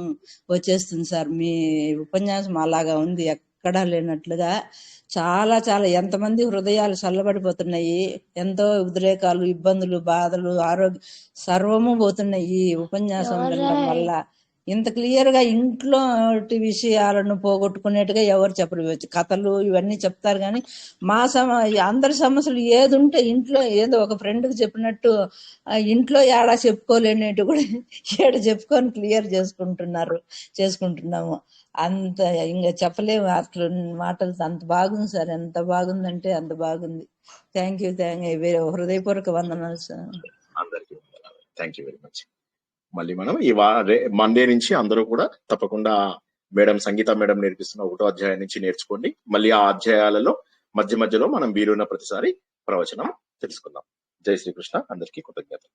వచ్చేస్తుంది సార్. మీ ఉపన్యాసం అలాగా ఉంది, ఎక్కడా లేనట్లుగా. చాలా చాలా ఎంతమంది హృదయాలు చల్లబడిపోతున్నాయి. ఎంతో ఉద్రేకాలు, ఇబ్బందులు, బాధలు, ఆరోగ్యం సర్వము పోతున్నాయి ఈ ఉపన్యాసం వినడం వల్ల. ఇంత క్లియర్ గా ఇంట్లో విషయాలను పోగొట్టుకునేట్టుగా ఎవరు చెప్పరు. కథలు ఇవన్నీ చెప్తారు కానీ అందరి సమస్యలు ఏది ఉంటే ఇంట్లో ఏదో ఒక ఫ్రెండ్ కి చెప్పినట్టు ఇంట్లో ఏడా చెప్పుకోలేనట్టు కూడా ఏడ చెప్పుకొని క్లియర్ చేసుకుంటున్నాము. అంత ఇంకా చెప్పలేము అట్లా మాటలు. అంత బాగుంది సార్, ఎంత బాగుందంటే అంత బాగుంది. థ్యాంక్ యూ హృదయపూర్వక వందనాలు సార్. అందరికీ థ్యాంక్ యూ వెరీ మచ్. మళ్ళీ మనం ఈ మండే నుంచి అందరూ కూడా తప్పకుండా సంగీత మేడం నేర్పిస్తున్న 1వ అధ్యాయం నుంచి నేర్చుకోండి. మళ్ళీ ఆ అధ్యాయాలలో మధ్య మధ్యలో మనం వీలున్న ప్రతిసారి ప్రవచనం తెలుసుకుందాం. జై శ్రీకృష్ణ. అందరికీ కృతజ్ఞతలు.